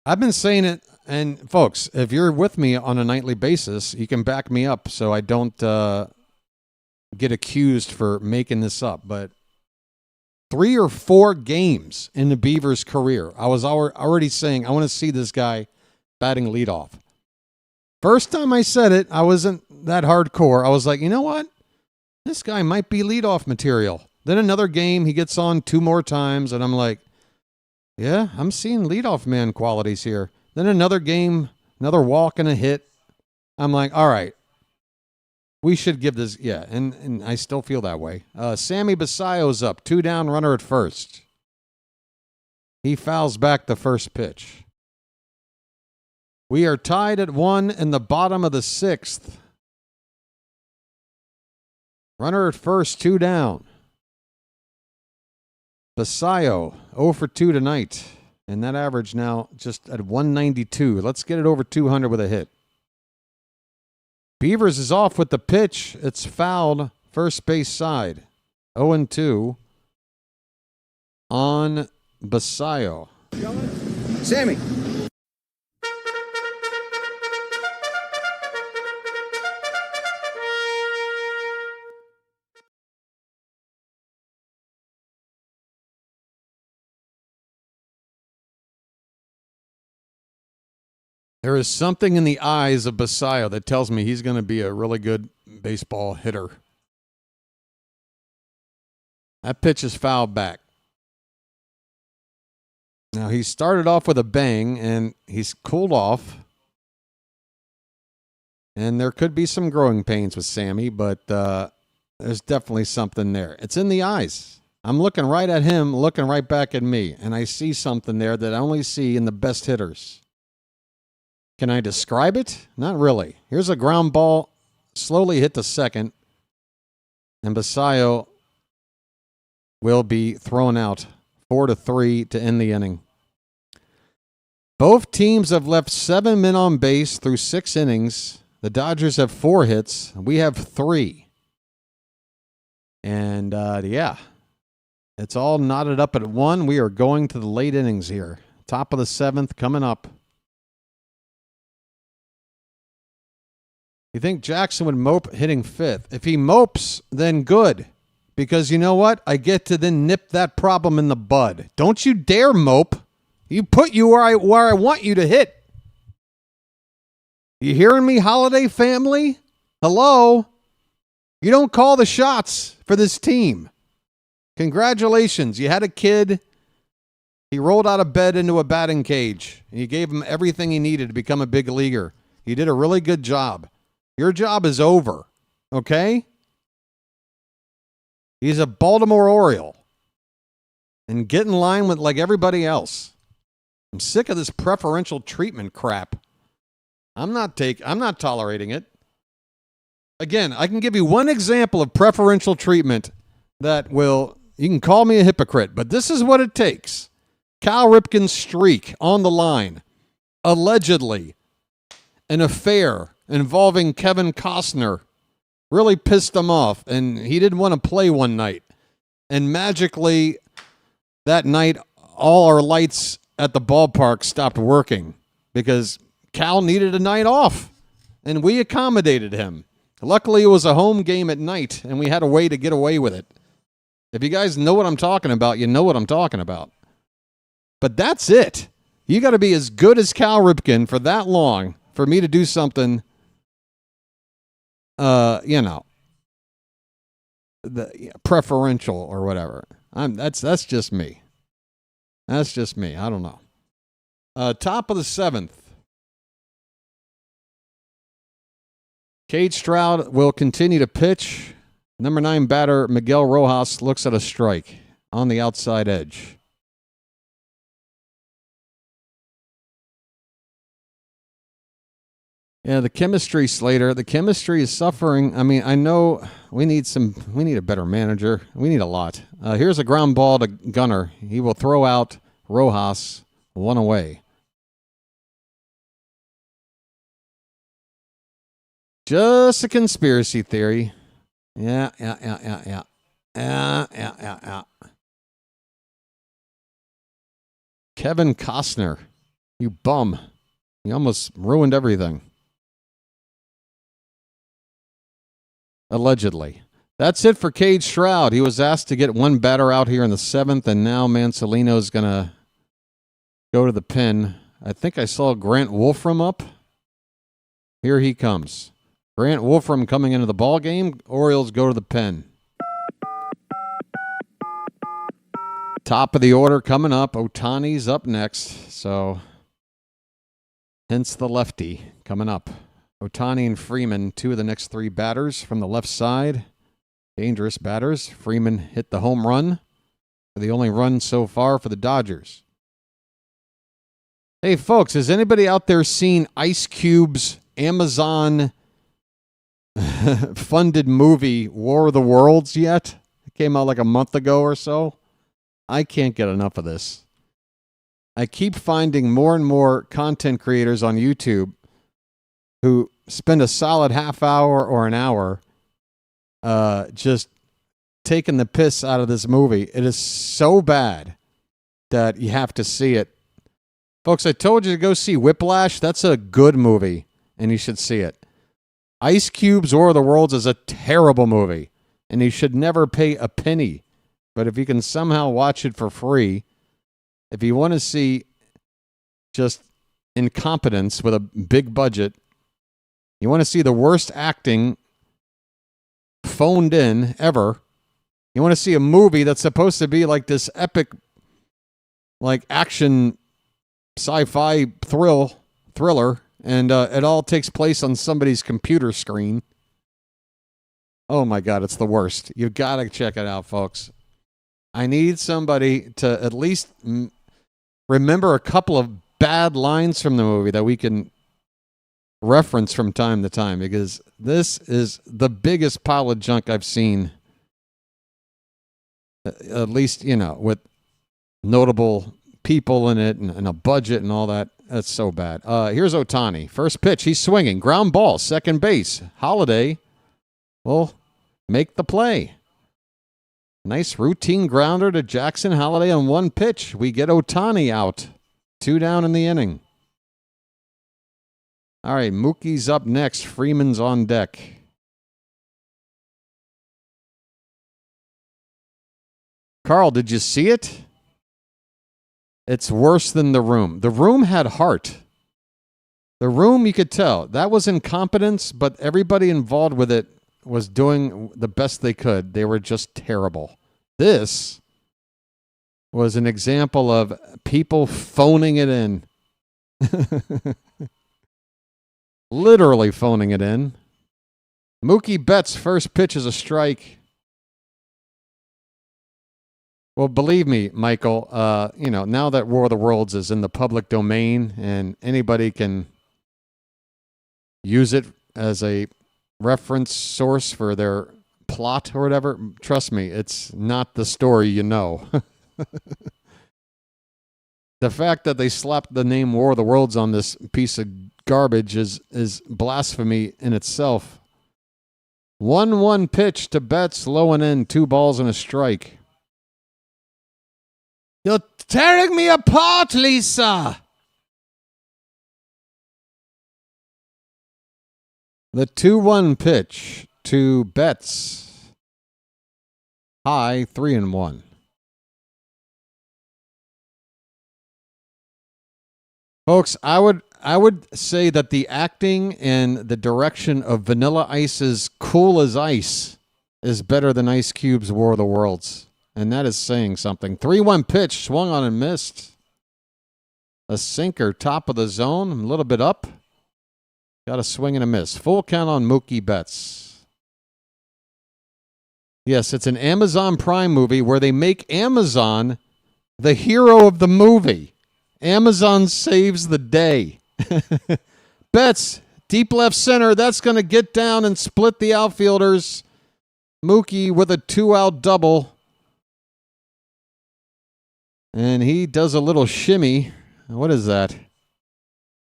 I've been saying it, and folks, if you're with me on a nightly basis, you can back me up so I don't get accused for making this up. But 3 or 4 games in the Beavers' career, I was already saying, I want to see this guy batting leadoff. First time I said it, I wasn't that hardcore. I was like, you know what? This guy might be leadoff material. Then another game, he gets on 2 more times, and I'm like, yeah, I'm seeing leadoff man qualities here. Then another game, another walk and a hit. I'm like, all right, we should give this, yeah, and I still feel that way. Sammy Basayo's up, 2 down, runner at first. He fouls back the first pitch. We are tied at 1 in the bottom of the 6th. Runner at first, 2 down. Basayo, 0 for 2 tonight. And that average now just at 192. Let's get it over 200 with a hit. Beavers is off with the pitch. It's fouled first base side. 0-2 on Basayo. Sammy. There is something in the eyes of Basayo that tells me he's going to be a really good baseball hitter. That pitch is fouled back. Now, he started off with a bang, and he's cooled off. And there could be some growing pains with Sammy, but there's definitely something there. It's in the eyes. I'm looking right at him, looking right back at me, and I see something there that I only see in the best hitters. Can I describe it? Not really. Here's a ground ball, slowly hit to second, and Basayo will be thrown out 4-3 to end the inning. Both teams have left 7 men on base through 6 innings. The Dodgers have 4 hits. We have 3. And, yeah, it's all knotted up at 1. We are going to the late innings here. Top of the 7th coming up. You think Jackson would mope hitting 5th? If he mopes, then good. Because you know what? I get to then nip that problem in the bud. Don't you dare mope. You put you where I want you to hit. You hearing me, Holiday family? Hello? You don't call the shots for this team. Congratulations. You had a kid. He rolled out of bed into a batting cage. And you gave him everything he needed to become a big leaguer. You did a really good job. Your job is over. Okay? He's a Baltimore Oriole. And get in line with like everybody else. I'm sick of this preferential treatment crap. I'm not tolerating it. Again, I can give you one example of preferential treatment that will, you can call me a hypocrite, but this is what it takes. Cal Ripken's streak on the line. Allegedly, an affair involving Kevin Costner really pissed him off, and he didn't want to play one night. And magically, that night, all our lights at the ballpark stopped working because Cal needed a night off, and we accommodated him. Luckily, it was a home game at night, and we had a way to get away with it. If you guys know what I'm talking about, you know what I'm talking about. But that's it. You got to be as good as Cal Ripken for that long for me to do something, preferential or whatever. That's just me. That's just me. I don't know. Top of the 7th. Cade Stroud will continue to pitch. Number 9 batter Miguel Rojas looks at a strike on the outside edge. Yeah, the chemistry, Slater. The chemistry is suffering. I mean, I know we need a better manager. We need a lot. Here's a ground ball to Gunner. He will throw out Rojas, one away. Just a conspiracy theory. Yeah. Kevin Costner, you bum. You almost ruined everything. Allegedly. That's it for Cade Stroud. He was asked to get one batter out here in the 7th, and now Mansolino's going to go to the pen. I think I saw Grant Wolfram up. Here he comes. Grant Wolfram coming into the ball game. Orioles go to the pen. Top of the order coming up. Ohtani's up next, so hence the lefty coming up. Ohtani and Freeman, 2 of the next 3 batters from the left side. Dangerous batters. Freeman hit the home run. The only run so far for the Dodgers. Hey, folks, has anybody out there seen Ice Cube's Amazon funded movie War of the Worlds yet? It came out like a month ago or so. I can't get enough of this. I keep finding more and more content creators on YouTube who spend a solid half hour or an hour just taking the piss out of this movie. It is so bad that you have to see it. Folks, I told you to go see Whiplash. That's a good movie, and you should see it. Ice Cube's War of the Worlds is a terrible movie, and you should never pay a penny. But if you can somehow watch it for free, if you want to see just incompetence with a big budget, you want to see the worst acting phoned in ever, you want to see a movie that's supposed to be like this epic, like action sci-fi thriller, and it all takes place on somebody's computer screen. Oh my God, it's the worst. You've got to check it out, folks. I need somebody to at least remember a couple of bad lines from the movie that we can reference from time to time, because this is the biggest pile of junk I've seen, at least, with notable people in it and a budget and all that. That's so bad. Here's Ohtani. First pitch, he's swinging. Ground ball, second base. Holiday will make the play. Nice routine grounder to Jackson Holiday on one pitch. We get Ohtani out. 2 down in the inning. All right, Mookie's up next. Freeman's on deck. Carl, did you see it? It's worse than The Room. The Room had heart. The Room, you could tell. That was incompetence, but everybody involved with it was doing the best they could. They were just terrible. This was an example of people phoning it in. Literally phoning it in. Mookie Betts' first pitch is a strike. Well, believe me, Michael, now that War of the Worlds is in the public domain and anybody can use it as a reference source for their plot or whatever, trust me, it's not the story you know. The fact that they slapped the name War of the Worlds on this piece of garbage is blasphemy in itself. 1-1 pitch to Betts, low and in, 2 balls and a strike. You're tearing me apart, Lisa! The 2-1 pitch to Betts. High, 3-1. Folks, I would say that the acting and the direction of Vanilla Ice's Cool as Ice is better than Ice Cube's War of the Worlds. And that is saying something. 3-1 pitch, swung on and missed. A sinker, top of the zone, a little bit up. Got a swing and a miss. Full count on Mookie Betts. Yes, it's an Amazon Prime movie where they make Amazon the hero of the movie. Amazon saves the day. Betts, deep left center. That's going to get down and split the outfielders. Mookie with a 2-out double. And he does a little shimmy. What is that?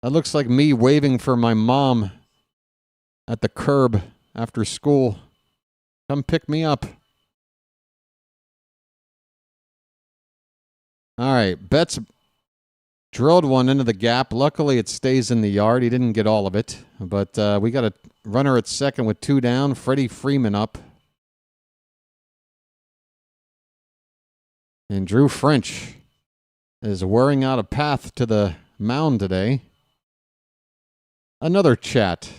That looks like me waving for my mom at the curb after school. Come pick me up. All right, Betts drilled one into the gap. Luckily, it stays in the yard. He didn't get all of it. But we got a runner at second with 2 down. Freddie Freeman up. And Drew French is wearing out a path to the mound today. Another chat.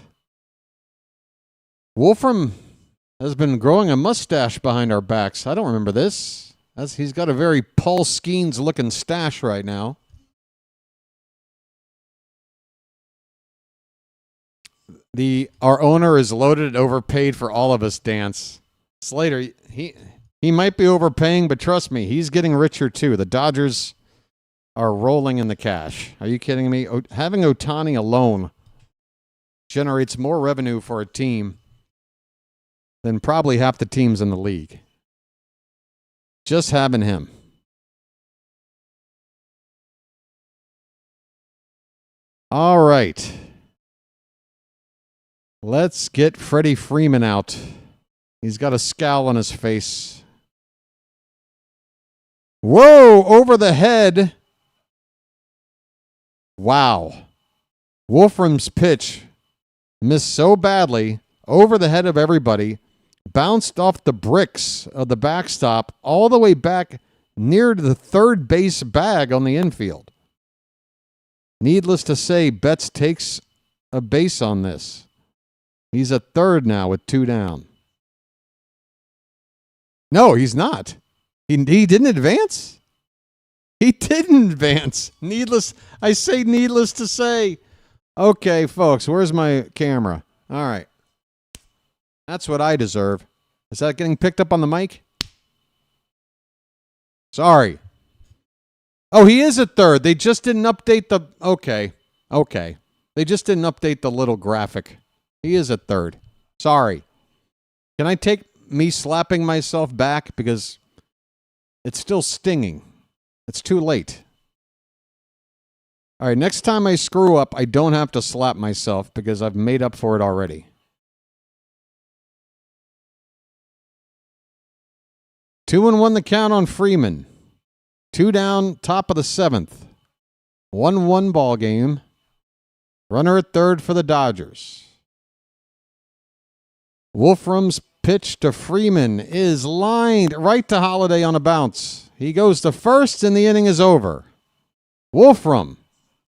Wolfram has been growing a mustache behind our backs. I don't remember this. He's got a very Paul Skeens-looking stash right now. Our owner is loaded and overpaid for all of us dance. Slater, he might be overpaying, but trust me, he's getting richer too. The Dodgers are rolling in the cash. Are you kidding me? Having Ohtani alone generates more revenue for a team than probably half the teams in the league. Just having him. All right. Let's get Freddie Freeman out. He's got a scowl on his face. Whoa, over the head. Wow. Wolfram's pitch missed so badly, over the head of everybody, bounced off the bricks of the backstop all the way back near to the third base bag on the infield. Needless to say, Betts takes a base on this. He's at third now with 2 down. No, he's not. He didn't advance. He didn't advance. Needless to say. Okay, folks, where's my camera? All right. That's what I deserve. Is that getting picked up on the mic? Sorry. Oh, he is at third. They just didn't update the... Okay. They just didn't update the little graphic. He is at third. Sorry. Can I take me slapping myself back? Because it's still stinging. It's too late. All right, next time I screw up, I don't have to slap myself because I've made up for it already. 2-1 the count on Freeman. 2 down, top of the 7th. 1-1 ball game. Runner at third for the Dodgers. Wolfram's pitch to Freeman is lined right to Holiday on a bounce. He goes to first and the inning is over. Wolfram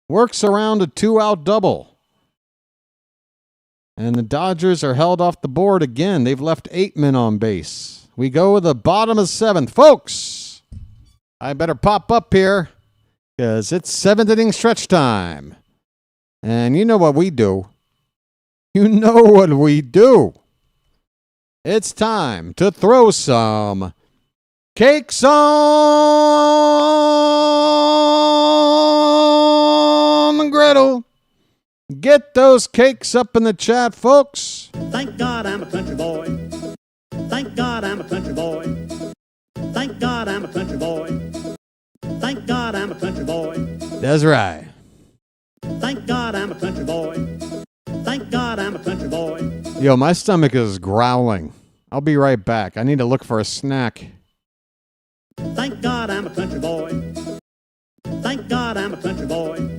works around a 2-out double. And the Dodgers are held off the board again. They've left 8 men on base. We go to the bottom of 7th. Folks, I better pop up here because it's 7th inning stretch time. And you know what we do. You know what we do. It's time to throw some cakes on the griddle. Get those cakes up in the chat, folks. Thank God I'm a country boy. Thank God I'm a country boy. Thank God I'm a country boy. Thank God I'm a country boy. That's right. Thank God I'm a country boy. Thank God I'm a country boy. Yo, my stomach is growling. I'll be right back. I need to look for a snack. Thank God I'm a country boy. Thank God I'm a country boy.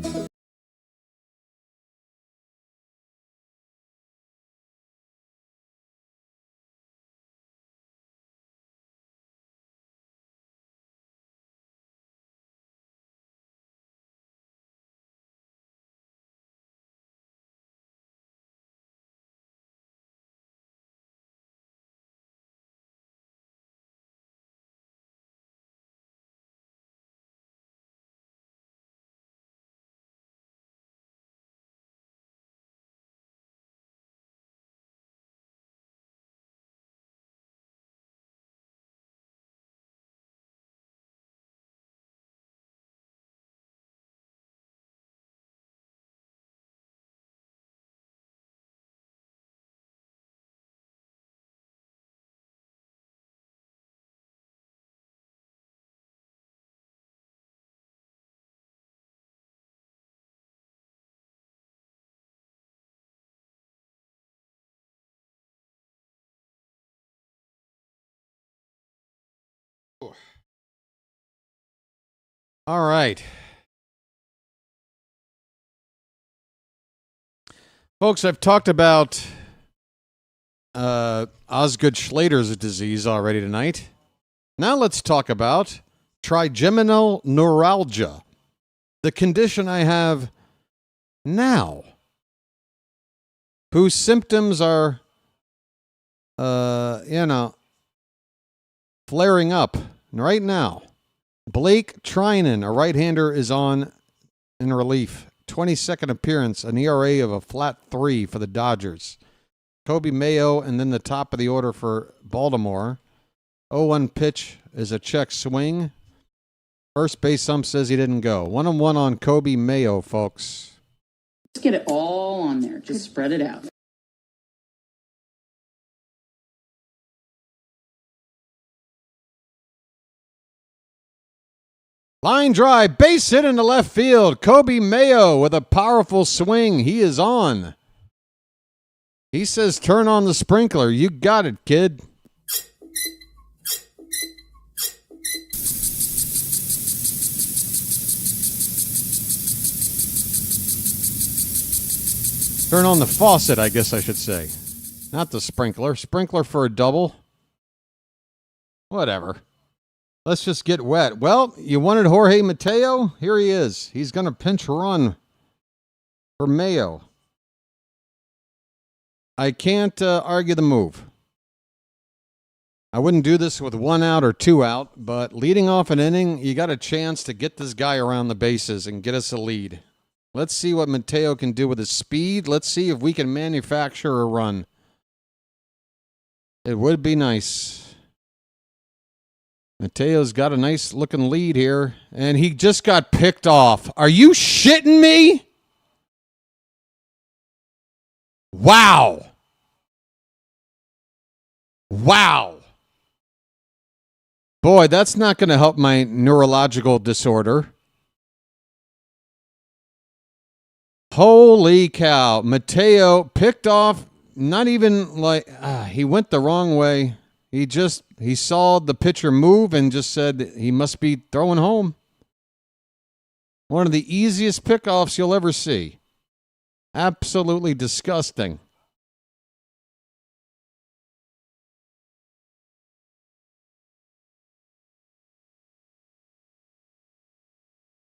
All right. Folks, I've talked about Osgood Schlater's disease already tonight. Now let's talk about trigeminal neuralgia, the condition I have now, whose symptoms are, flaring up right now. Blake Trinan, a right-hander, is on in relief. 22nd appearance, an ERA of a flat 3 for the Dodgers. Kobe Mayo, and then the top of the order for Baltimore. 0-1 pitch is a check swing. First base ump says he didn't go. 1-1 on Kobe Mayo, folks. Let's get it all on there. Just spread it out. Line drive, base hit into left field. Kobe Mayo with a powerful swing. He is on. He says, turn on the sprinkler. You got it, kid. Turn on the faucet, I guess I should say. Not the sprinkler. Sprinkler for a double. Whatever. Let's just get wet. Well, you wanted Jorge Mateo? Here he is. He's going to pinch run for Mayo. I can't argue the move. I wouldn't do this with 1 out or 2 out, but leading off an inning, you got a chance to get this guy around the bases and get us a lead. Let's see what Mateo can do with his speed. Let's see if we can manufacture a run. It would be nice. Mateo's got a nice looking lead here, and he just got picked off. Are you shitting me? Wow. Wow. Boy, that's not going to help my neurological disorder. Holy cow. Mateo picked off, not even like, he went the wrong way. He saw the pitcher move and just said he must be throwing home. One of the easiest pickoffs you'll ever see. Absolutely disgusting.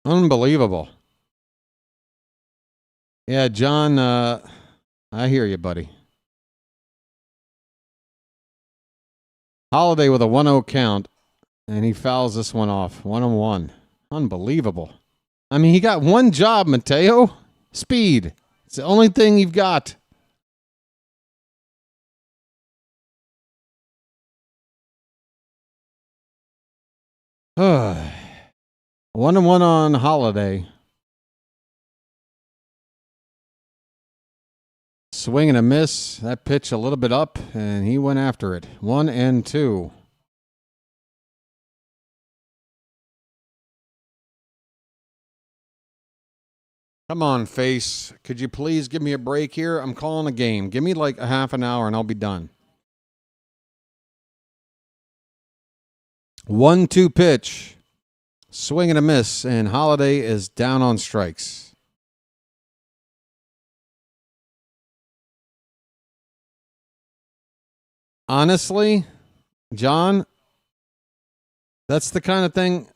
Unbelievable. Yeah, John, I hear you, buddy. Holiday with a 1-0 count, and he fouls this one off. 1-1. Unbelievable. I mean, he got one job, Mateo. Speed. It's the only thing you've got. Ugh. 1-1 on Holiday. Swing and a miss. That pitch a little bit up, and he went after it. 1-2. Come on, Face. Could you please give me a break here? I'm calling a game. Give me like a half an hour, and I'll be done. 1-2 pitch. Swing and a miss, and Holiday is down on strikes. Honestly, John, that's the kind of thing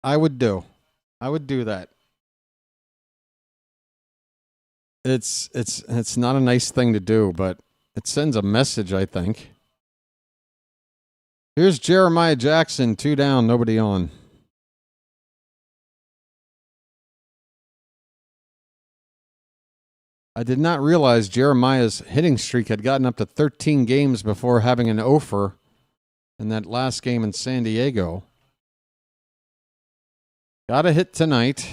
I would do. I would do that. It's not a nice thing to do, but it sends a message, I think. Here's Jeremiah Jackson, 2 down, nobody on. I did not realize Jeremiah's hitting streak had gotten up to 13 games before having an offer in that last game in San Diego. Got a hit tonight.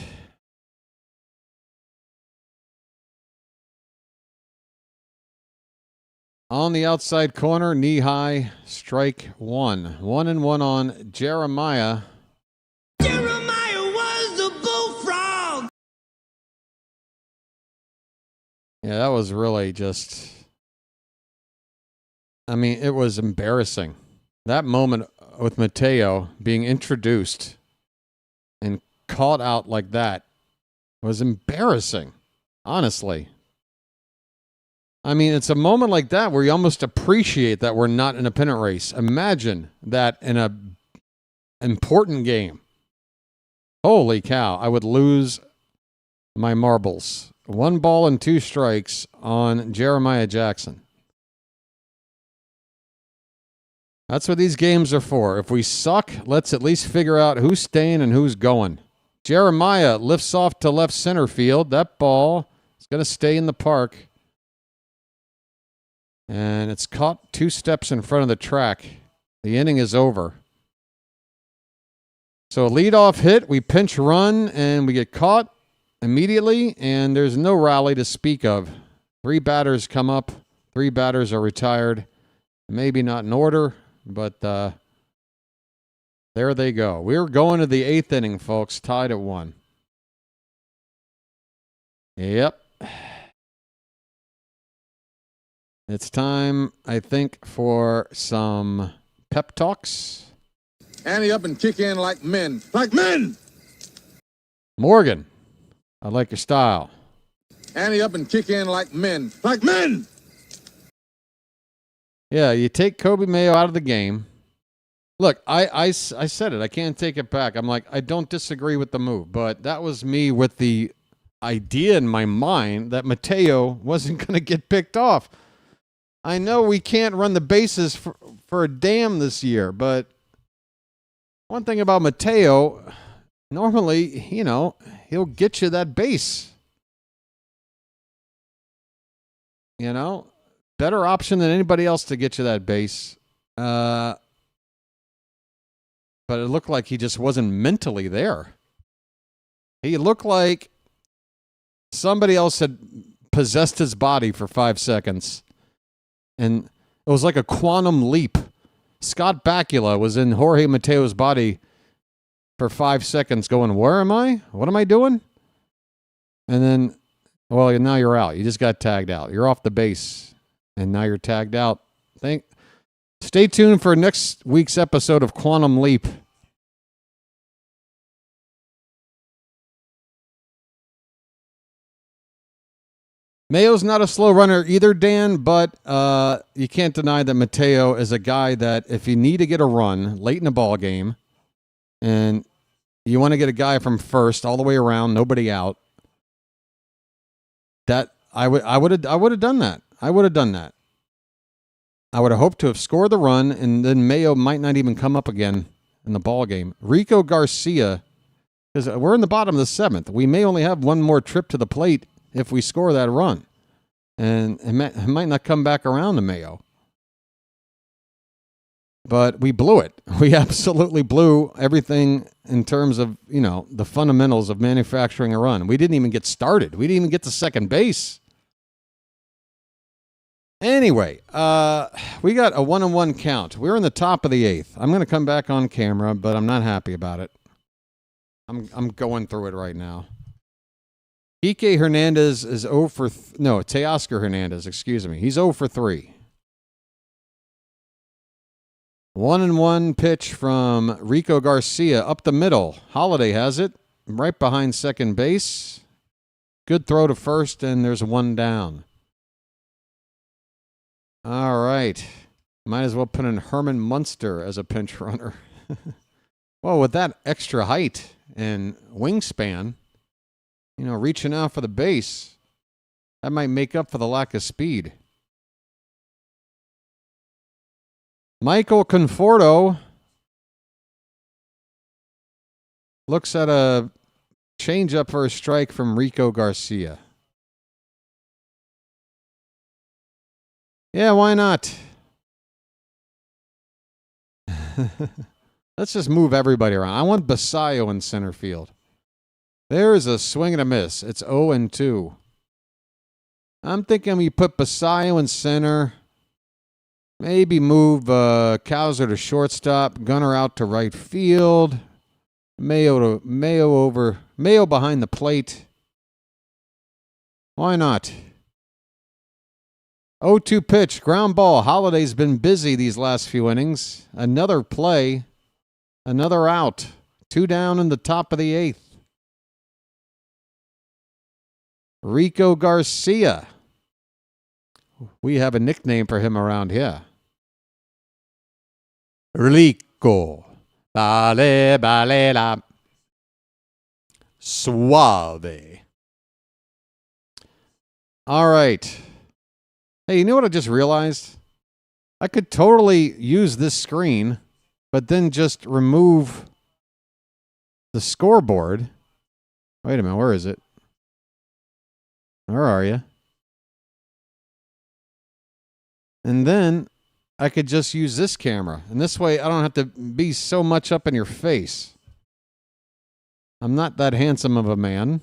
On the outside corner, knee high, strike 1. 1-1 on Jeremiah. Jeremiah was the bullfrog. Yeah, that was really just, I mean, it was embarrassing. That moment with Mateo being introduced and caught out like that was embarrassing, honestly. I mean, it's a moment like that where you almost appreciate that we're not in a pennant race. Imagine that in a important game. Holy cow, I would lose my marbles. 1 ball and 2 strikes on Jeremiah Jackson. That's what these games are for. If we suck, let's at least figure out who's staying and who's going. Jeremiah lifts off to left center field. That ball is going to stay in the park. And it's caught 2 steps in front of the track. The inning is over. So a leadoff hit, we pinch run, and we get caught immediately, and there's no rally to speak of. 3 batters come up. 3 batters are retired. Maybe not in order, but there they go. We're going to the 8th inning, folks, tied at 1. Yep. It's time, I think, for some pep talks. Ante up and kick in like men. Like men! Morgan, I like your style. Ante up and kick in like men. Like men! Yeah, you take Kobe Mayo out of the game. Look, I said it. I can't take it back. I'm like, I don't disagree with the move, but that was me with the idea in my mind that Mateo wasn't going to get picked off. I know we can't run the bases for a damn this year, but one thing about Mateo, normally, you know, he'll get you that base. You know, better option than anybody else to get you that base. But it looked like he just wasn't mentally there. He looked like somebody else had possessed his body for 5 seconds. And it was like a quantum leap. Scott Bakula was in Jorge Mateo's body for 5 seconds going, where am I? What am I doing? And then, well, now you're out. You just got tagged out. You're off the base. And now you're tagged out. Stay tuned for next week's episode of Quantum Leap. Mayo's not a slow runner either, Dan, but you can't deny that Mateo is a guy that if you need to get a run late in a ball game and you want to get a guy from first all the way around, nobody out, that I would have done that. I would have done that. I would have hoped to have scored the run, and then Mayo might not even come up again in the ball game. Rico Garcia, because we're in the bottom of the 7th. We may only have one more trip to the plate if we score that run. And it might not come back around to Mayo. But we blew it. We absolutely blew everything in terms of, the fundamentals of manufacturing a run. We didn't even get started. We didn't even get to second base. Anyway, we got a 1-1 count. We're in the top of the 8th. I'm going to come back on camera, but I'm not happy about it. I'm going through it right now. Kike Hernandez is 0 for... Teoscar Hernandez, excuse me. He's 0 for 3. 1-1 pitch from Rico Garcia up the middle. Holiday has it right behind second base. Good throw to first, and there's one down. All right. Might as well put in Herman Munster as a pinch runner. Well, with that extra height and wingspan, reaching out for the base, that might make up for the lack of speed. Michael Conforto looks at a changeup for a strike from Rico Garcia. Yeah, why not? Let's just move everybody around. I want Basayo in center field. There is a swing and a miss. It's 0-2. I'm thinking we put Basayo in center. Maybe move Cowser to shortstop. Gunner out to right field. Mayo behind the plate. Why not? 0-2 pitch, ground ball. Holiday's been busy these last few innings. Another play, another out. 2 down in the top of the 8th. Rico Garcia. We have a nickname for him around here. Rico. Balela. Suave. All right. Hey, you know what I just realized? I could totally use this screen, but then just remove the scoreboard. Wait a minute, where is it? Where are you? And then I could just use this camera. And this way I don't have to be so much up in your face. I'm not that handsome of a man.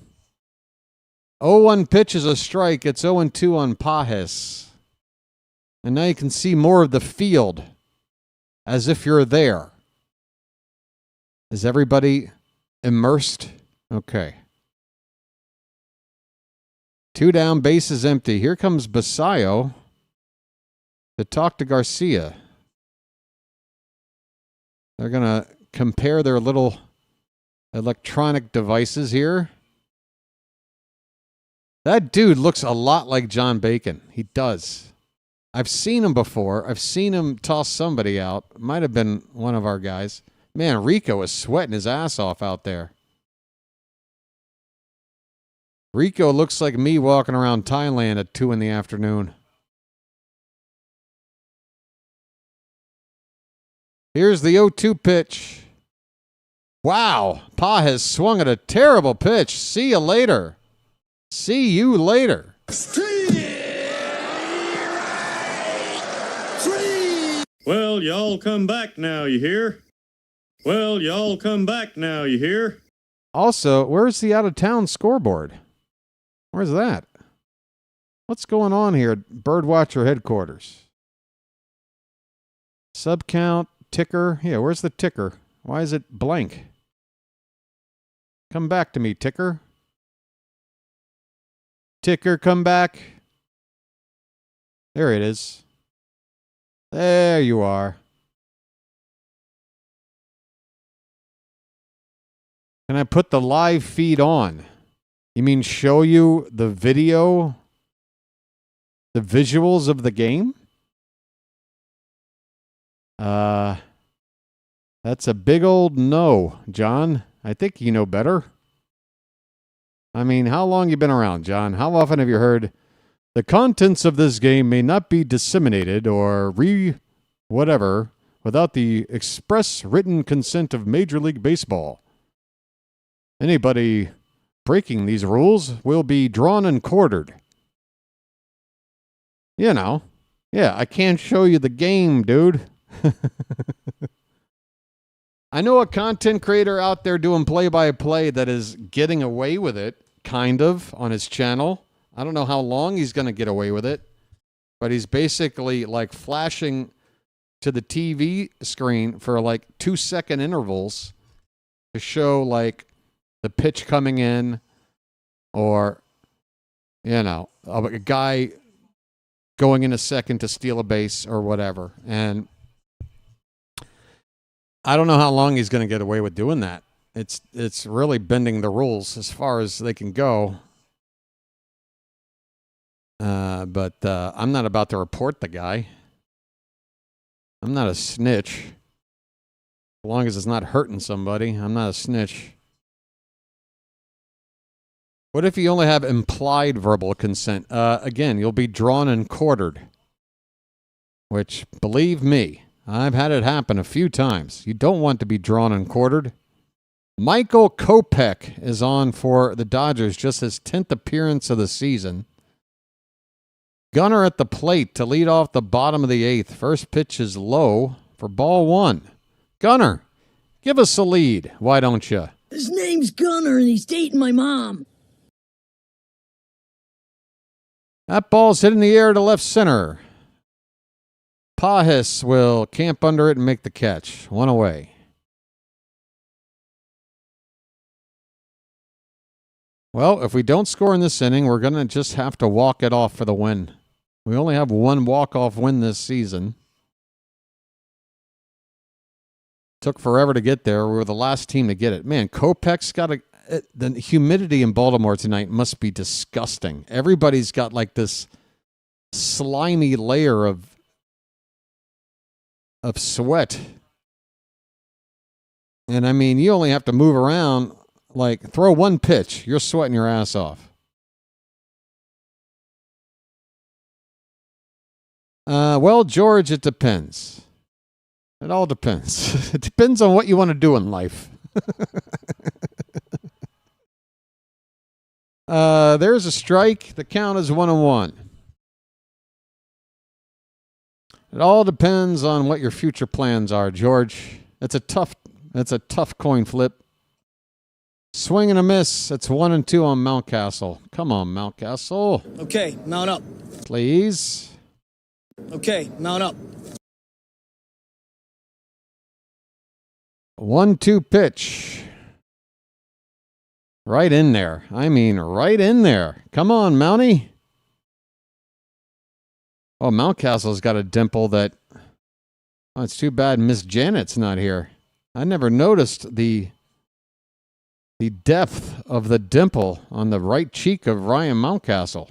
0-1 pitch is a strike. It's 0-2 on Pajes. And now you can see more of the field as if you're there. Is everybody immersed? Okay. 2 down, base is empty. Here comes Basayo to talk to Garcia. They're going to compare their little electronic devices here. That dude looks a lot like John Bacon. He does. I've seen him before. I've seen him toss somebody out. Might have been one of our guys. Man, Rico is sweating his ass off out there. Rico looks like me walking around Thailand at 2 in the afternoon. Here's the 0-2 pitch. Wow, Pa has swung at a terrible pitch. See you later. See you later. Well, y'all come back now, you hear? Well, y'all come back now, you hear? Also, where's the out-of-town scoreboard? Where's that? What's going on here at BirdWatcher headquarters? Sub count, ticker. Yeah, where's the ticker? Why is it blank? Come back to me, ticker. Ticker, come back. There it is. There you are. Can I put the live feed on? You mean show you the video, the visuals of the game? That's a big old no, John. I think you know better. I mean, how long you been around, John? How often have you heard The contents of this game may not be disseminated or whatever without the express written consent of Major League Baseball. Anybody breaking these rules will be drawn and quartered. You know. Yeah, I can't show you the game, dude. I know a content creator out there doing play-by-play that is getting away with it, kind of, on his channel. I don't know how long he's going to get away with it, but he's basically like flashing to the TV screen for like 2-second intervals to show like the pitch coming in or, you know, a guy going in a second to steal a base or whatever. And I don't know how long he's going to get away with doing that. It's really bending the rules as far as they can go. But I'm not about to report the guy. I'm not a snitch. As long as it's not hurting somebody, I'm not a snitch. What if you only have implied verbal consent? Again, you'll be drawn and quartered. Which, believe me, I've had it happen a few times. You don't want to be drawn and quartered. Michael Kopech is on for the Dodgers, just his 10th appearance of the season. Gunner at the plate to lead off the bottom of the 8th. First pitch is low for ball 1. Gunner, give us a lead. Why don't you? His name's Gunner and he's dating my mom. That ball's hit in the air to left center. Pahis will camp under it and make the catch. 1 away. Well, if we don't score in this inning, we're going to just have to walk it off for the win. We only have one walk-off win this season. Took forever to get there. We were the last team to get it. Man, Kopech's got a... The humidity in Baltimore tonight must be disgusting. Everybody's got like this slimy layer of sweat. And I mean, you only have to move around, like throw one pitch, you're sweating your ass off. Well, George, it depends. It all depends. It depends on what you want to do in life. There's a strike. The count is 1-1. It all depends on what your future plans are, George. It's a tough coin flip. Swing and a miss. It's 1-2 on Mountcastle. Come on, Mountcastle. Okay, mount up. Please. Okay, mount up. 1-2 pitch. Right in there. I mean, right in there. Come on, Mountie. Oh, Mountcastle's got a dimple that... Oh, it's too bad Miss Janet's not here. I never noticed the depth of the dimple on the right cheek of Ryan Mountcastle.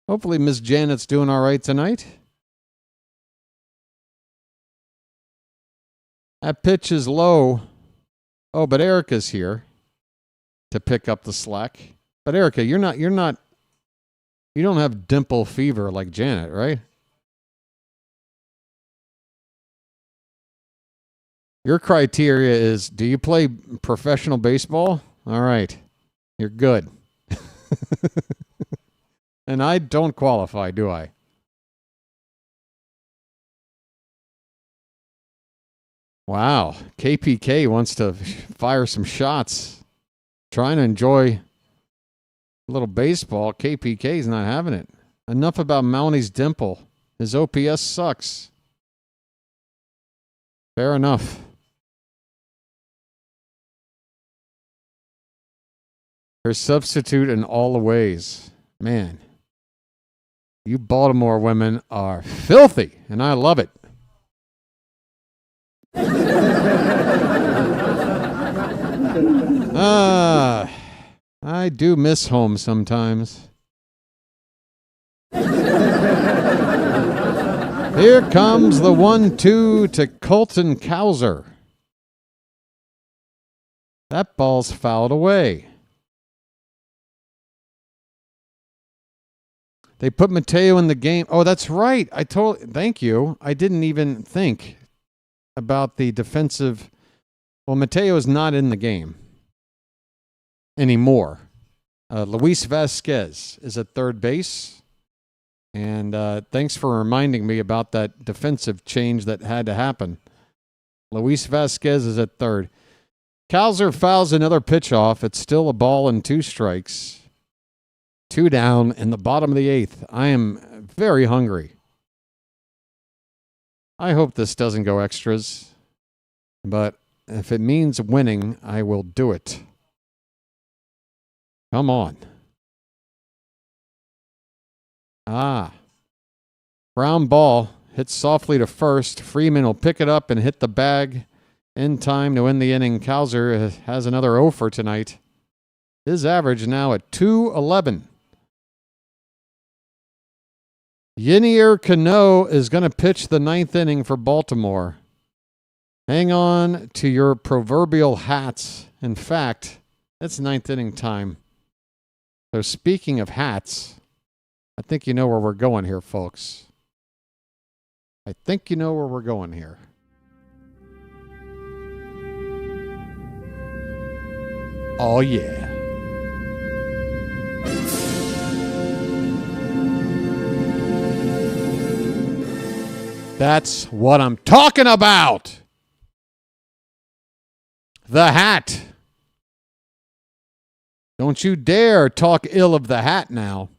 Hopefully Miss Janet's doing all right tonight. That pitch is low. Oh, but Erica's here to pick up the slack. But Erica, you don't have dimple fever like Janet, right? Your criteria is, do you play professional baseball? All right. You're good. And I don't qualify, do I? Wow. KPK wants to fire some shots. Trying to enjoy a little baseball. KPK's not having it. Enough about Mountie's dimple. His OPS sucks. Fair enough. Her substitute in all the ways. Man. You Baltimore women are filthy, and I love it. I do miss home sometimes. Here comes the 1-2 to Colton Cowser. That ball's fouled away. They put Mateo in the game. Oh, that's right. Thank you. I didn't even think about the defensive. Well, Mateo is not in the game anymore. Luis Vasquez is at third base. And thanks for reminding me about that defensive change that had to happen. Luis Vasquez is at third. Cowser fouls another pitch off. It's still a ball and 2 strikes. 2 down in the bottom of the 8th. I am very hungry. I hope this doesn't go extras. But if it means winning, I will do it. Come on. Ground ball. Hits softly to first. Freeman will pick it up and hit the bag in time to win the inning. Cowser has another 0 for tonight. His average now at .211. Ynier Cano is going to pitch the 9th inning for Baltimore. Hang on to your proverbial hats. In fact, it's 9th inning time. So speaking of hats, I think you know where we're going here, folks. I think you know where we're going here. Oh, yeah. That's what I'm talking about. The hat. Don't you dare talk ill of the hat now.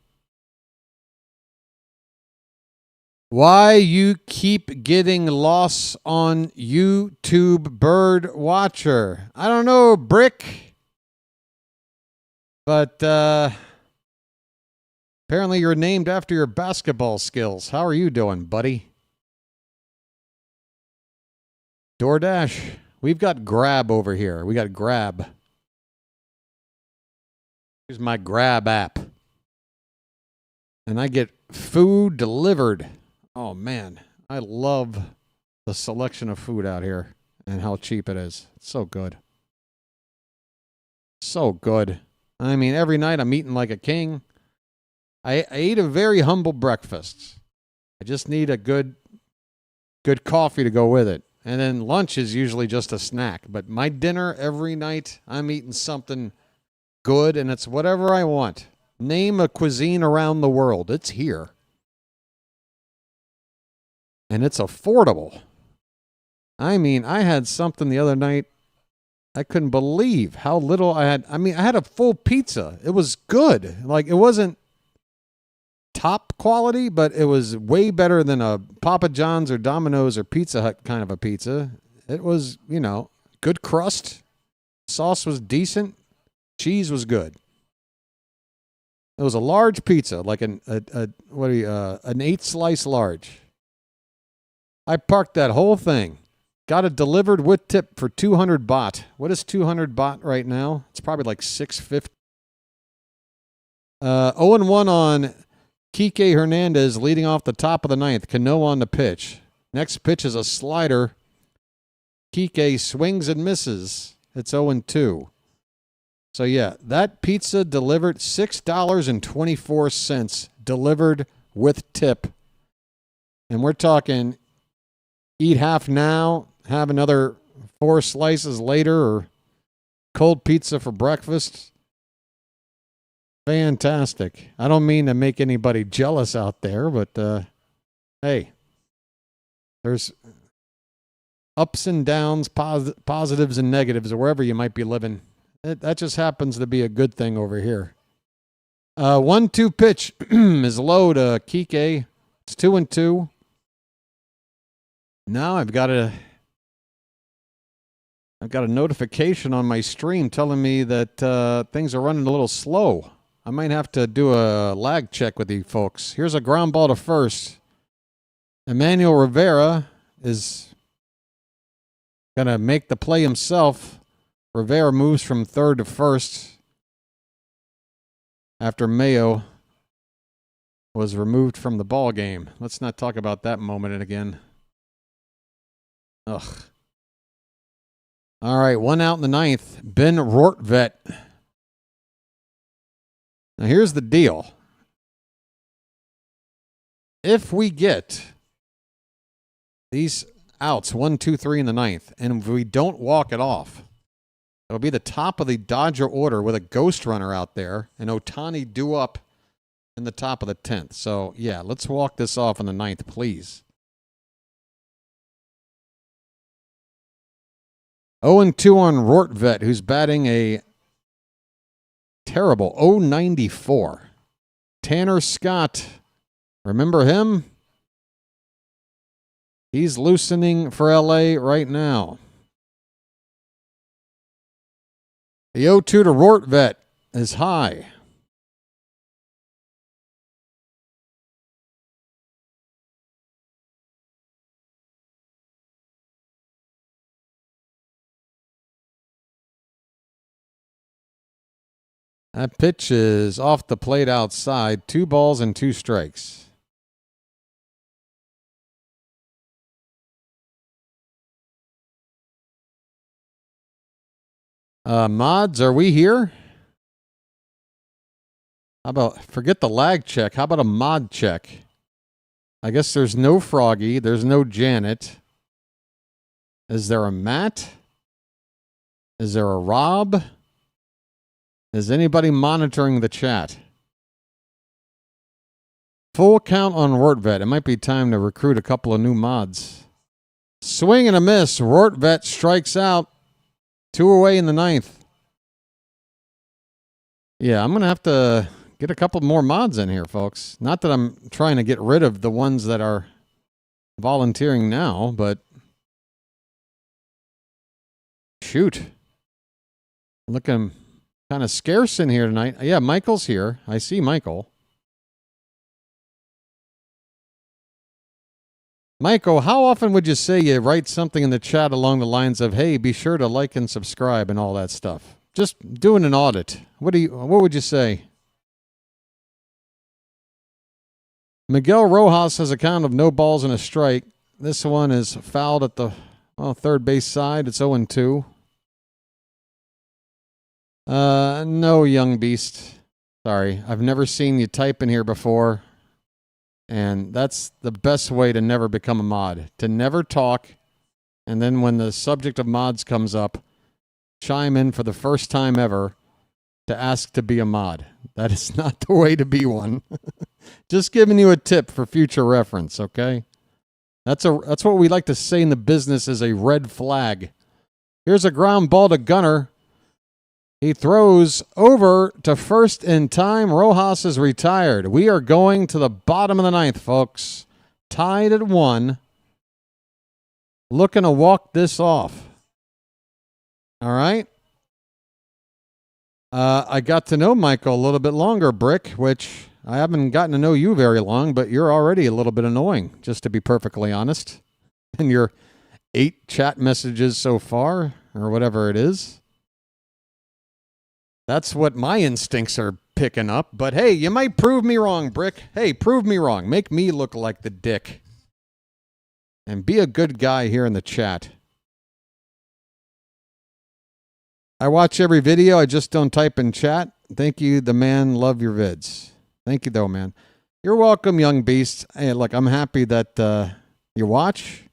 Why you keep getting lost on YouTube BirdWatcher? I don't know, Brick. But apparently you're named after your basketball skills. How are you doing, buddy? DoorDash. We've got Grab over here. We got Grab. Here's my Grab app. And I get food delivered. Oh, man. I love the selection of food out here and how cheap it is. It's so good. So good. I mean, every night I'm eating like a king. I eat a very humble breakfast. I just need a good coffee to go with it. And then lunch is usually just a snack. But my dinner every night, I'm eating something good, and it's whatever I want. Name a cuisine around the world. It's here. And it's affordable. I mean, I had something the other night. I couldn't believe how little I had. I mean, I had a full pizza. It was good. Like, it wasn't top quality, but it was way better than a Papa John's or Domino's or Pizza Hut kind of a pizza. It was, good crust. Sauce was decent. Cheese was good. It was a large pizza, like an 8-slice large. I parked that whole thing. Got it delivered with tip for 200 baht. What is 200 baht right now? It's probably like 650. 0-1 on Kike Hernandez leading off the top of the 9th. Cano on the pitch. Next pitch is a slider. Kike swings and misses. It's 0-2. So, yeah, that pizza delivered $6.24 delivered with tip. And we're talking eat half now, have another 4 slices later, or cold pizza for breakfast. Fantastic. I don't mean to make anybody jealous out there, but hey, there's ups and downs, positives and negatives, or wherever you might be living. That just happens to be a good thing over here. 1-2 pitch is low to Kike. It's 2-2. Now I've got a notification on my stream telling me that things are running a little slow. I might have to do a lag check with you folks. Here's a ground ball to first. Emmanuel Rivera is going to make the play himself. Rivera moves from third to first after Mayo was removed from the ball game. Let's not talk about that moment again. Ugh. All right, 1 out in the 9th. Ben Rortvet. Now, here's the deal. if we get these outs, 1, 2, 3 in the ninth, and if we don't walk it off, it'll be the top of the Dodger order with a ghost runner out there, and Ohtani due up in the top of the 10th. So, yeah, let's walk this off in the ninth, please. 0-2 on Rortvet, who's batting a terrible 0.94. Tanner Scott, remember him? He's loosening for LA right now. The 0-2 to Rortvet is high. That pitch is off the plate outside. 2 balls and 2 strikes. Mods, are we here? How about, forget the lag check. How about a mod check? I guess there's no Froggy. There's no Janet. Is there a Matt? Is there a Rob? Is anybody monitoring the chat? Full count on Rortvet. It might be time to recruit a couple of new mods. Swing and a miss. Rortvet strikes out. 2 away in the ninth. Yeah, I'm going to have to get a couple more mods in here, folks. Not that I'm trying to get rid of the ones that are volunteering now, but shoot. Looking kind of scarce in here tonight. Yeah, Michael's here. I see Michael. Michael, how often would you say you write something in the chat along the lines of, hey, be sure to like and subscribe and all that stuff? Just doing an audit. What would you say? Miguel Rojas has a count of no balls and a strike. This one is fouled at the third base side. It's 0-2. No, young beast. Sorry, I've never seen you type in here before. And that's the best way to never become a mod. To never talk, and then when the subject of mods comes up, chime in for the first time ever to ask to be a mod. That is not the way to be one. Just giving you a tip for future reference, okay? That's what we like to say in the business is a red flag. Here's a ground ball to Gunner. He throws over to first in time. Rojas is retired. We are going to the bottom of the ninth, folks. Tied at 1. Looking to walk this off. All right. I got to know Michael a little bit longer, Brick, which I haven't gotten to know you very long, but you're already a little bit annoying, just to be perfectly honest. In your 8 chat messages so far, or whatever it is. That's what my instincts are picking up. But hey, you might prove me wrong, Brick. Hey, prove me wrong. Make me look like the dick. And be a good guy here in the chat. I watch every video. I just don't type in chat. Thank you, the man. Love your vids. Thank you, though, man. You're welcome, young beast. Hey, look, I'm happy that you watch.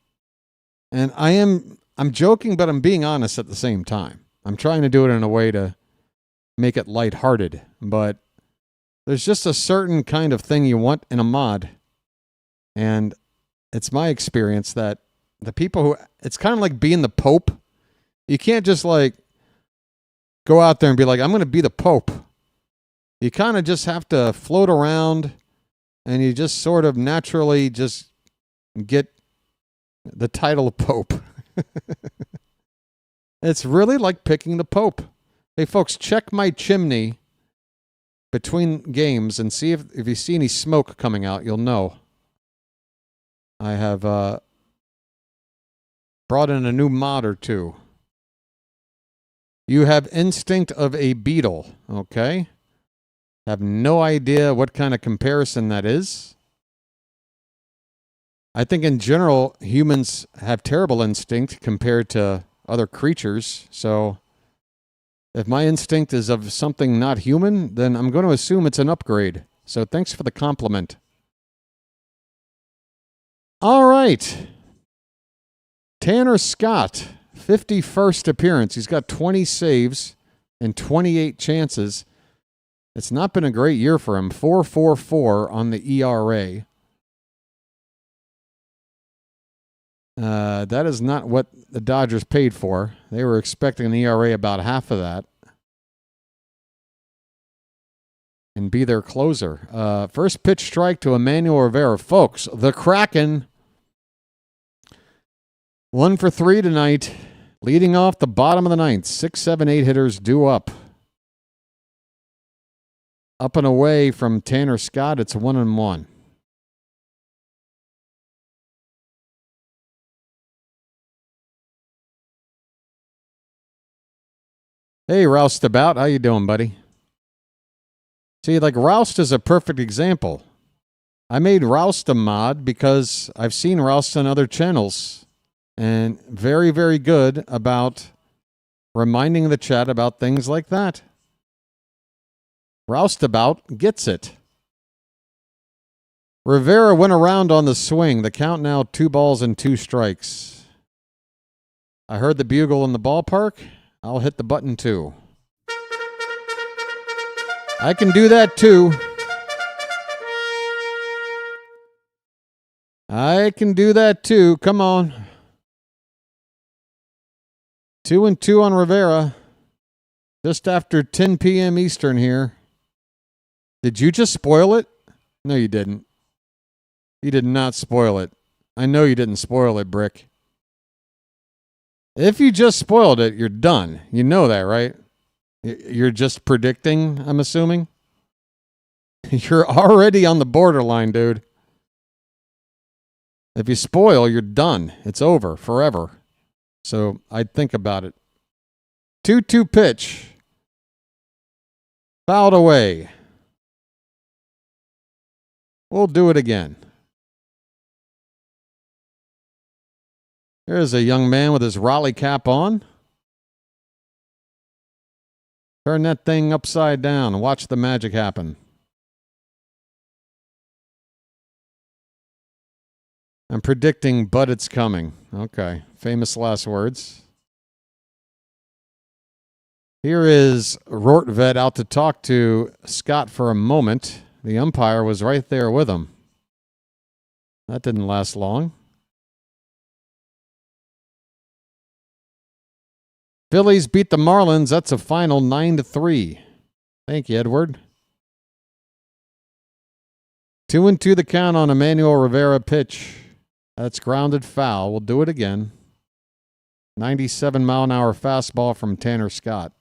And I'm joking, but I'm being honest at the same time. I'm trying to do it in a way to make it lighthearted, but there's just a certain kind of thing you want in a mod. And it's my experience that the people who, it's kind of like being the Pope. You can't just like go out there and be like, I'm going to be the Pope. You kind of just have to float around and you just sort of naturally just get the title of Pope. It's really like picking the Pope. Hey, folks, check my chimney between games and see if you see any smoke coming out. You'll know. I have brought in a new mod or two. You have instinct of a beetle, okay? Have no idea what kind of comparison that is. I think in general, humans have terrible instinct compared to other creatures, so if my instinct is of something not human, then I'm going to assume it's an upgrade. So thanks for the compliment. All right. Tanner Scott, 51st appearance. He's got 20 saves and 28 chances. It's not been a great year for him. 4.44 on the ERA. That is not what the Dodgers paid for. They were expecting an ERA about half of that. And be their closer. First pitch strike to Emmanuel Rivera. Folks, the Kraken. 1 for 3 tonight. Leading off the bottom of the ninth. 6, 7, 8 hitters due up. Up and away from Tanner Scott. It's 1-1. Hey, Roustabout. How you doing, buddy? See, like, Roust is a perfect example. I made Roust a mod because I've seen Roust on other channels. And very, very good about reminding the chat about things like that. Roustabout gets it. Rivera went around on the swing. The count now 2 balls and 2 strikes. I heard the bugle in the ballpark. I'll hit the button too. I can do that too. I can do that too. Come on. 2-2 on Rivera. Just after 10 p.m. Eastern here. Did you just spoil it? No, you didn't. You did not spoil it. I know you didn't spoil it, Brick. If you just spoiled it, you're done. You know that, right? You're just predicting, I'm assuming? You're already on the borderline, dude. If you spoil, you're done. It's over forever. So I'd think about it. 2-2 pitch. Fouled away. We'll do it again. There's a young man with his Raleigh cap on. Turn that thing upside down and watch the magic happen. I'm predicting, but it's coming. Okay. Famous last words. Here is Rortvet out to talk to Scott for a moment. The umpire was right there with him. That didn't last long. Phillies beat the Marlins. That's a final 9-3. Thank you, Edward. 2-2 the count on Emmanuel Rivera pitch. That's grounded foul. We'll do it again. 97-mile-an-hour fastball from Tanner Scott.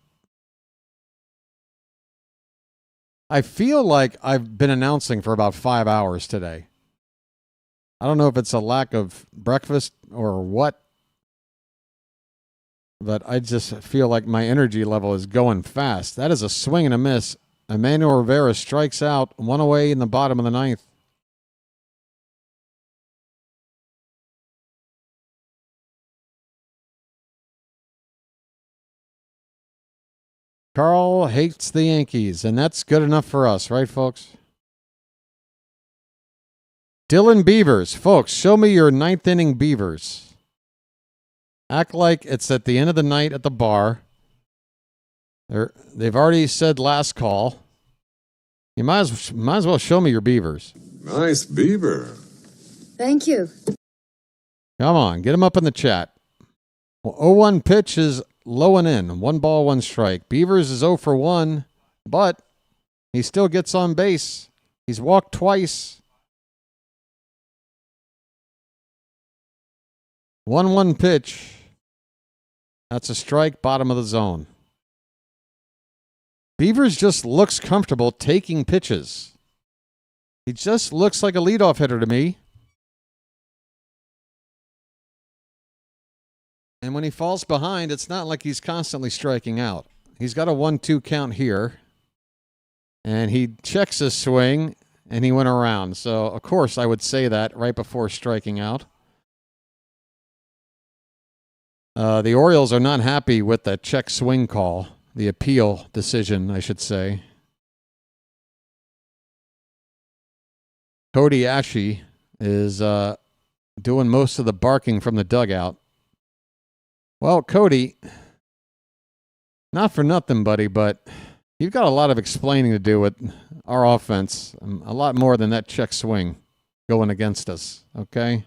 I feel like I've been announcing for about 5 hours today. I don't know if it's a lack of breakfast or what, but I just feel like my energy level is going fast. That is a swing and a miss. Emmanuel Rivera strikes out, 1 away in the bottom of the ninth. Carl hates the Yankees, and that's good enough for us, right, folks? Dylan Beavers. Folks, show me your ninth inning Beavers. Act like it's at the end of the night at the bar. They've already said last call. You might as well show me your Beavers. Nice beaver. Thank you. Come on, get them up in the chat. Well, 0-1 pitch is low and in. 1 ball, 1 strike. Beavers is 0 for 1, but he still gets on base. He's walked twice. 1-1 pitch. That's a strike, bottom of the zone. Beavers just looks comfortable taking pitches. He just looks like a leadoff hitter to me. And when he falls behind, it's not like he's constantly striking out. He's got a 1-2 count here. And he checks his swing, and he went around. So, of course, I would say that right before striking out. The Orioles are not happy with the check swing call. The appeal decision, I should say. Cody Ashe is doing most of the barking from the dugout. Well, Cody, not for nothing, buddy, but you've got a lot of explaining to do with our offense. A lot more than that check swing going against us, okay?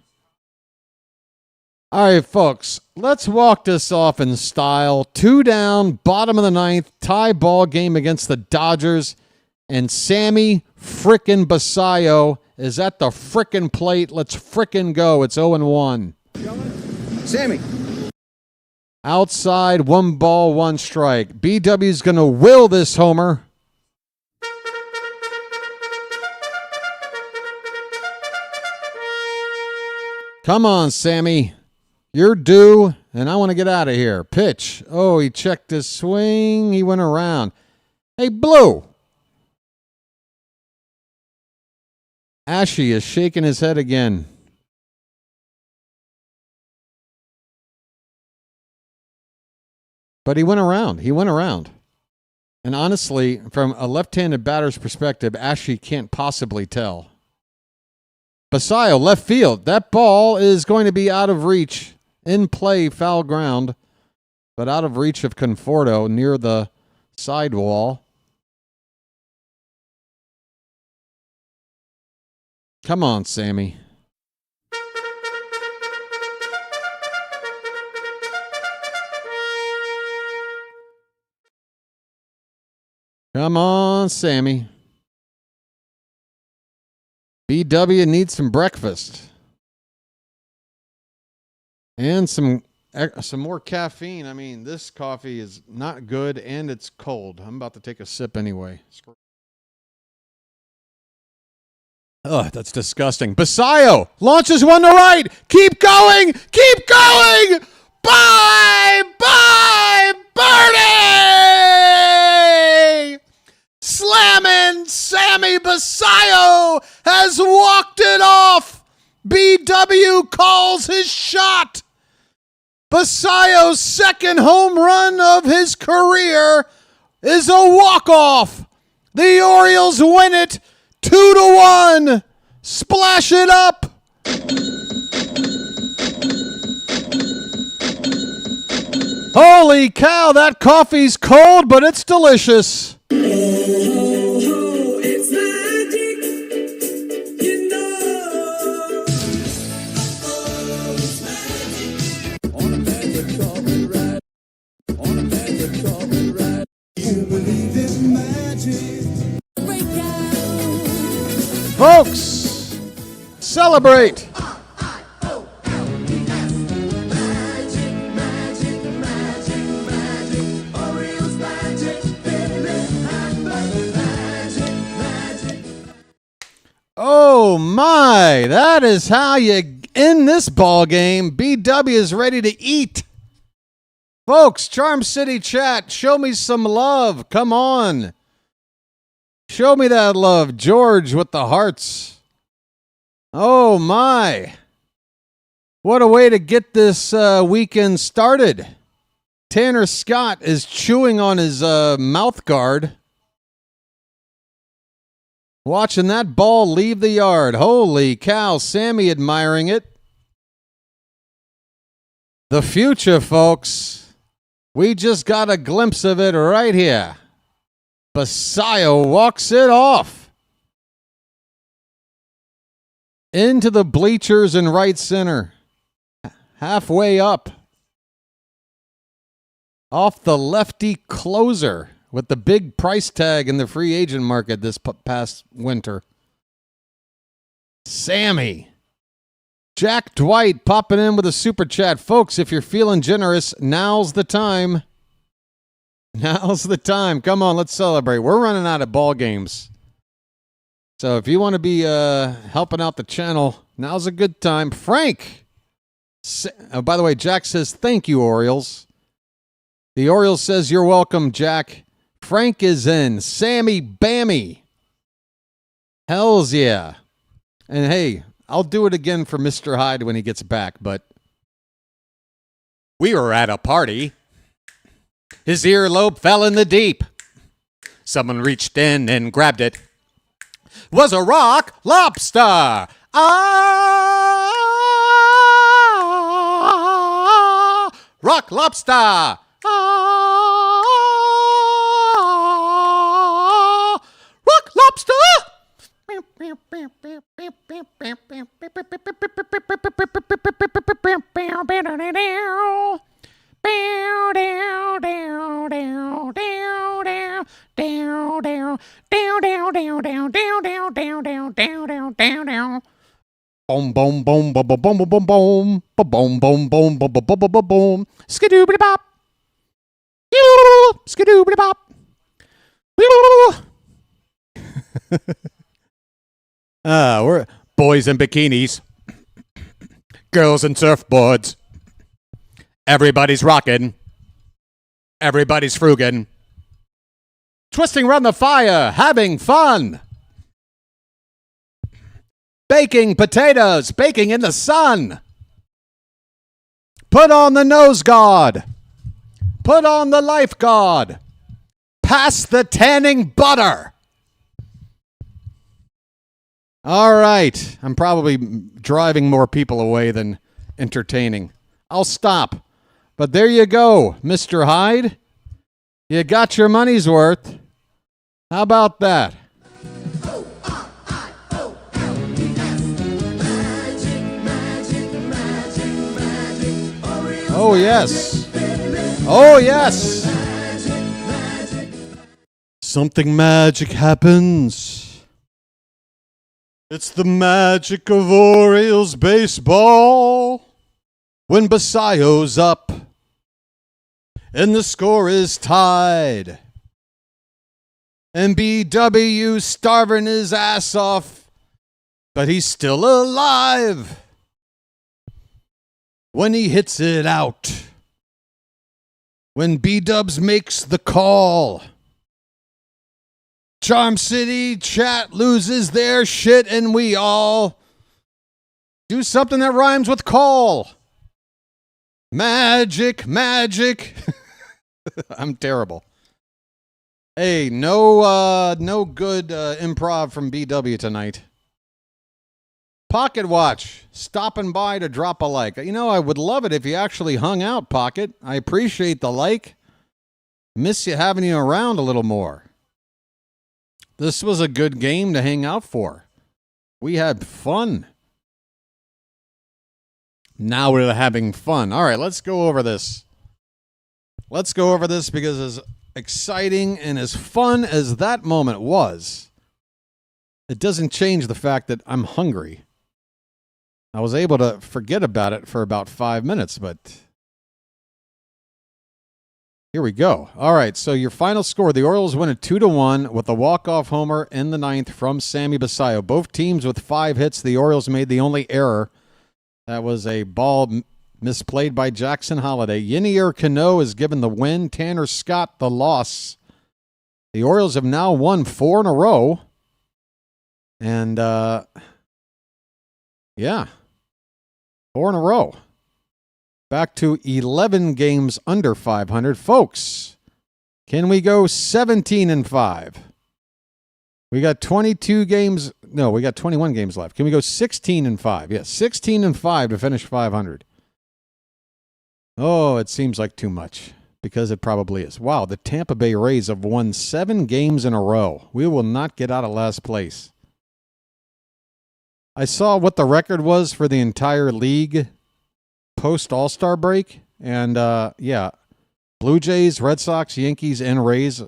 All right, folks, let's walk this off in style. 2 down, bottom of the 9th, tie ball game against the Dodgers, and Sammy frickin' Basayo is at the frickin' plate. Let's frickin' go. It's 0-1. Sammy. Outside, 1 ball, 1 strike. BW's going to will this homer. Come on, Sammy. You're due, and I want to get out of here. Pitch. Oh, he checked his swing. He went around. Hey, Blue. Ashy is shaking his head again. But he went around. He went around. And honestly, from a left-handed batter's perspective, Ashy can't possibly tell. Basayo, left field. That ball is going to be out of reach. In play, foul ground, but out of reach of Conforto near the sidewall. Come on, Sammy. Come on, Sammy. BW needs some breakfast. And some more caffeine. I mean, this coffee is not good and it's cold. I'm about to take a sip anyway. Ugh, that's disgusting. Basayo launches one to right. Keep going. Keep going. Bye. Bye. Birdie. Slamming Sammy Basayo has walked it off. BW calls his shot. Basayo's second home run of his career is a walk-off. The Orioles win it 2-1. Splash it up. Holy cow, that coffee's cold, but it's delicious. Folks, celebrate. Oh my, that is how you end this ball game. BW is ready to eat. Folks, Charm City chat, show me some love. Come on. Show me that love. George with the hearts. Oh my. What a way to get this weekend started. Tanner Scott is chewing on his mouth guard. Watching that ball leave the yard. Holy cow, Sammy admiring it. The future, folks. We just got a glimpse of it right here. Basayo walks it off. Into the bleachers in right center. Halfway up. Off the lefty closer with the big price tag in the free agent market this past winter. Sammy. Jack Dwight popping in with a super chat. Folks, if you're feeling generous, now's the time. Now's the time. Come on, let's celebrate. We're running out of ball games. So if you want to be helping out the channel, now's a good time. Frank. By the way, Jack says, thank you, Orioles. The Orioles says, you're welcome, Jack. Frank is in. Sammy Bammy. Hells yeah. And hey, I'll do it again for Mr. Hyde when he gets back, but we were at a party. His earlobe fell in the deep. Someone reached in and grabbed it. Was a rock lobster. Ah! Rock lobster. Ah, rock lobster. Boom, boom, boom, boom, boom, boom, boom, boom, boom, boom, boom, boom, boom, boom, boom, boom, boom, skidoobity bop, skidoobity bop. We're boys in bikinis, girls in surfboards. Everybody's rocking. Everybody's frugging. Twisting around the fire, having fun. Baking potatoes, baking in the sun. Put on the nose guard. Put on the life guard. Pass the tanning butter. All right. I'm probably driving more people away than entertaining. I'll stop. But there you go, Mr. Hyde. You got your money's worth. How about that? Oh, yes. Oh, yes. Something magic happens. It's the magic of Orioles baseball. When Basayo's up and the score is tied. And BW starving his ass off, but he's still alive. When he hits it out. When B-Dubs makes the call. Charm City chat loses their shit and we all do something that rhymes with call. Magic, magic. I'm terrible. Hey, no good improv from BW tonight. Pocket Watch, stopping by to drop a like. You know, I would love it if you actually hung out, Pocket. I appreciate the like. Miss you having you around a little more. This was a good game to hang out for. We had fun. Now we're having fun. All right, let's go over this. Let's go over this because as exciting and as fun as that moment was, it doesn't change the fact that I'm hungry. I was able to forget about it for about 5 minutes, but here we go. All right, so your final score, the Orioles win it 2-1 with a walk-off homer in the ninth from Sammy Basayo. Both teams with 5 hits. The Orioles made the only error. That was a ball misplayed by Jackson Holiday. Yinier Cano is given the win. Tanner Scott the loss. The Orioles have now won 4 in a row. And, yeah, 4 in a row. Back to 11 games under 500. Folks, can we go 17-5? We got 22 games. No, we got 21 games left. Can we go 16-5? Yes, 16-5 to finish 500. Oh, it seems like too much because it probably is. Wow, the Tampa Bay Rays have won 7 games in a row. We will not get out of last place. I saw what the record was for the entire league post All-Star break. And, yeah, Blue Jays, Red Sox, Yankees, and Rays,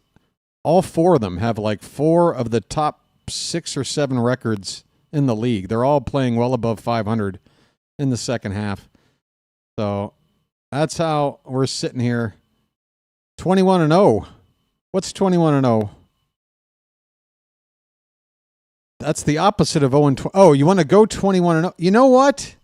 all 4 of them have like 4 of the top 6 or 7 records in the league. They're all playing well above 500 in the second half. So that's how we're sitting here. 21-0. What's 21-0? That's the opposite of 0-20. Oh, you want to go 21-0? You know what?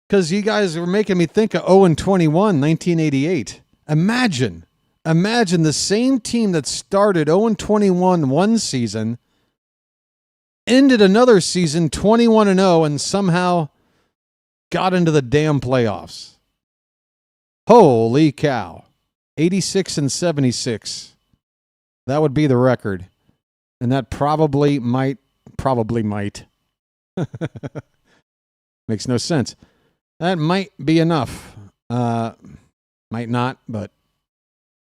Because you guys were making me think of 0-21, 1988. Imagine the same team that started 0-21 one season, ended another season 21-0, and somehow got into the damn playoffs. Holy cow. 86-76. That would be the record. And that probably might. Makes no sense. That might be enough. might not, but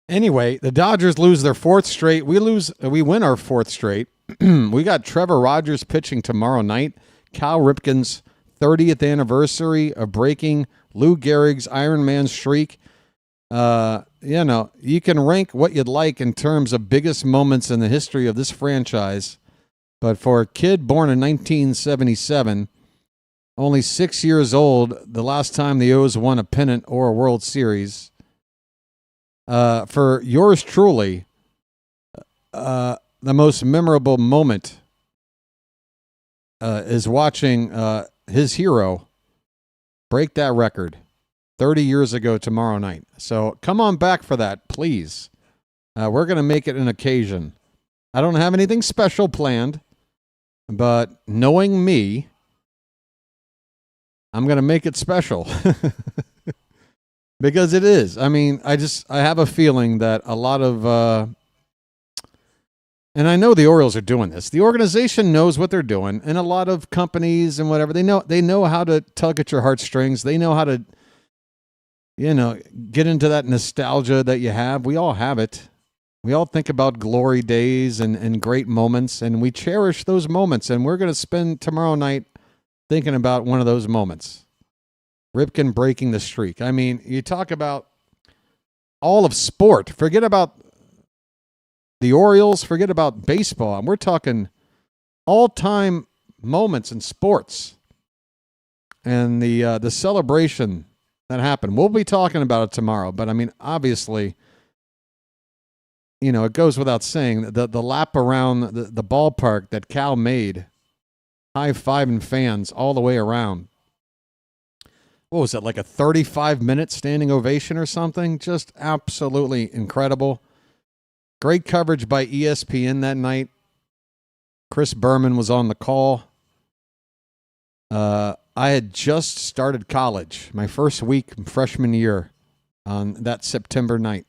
anyway, the Dodgers lose their fourth straight. We win our fourth straight. We got Trevor Rogers pitching tomorrow night. Cal Ripken's 30th anniversary of breaking Lou Gehrig's Iron Man streak. You can rank what you'd like in terms of biggest moments in the history of this franchise. But for a kid born in 1977, only 6 years old, the last time the O's won a pennant or a World Series, for yours truly, the most memorable moment is watching his hero break that record 30 years ago tomorrow night. So come on back for that, please. We're going to make it an occasion. I don't have anything special planned, but knowing me, I'm going to make it special. Because it is. I mean, I have a feeling that a lot of, and I know the Orioles are doing this. The organization knows what they're doing, and a lot of companies and whatever, they know how to tug at your heartstrings. They know how to, get into that nostalgia that you have. We all have it. We all think about glory days and great moments, and we cherish those moments. And we're going to spend tomorrow night thinking about one of those moments. Ripken breaking the streak. I mean, you talk about all of sport. Forget about the Orioles. Forget about baseball. And we're talking all-time moments in sports. And the celebration that happened. We'll be talking about it tomorrow. But, I mean, obviously, it goes without saying, the lap around the ballpark that Cal made, high-fiving fans all the way around. What was it, like a 35-minute standing ovation or something? Just absolutely incredible. Great coverage by ESPN that night. Chris Berman was on the call. I had just started college, my first week freshman year on that September night.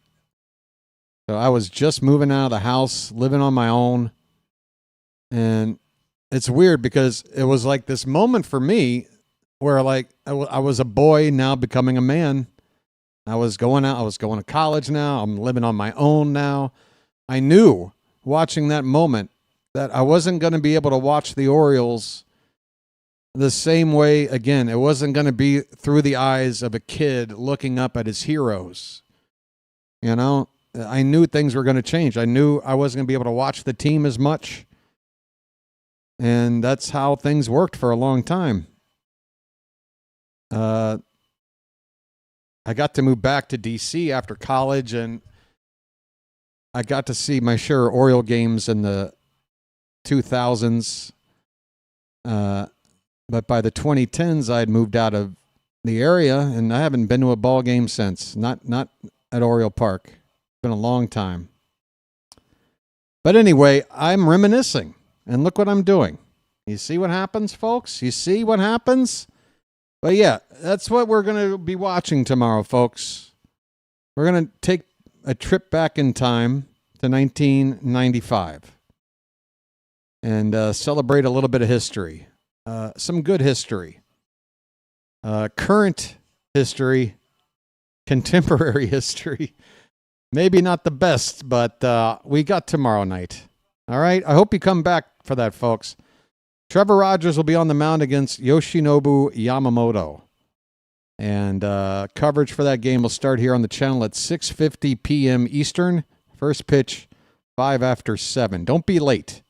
So I was just moving out of the house, living on my own. And it's weird because it was like this moment for me where like I was a boy now becoming a man. I was going out. I was going to college now. I'm living on my own now. I knew watching that moment that I wasn't going to be able to watch the Orioles the same way again. It wasn't going to be through the eyes of a kid looking up at his heroes. I knew things were going to change. I knew I wasn't going to be able to watch the team as much. And that's how things worked for a long time. I got to move back to D.C. after college, and I got to see my share of Oriole games in the 2000s. But by the 2010s, I had moved out of the area, and I haven't been to a ball game since. Not at Oriole Park. It's been a long time. But anyway, I'm reminiscing, and look what I'm doing. You see what happens, folks? You see what happens? But yeah, that's what we're going to be watching tomorrow, folks. We're going to take a trip back in time to 1995 and celebrate a little bit of history. Some good history. Current history. Contemporary history. Maybe not the best, but we got tomorrow night. All right? I hope you come back for that, folks. Trevor Rogers will be on the mound against Yoshinobu Yamamoto. And coverage for that game will start here on the channel at 6:50 p.m. Eastern. First pitch, 5 after 7. Don't be late.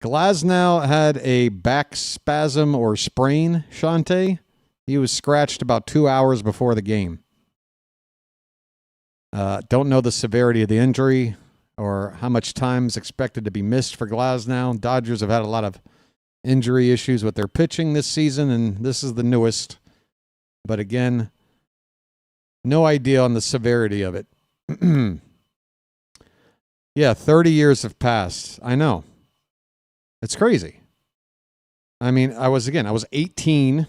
Glasnow had a back spasm or sprain, Shante. He was scratched about 2 hours before the game. Don't know the severity of the injury or how much time is expected to be missed for Glasnow. Dodgers have had a lot of injury issues with their pitching this season, and this is the newest. But again, no idea on the severity of it. Yeah, 30 years have passed. I know. It's crazy. I mean, I was 18 in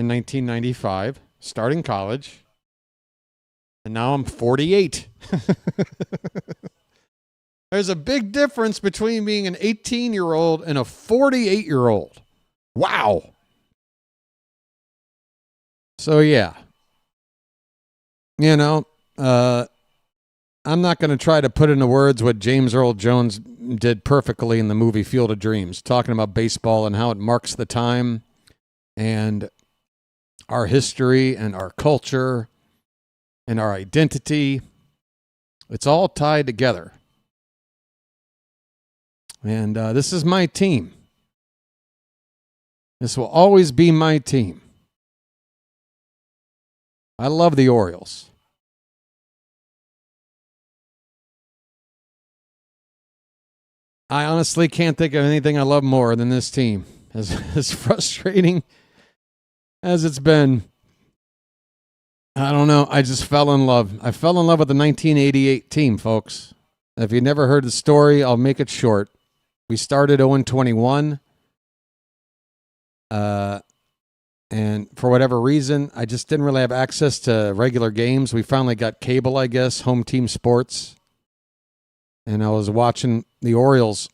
1995, starting college, and now I'm 48. There's a big difference between being an 18-year-old and a 48-year-old. Wow. So, yeah. you know, I'm not going to try to put into words what James Earl Jones did perfectly in the movie Field of Dreams, talking about baseball and how it marks the time and our history and our culture and our identity. It's all tied together. And this is my team. This will always be my team. I love the Orioles. I honestly can't think of anything I love more than this team. As frustrating as it's been, I don't know. I just fell in love. I fell in love with the 1988 team, folks. If you never heard the story, I'll make it short. We started 0-21. And for whatever reason, I just didn't really have access to regular games. We finally got cable, I guess, Home Team Sports. And I was watching the Orioles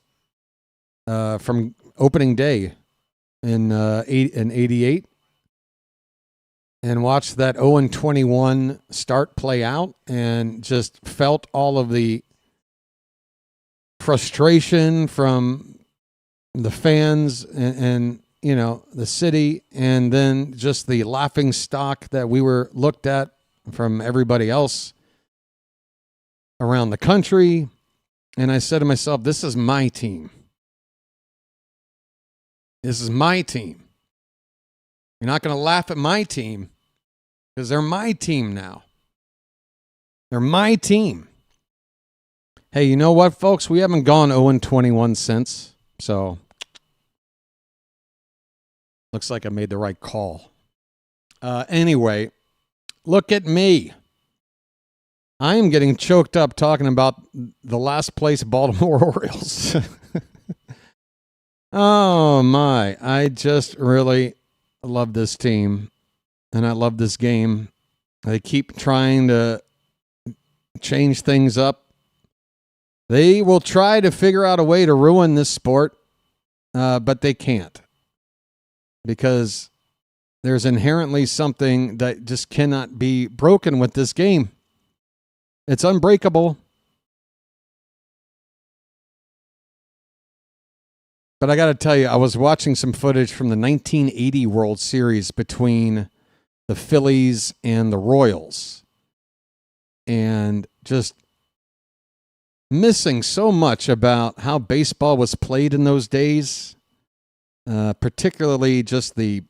from opening day in 88 and watched that 0-21 start play out and just felt all of the frustration from the fans and you know, the city, and then just the laughing stock that we were looked at from everybody else around the country. And I said to myself, this is my team. This is my team. You're not going to laugh at my team because they're my team now. They're my team. Hey, you know what, folks? We haven't gone 0-21 since, so looks like I made the right call. Anyway, look at me. I am getting choked up talking about the last place Baltimore Orioles. Oh, my. I just really love this team, and I love this game. They keep trying to change things up. They will try to figure out a way to ruin this sport, but they can't. Because there's inherently something that just cannot be broken with this game. It's unbreakable. But I got to tell you, I was watching some footage from the 1980 World Series between the Phillies and the Royals. And just missing so much about how baseball was played in those days. Particularly just the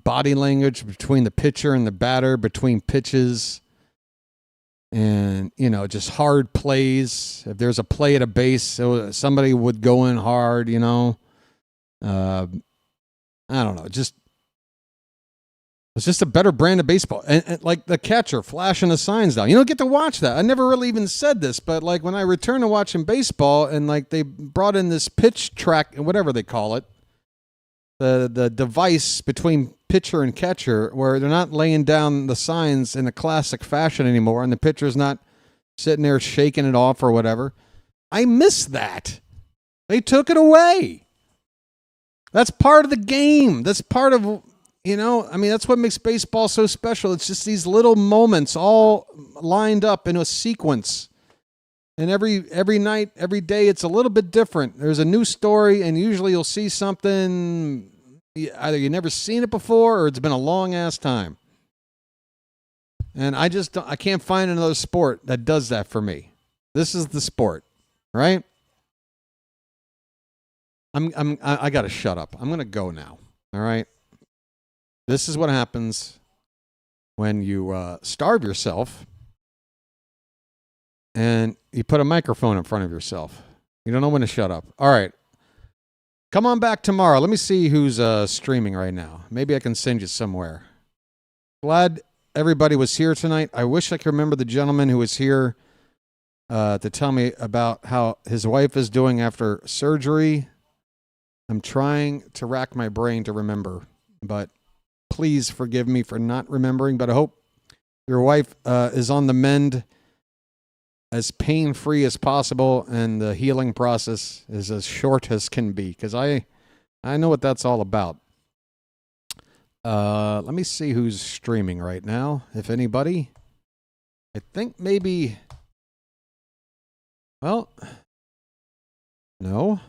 body language between the pitcher and the batter, between pitches, and, you know, just hard plays. If there's a play at a base, somebody would go in hard, you know. I don't know. It's just a better brand of baseball. And like the catcher flashing the signs down. You don't get to watch that. I never really even said this, but like when I return to watching baseball and like they brought in this pitch track, whatever they call it, the device between pitcher and catcher where they're not laying down the signs in a classic fashion anymore and the pitcher's not sitting there shaking it off or whatever. I miss that. They took it away. That's part of the game. That's part of, you know, I mean, that's what makes baseball so special. It's just these little moments all lined up in a sequence. And every night, every day, it's a little bit different. There's a new story, and usually you'll see something, either you've never seen it before or it's been a long-ass time. And I can't find another sport that does that for me. This is the sport, right? I got to shut up. I'm going to go now, all right? This is what happens when you starve yourself and you put a microphone in front of yourself. You don't know when to shut up. All right. Come on back tomorrow. Let me see who's streaming right now. Maybe I can send you somewhere. Glad everybody was here tonight. I wish I could remember the gentleman who was here to tell me about how his wife is doing after surgery. I'm trying to rack my brain to remember, but please forgive me for not remembering. But I hope your wife is on the mend, as pain-free as possible, and the healing process is as short as can be, because I know what that's all about. Let me see who's streaming right now, if anybody. I think maybe. Well, no.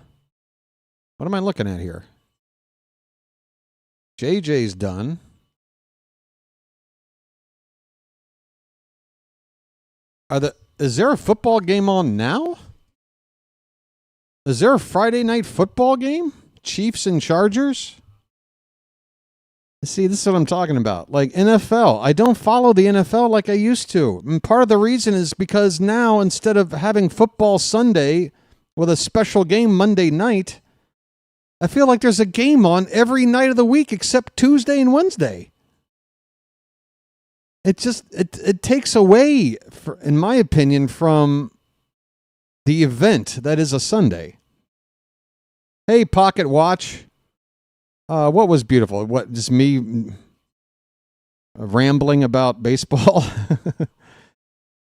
What am I looking at here? JJ's done. Is there a football game on now? Is there a Friday night football game? Chiefs and Chargers? See, this is what I'm talking about. Like NFL. I don't follow the NFL like I used to. And part of the reason is because now, instead of having football Sunday with a special game Monday night, I feel like there's a game on every night of the week except Tuesday and Wednesday. It takes away, in my opinion, from the event that is a Sunday. Hey, Pocket Watch. What was beautiful? What, just me rambling about baseball?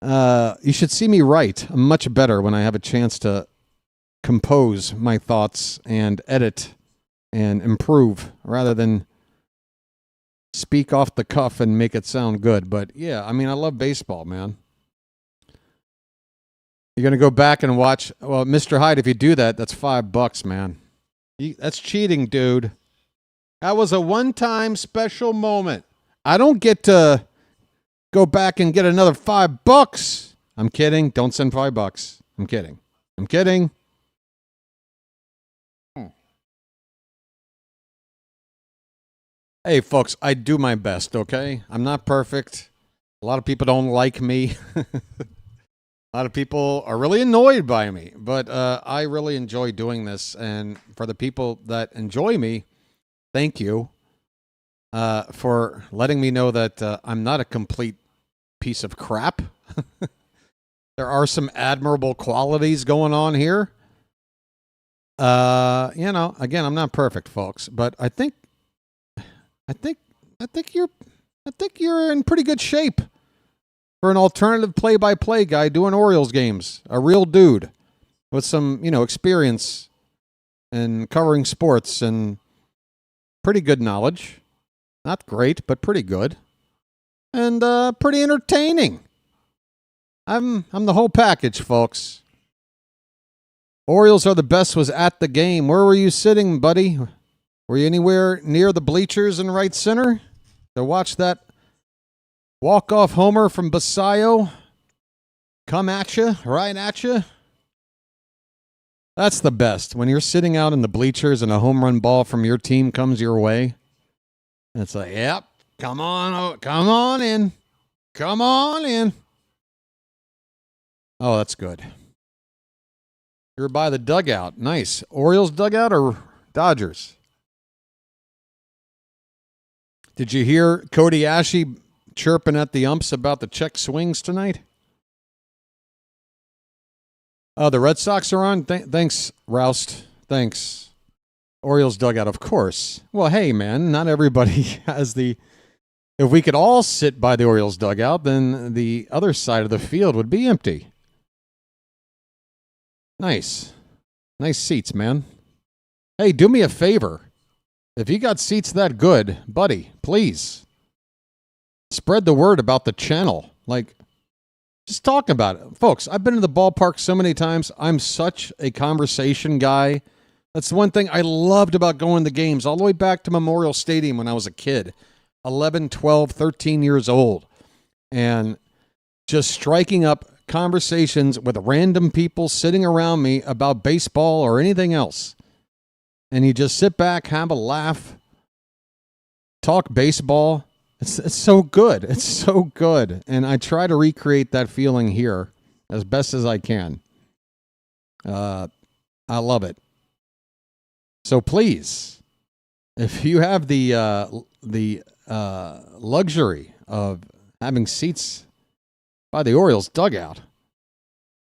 You should see me write. I'm much better when I have a chance to compose my thoughts and edit and improve rather than speak off the cuff and make it sound good. But yeah, I mean, I love baseball, man. You're going to go back and watch. Well, Mr. Hyde, if you do that, that's $5, man. That's cheating, dude. That was a one-time special moment. I don't get to go back and get another $5. I'm kidding. Don't send $5. I'm kidding. I'm kidding. Hey, folks, I do my best, okay? I'm not perfect. A lot of people don't like me. A lot of people are really annoyed by me, but I really enjoy doing this. And for the people that enjoy me, thank you for letting me know that I'm not a complete piece of crap. There are some admirable qualities going on here. Again, I'm not perfect, folks, but I think you're in pretty good shape for an alternative play-by-play guy doing Orioles games. A real dude with some, experience in covering sports and pretty good knowledge. Not great, but pretty good. And pretty entertaining. I'm the whole package, folks. Orioles are the best was at the game. Where were you sitting, buddy? Were you anywhere near the bleachers in right center to watch that walk-off homer from Basayo come at you, right at you? That's the best. When you're sitting out in the bleachers and a home run ball from your team comes your way, it's like, yep, come on in. Come on in. Oh, that's good. You're by the dugout. Nice. Orioles dugout or Dodgers? Did you hear Cody Ashe chirping at the umps about the check swings tonight? Oh, the Red Sox are on? Thanks, Roust. Thanks. Orioles dugout, of course. Well, hey, man, not everybody has the... If we could all sit by the Orioles dugout, then the other side of the field would be empty. Nice. Nice seats, man. Hey, do me a favor. If you got seats that good, buddy, please spread the word about the channel. Like, just talk about it. Folks, I've been to the ballpark so many times. I'm such a conversation guy. That's the one thing I loved about going to games all the way back to Memorial Stadium when I was a kid, 11, 12, 13 years old. And just striking up conversations with random people sitting around me about baseball or anything else. And you just sit back, have a laugh, talk baseball. It's so good. It's so good. And I try to recreate that feeling here as best as I can. I love it. So please, if you have the luxury of having seats by the Orioles dugout,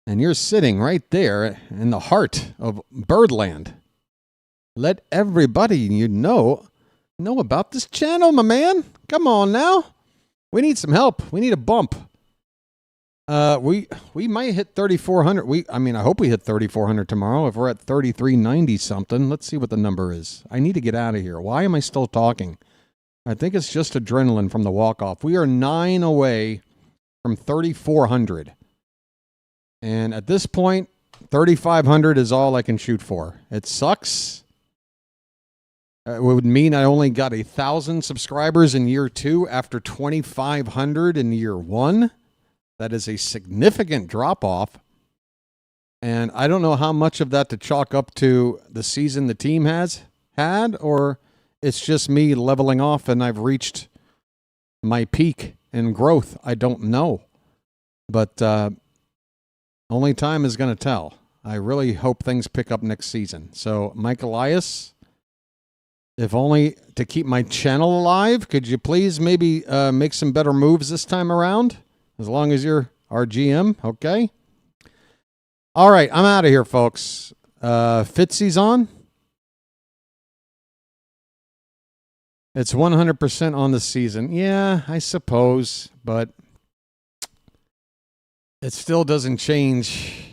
and you're sitting right there in the heart of Birdland, let everybody you know about this channel, my man. Come on now. We need some help. We need a bump. We might hit 3,400. I hope we hit 3,400 tomorrow. If we're at 3,390 something, let's see what the number is. I need to get out of here. Why am I still talking? I think it's just adrenaline from the walk-off. We are 9 away from 3,400. And at this point, 3,500 is all I can shoot for. It sucks. It would mean I only got 1,000 subscribers in year 2 after 2,500 in year 1. That is a significant drop-off. And I don't know how much of that to chalk up to the season the team has had, or it's just me leveling off and I've reached my peak in growth. I don't know. But only time is going to tell. I really hope things pick up next season. So, Mike Elias, if only to keep my channel alive, could you please maybe make some better moves this time around? As long as you're our GM, okay? All right, I'm out of here, folks. Fitzy's on. It's 100% on the season. Yeah, I suppose, but it still doesn't change,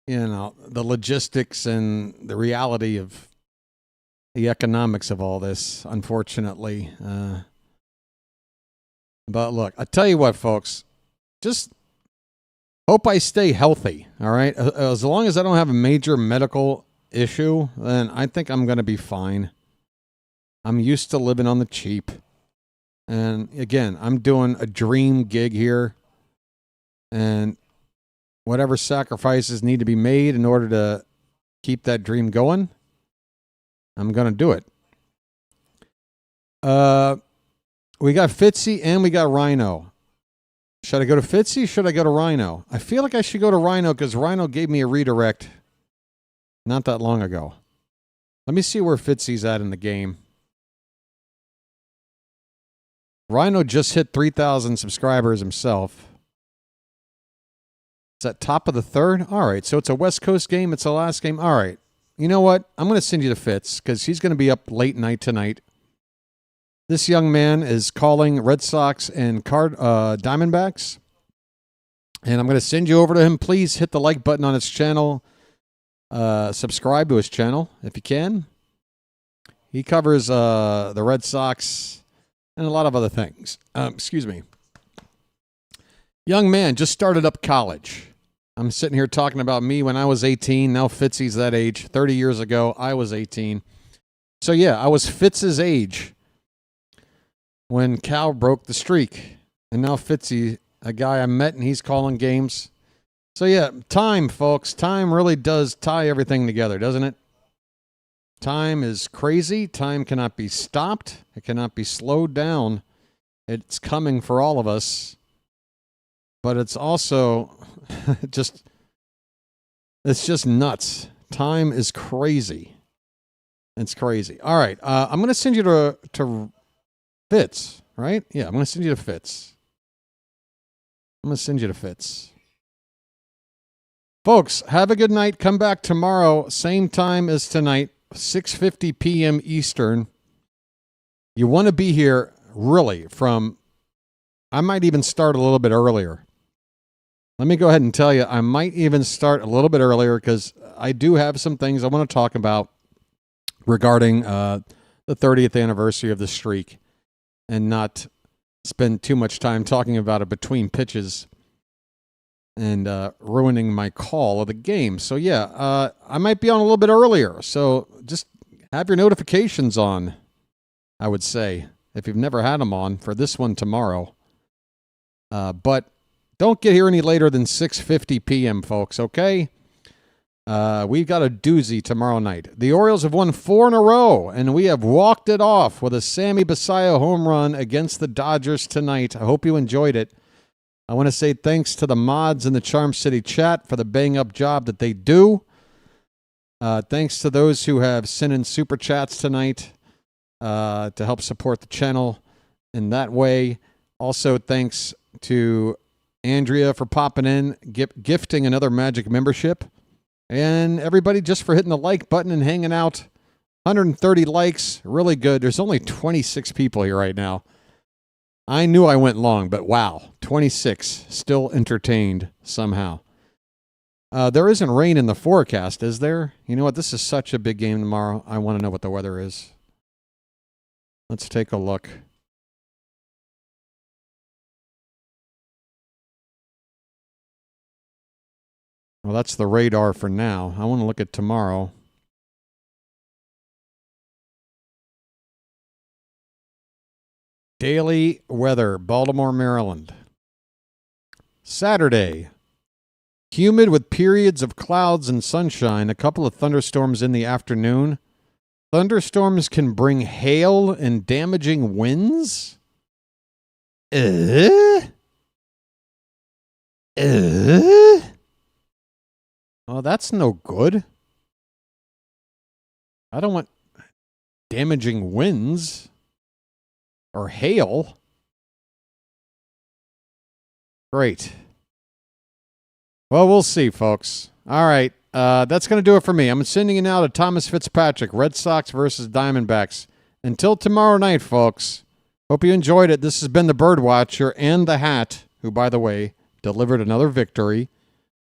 the logistics and the reality of the economics of all this, unfortunately. But look, I tell you what, folks, just hope I stay healthy, all right? As long as I don't have a major medical issue, then I think I'm going to be fine. I'm used to living on the cheap. And again, I'm doing a dream gig here. And whatever sacrifices need to be made in order to keep that dream going, I'm going to do it. We got Fitzy and we got Rhino. Should I go to Fitzy? Should I go to Rhino? I feel like I should go to Rhino because Rhino gave me a redirect not that long ago. Let me see where Fitzy's at in the game. Rhino just hit 3,000 subscribers himself. It's at top of the third? All right, so it's a West Coast game. It's the last game. All right. You know what? I'm going to send you to Fitz because he's going to be up late night tonight. This young man is calling Red Sox and Diamondbacks. And I'm going to send you over to him. Please hit the like button on his channel. Subscribe to his channel if you can. He covers the Red Sox and a lot of other things. Excuse me. Young man just started up college. I'm sitting here talking about me when I was 18. Now Fitzy's that age. 30 years ago, I was 18. So yeah, I was Fitz's age when Cal broke the streak. And now Fitzy, a guy I met, and he's calling games. So yeah, time, folks. Time really does tie everything together, doesn't it? Time is crazy. Time cannot be stopped. It cannot be slowed down. It's coming for all of us. But it's also it's just nuts. Time is crazy. It's crazy. All right. I'm going to send you to Fitz, right? Yeah, I'm going to send you to Fitz. Folks, have a good night. Come back tomorrow, same time as tonight, 6:50 p.m. Eastern. You want to be here really I might even start a little bit earlier. Let me go ahead and tell you, I might even start a little bit earlier because I do have some things I want to talk about regarding the 30th anniversary of the streak and not spend too much time talking about it between pitches and ruining my call of the game. So, yeah, I might be on a little bit earlier. So just have your notifications on, I would say, if you've never had them on for this one tomorrow. But don't get here any later than 6:50 p.m., folks, okay? We've got a doozy tomorrow night. The Orioles have won 4 in a row, and we have walked it off with a Sammy Basallo home run against the Dodgers tonight. I hope you enjoyed it. I want to say thanks to the mods in the Charm City chat for the bang-up job that they do. Thanks to those who have sent in super chats tonight to help support the channel in that way. Also, thanks to Andrea for popping in, gifting another Magic membership. And everybody just for hitting the like button and hanging out. 130 likes, really good. There's only 26 people here right now. I knew I went long, but wow, 26 still entertained somehow. There isn't rain in the forecast, is there? You know what? This is such a big game tomorrow. I want to know what the weather is. Let's take a look. Well, that's the radar for now. I want to look at tomorrow. Daily weather, Baltimore, Maryland. Saturday. Humid with periods of clouds and sunshine. A couple of thunderstorms in the afternoon. Thunderstorms can bring hail and damaging winds? Oh, that's no good. I don't want damaging winds or hail. Great. Well, we'll see, folks. All right. That's going to do it for me. I'm sending you now to Thomas Fitzpatrick, Red Sox versus Diamondbacks. Until tomorrow night, folks. Hope you enjoyed it. This has been the Birdwatcher and the Hat, who, by the way, delivered another victory.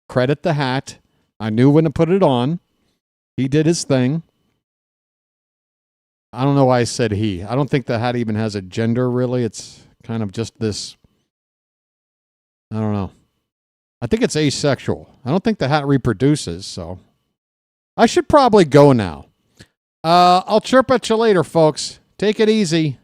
Credit the Hat. I knew when to put it on. He did his thing. I don't know why I said he. I don't think the Hat even has a gender, really. It's kind of just this. I don't know. I think it's asexual. I don't think the Hat reproduces, so I should probably go now. I'll chirp at you later, folks. Take it easy.